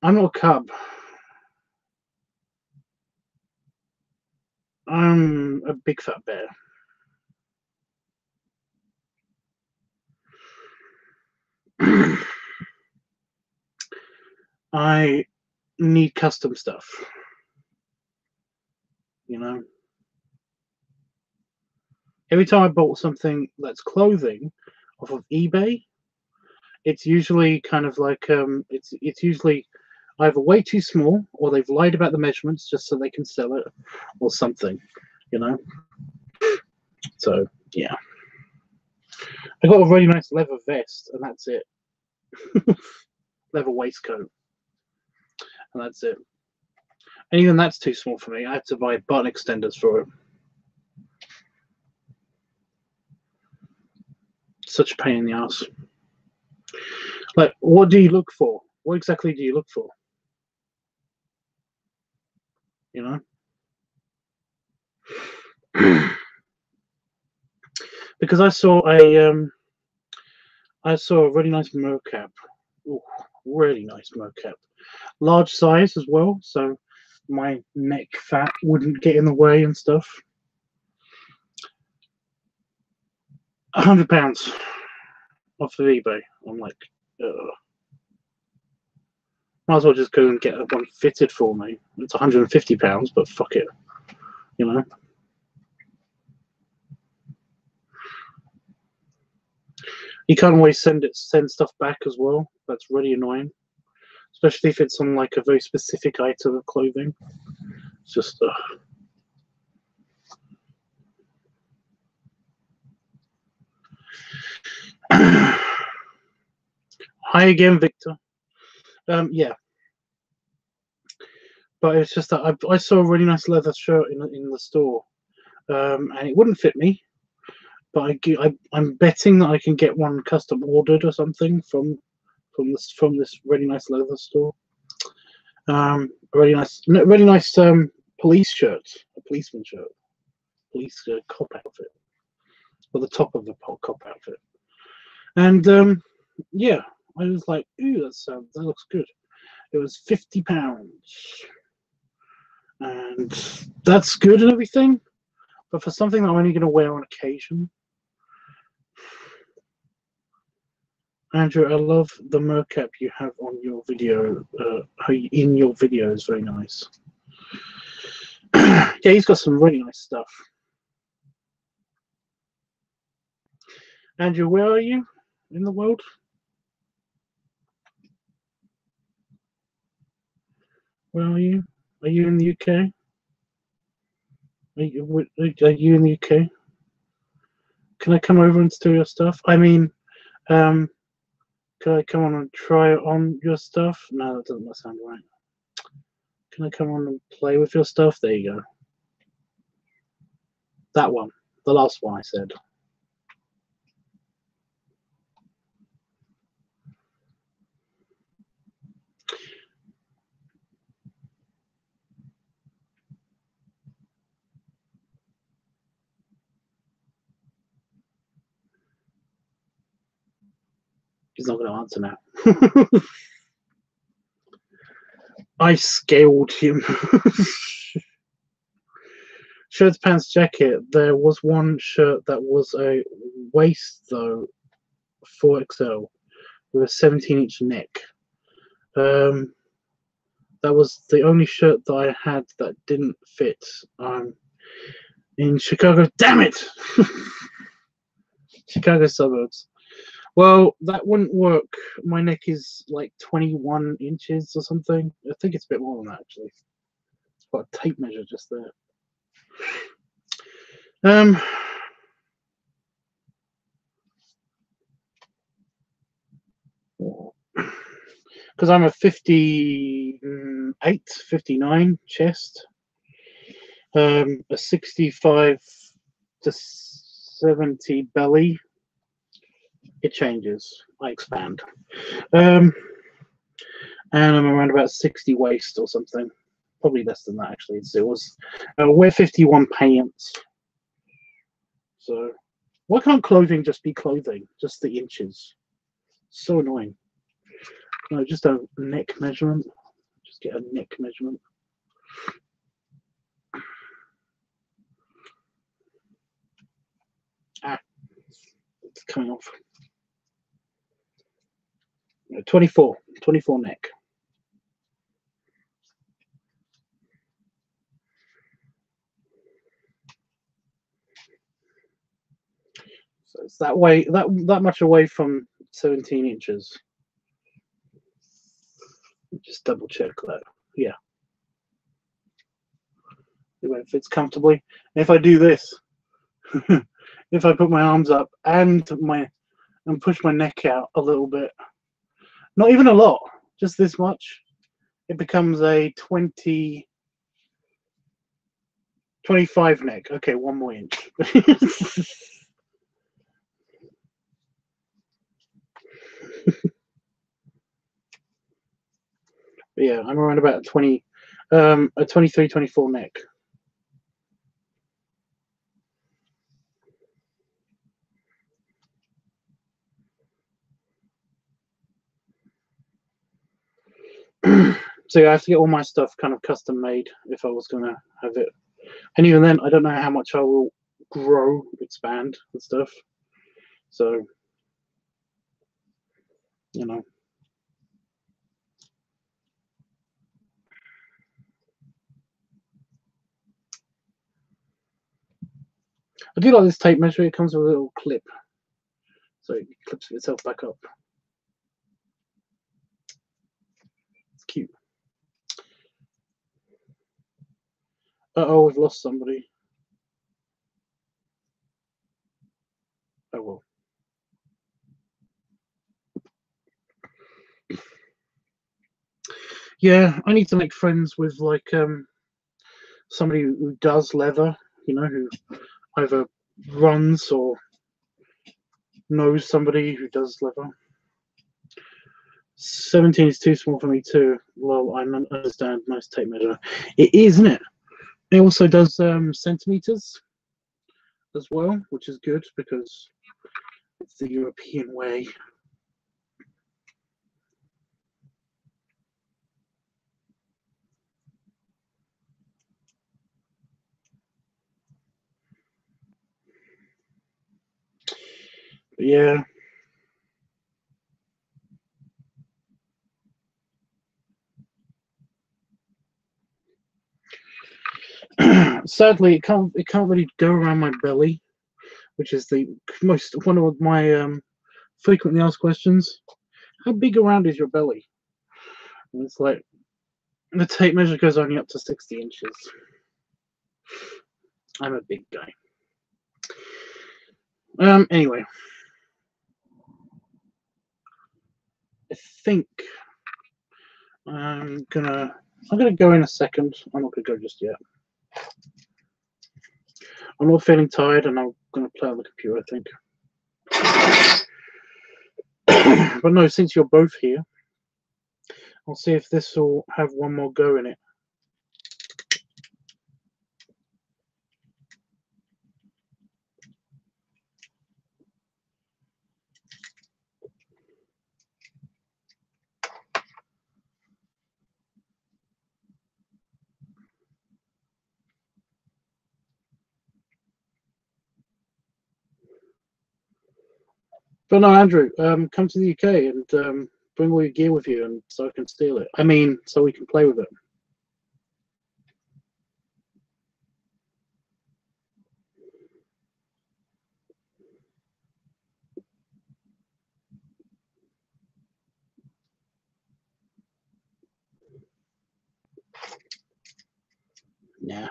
I'm not a cub. I'm a big fat bear. I need custom stuff, you know. Every time I bought something that's clothing off of eBay, it's usually kind of like it's usually either way too small, or they've lied about the measurements just so they can sell it, or something, you know. So yeah, I got a really nice leather vest, and that's it. Leather waistcoat, and that's it. And even that's too small for me. I had to buy button extenders for it. Such a pain in the ass. Like, what do you look for? What exactly do you look for? You know? Because I saw a really nice mocap. Ooh, really nice mocap. Large size as well, so my neck fat wouldn't get in the way and stuff. £100 off of eBay. I'm like, might as well just go and get one fitted for me. It's £150, but fuck it, you know. You can't always send stuff back as well. That's really annoying, especially if it's on like a very specific item of clothing. It's just Hi again, Victor. Yeah, but it's just that I saw a really nice leather shirt in the store, and it wouldn't fit me. But I'm betting that I can get one custom ordered or something from this really nice leather store. A really nice police shirt, a policeman shirt, police cop outfit, or the top of the cop outfit. And yeah, I was like, ooh, that looks good. It was £50, and that's good and everything. But for something that I'm only going to wear on occasion, Andrew, I love the mocap you have on your video. In your video is very nice. Yeah, he's got some really nice stuff. Andrew, where are you in the world? Where are you? Are you in the UK? Are you in the UK? Can I come over and steal your stuff? I mean, can I come on and try on your stuff? No, that doesn't sound right. Can I come on and play with your stuff? There you go. That one. The last one I said. He's not going to answer now. I scaled him. Shirts, pants, jacket. There was one shirt that was a waist, though, 4XL, with a 17-inch neck. That was the only shirt that I had that didn't fit. In Chicago. Damn it! Chicago suburbs. Well, that wouldn't work. My neck is like 21 inches or something. I think it's a bit more than that, actually. It's got a tape measure just there. Because I'm a 58, 59 chest, a 65 to 70 belly. It changes. I expand. And I'm around about 60 waist or something. Probably less than that, actually. It was we're 51 pants. So why can't clothing just be clothing? Just the inches. So annoying. No, just a neck measurement. Just get a neck measurement. Ah, it's coming off. 24 neck. So it's that way, that much away from 17 inches. Just double check that. Yeah. It fits comfortably. And if I do this, if I put my arms up and push my neck out a little bit, not even a lot, just this much, it becomes a 25 neck. Okay, 1 more inch. Yeah, I'm around about a 23, 24 neck. So yeah, I have to get all my stuff kind of custom made if I was gonna have it. And even then, I don't know how much I will grow, expand and stuff. So, you know. I do like this tape measure. It comes with a little clip, so it clips itself back up. It's cute. Uh-oh, we've lost somebody. Oh well. Yeah, I need to make friends with like somebody who does leather, you know, who either runs or knows somebody who does leather. 17 is too small for me too. Well, I understand. Nice tape measure. It is, isn't it? It also does centimeters as well, which is good because it's the European way. But yeah. Sadly, it can't really go around my belly, which is the one of my frequently asked questions. How big around is your belly? And it's like the tape measure goes only up to 60 inches. I'm a big guy. Anyway, I think I'm gonna go in a second. I'm not gonna go just yet. I'm not feeling tired, and I'm gonna play on the computer, I think. But no, since you're both here, I'll see if this will have one more go in it. But no, Andrew, come to the UK and bring all your gear with you, and so I can steal it. I mean, so we can play with it. Yeah.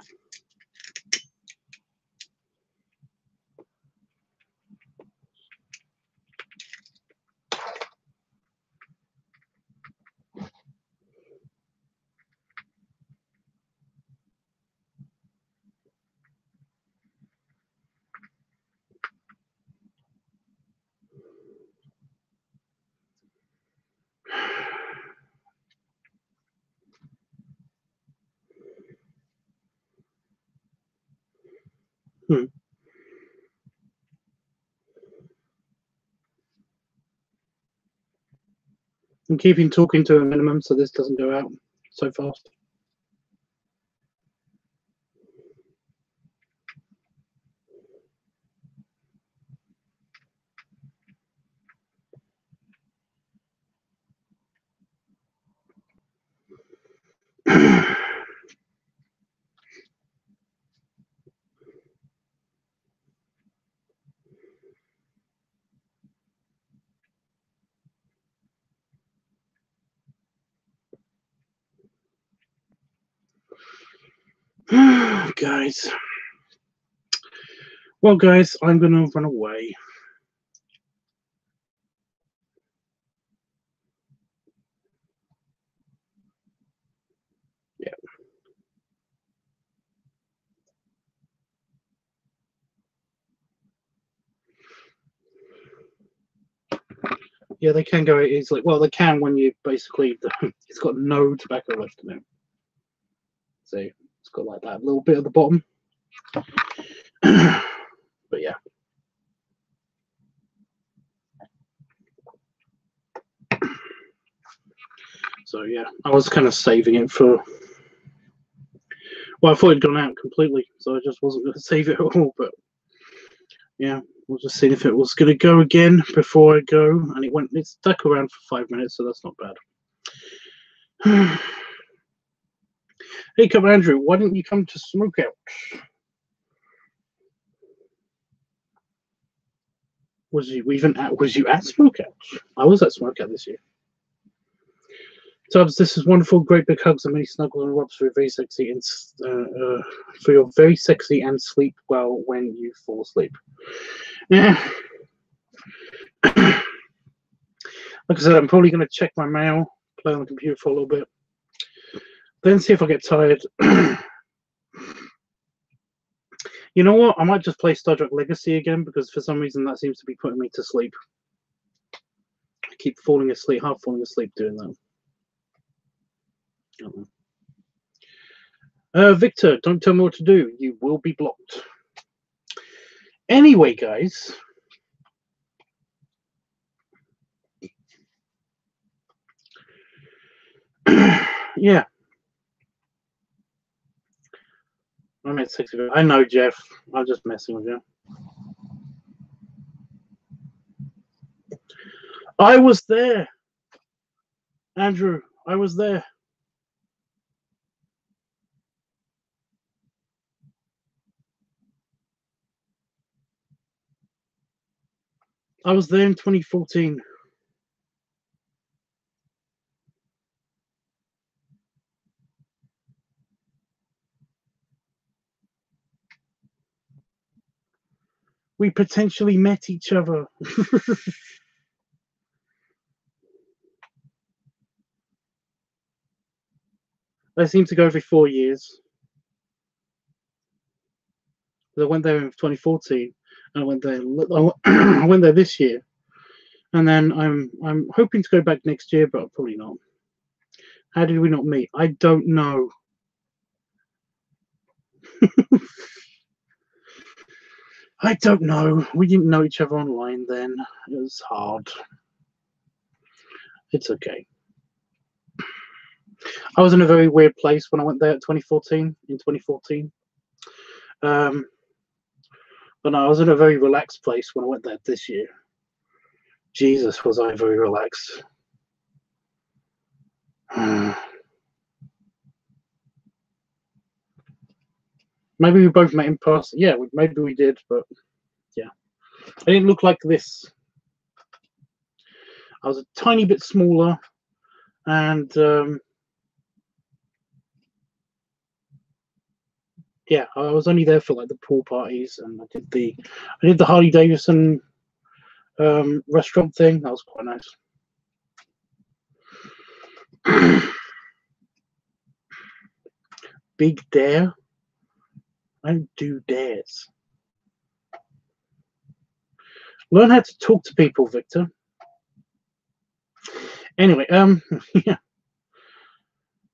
I'm keeping talking to a minimum so this doesn't go out so fast. guys. Well, guys, I'm going to run away. Yeah. Yeah, they can go easily. Well, they can when you basically, it's got no tobacco left in it. See, it's got like that little bit at the bottom. But yeah. So yeah, I was kind of saving it for. Well, I thought it'd gone out completely, so I just wasn't going to save it at all. But yeah, we'll just see if it was going to go again before I go, and it went. It stuck around for 5 minutes, so that's not bad. Hey, come Andrew, why didn't you come to Smokeout? Was you at Smokeout? I was at Smokeout this year. Tubbs, this is wonderful. Great big hugs and many snuggles and rubs for your very sexy and for your very sexy and sleep well when you fall asleep. Yeah. Like I said, I'm probably going to check my mail, play on the computer for a little bit, then see if I get tired. You know what? I might just play Star Trek Legacy again because for some reason that seems to be putting me to sleep. I keep falling asleep, half falling asleep doing that. Victor, don't tell me what to do. You will be blocked. Anyway, guys. Yeah. I'm at 60. I know, Jeff. I'm just messing with you. I was there. Andrew, I was there. I was there in 2014. We potentially met each other. I seem to go every 4 years. I went there in 2014, and I went there. I went there this year, and then I'm hoping to go back next year, but probably not. How did we not meet? I don't know. I don't know. We didn't know each other online then. It was hard. It's okay. I was in a very weird place when I went there in 2014. But no, I was in a very relaxed place when I went there this year. Jesus, was I very relaxed. Maybe we both met in person. Yeah, maybe we did, but yeah. I didn't look like this. I was a tiny bit smaller, and yeah, I was only there for like the pool parties, and I did the Harley Davidson restaurant thing. That was quite nice. Big dare. I don't do dares. Learn how to talk to people, Victor. Anyway, yeah.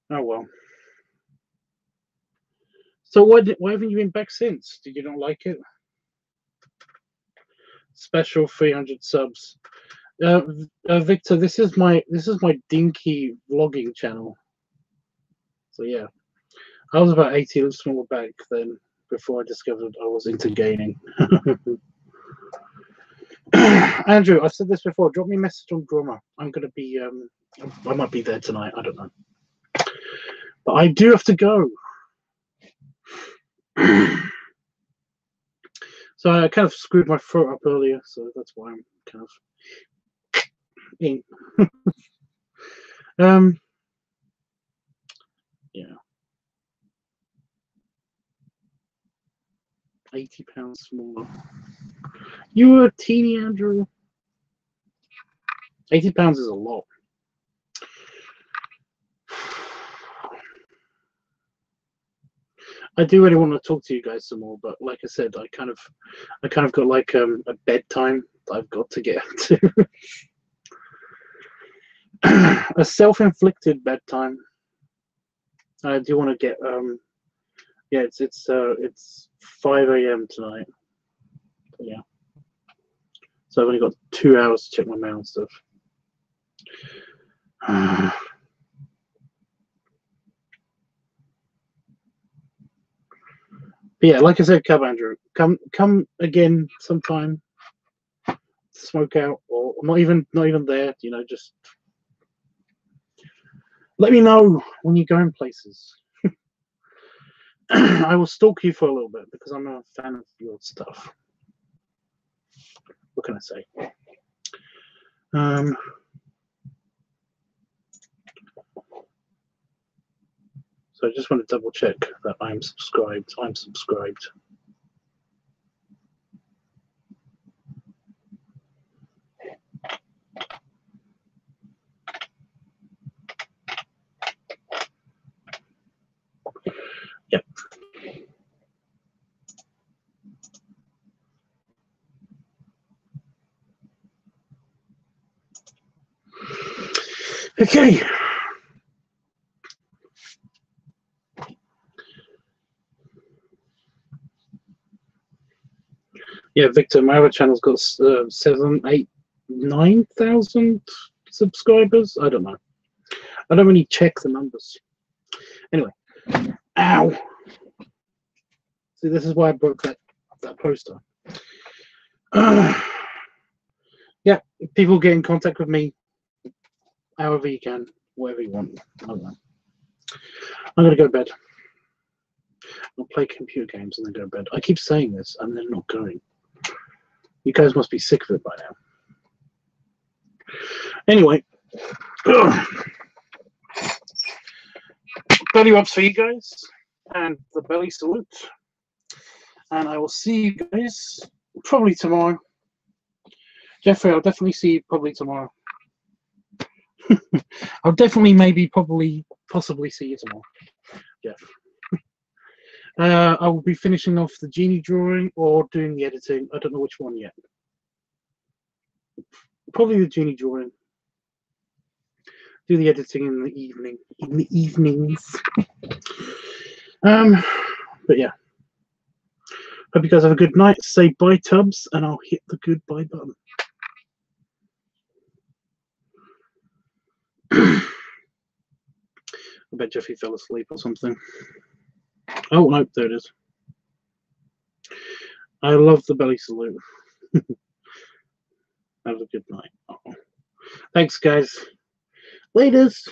Oh well. So why haven't you been back since? Did you not like it? Special 300 subs. Victor, this is my dinky vlogging channel. So yeah, I was about 80 smaller back then before I discovered I was into gaming. Andrew, I've said this before. Drop me a message on Drummer. I'm gonna be I might be there tonight. I don't know, but I do have to go. So I kind of screwed my throat up earlier, so that's why I'm kind of in. Yeah. 80 pounds smaller. You were a teeny, Andrew. 80 pounds is a lot. I do really want to talk to you guys some more, but like I said, I kind of got like a bedtime that I've got to get to. A self-inflicted bedtime. I do want to get yeah, it's 5 a.m. tonight. Yeah. So I've only got 2 hours to check my mail and stuff. But yeah, like I said, Cub Andrew, come again sometime. Smoke out, or not even there. You know, just let me know when you're going places. I will stalk you for a little bit because I'm a fan of your stuff. What can I say? So I just want to double check that I'm subscribed. I'm subscribed. Yep. Okay. Yeah, Victor, my other channel's got 7, 8, 9,000 subscribers. I don't know. I don't really check the numbers. Anyway, ow. See, this is why I broke that poster. Yeah, people get in contact with me however you can, whatever you want. I don't know. I'm gonna go to bed. I'll play computer games and then go to bed. I keep saying this and then not going. You guys must be sick of it by now. Anyway, belly rubs for you guys and the belly salute. And I will see you guys probably tomorrow. Jeffrey, I'll definitely see you probably tomorrow. I'll definitely, maybe, probably, possibly see you tomorrow, Jeff. I will be finishing off the genie drawing or doing the editing. I don't know which one yet. Probably the genie drawing. Do the editing in the evening. In the evenings. But yeah. Hope you guys have a good night. Say bye, Tubbs, and I'll hit the goodbye button. I bet Jeffy fell asleep or something. Oh, no, there it is. I love the belly salute. Have a good night. Thanks, guys. Laters.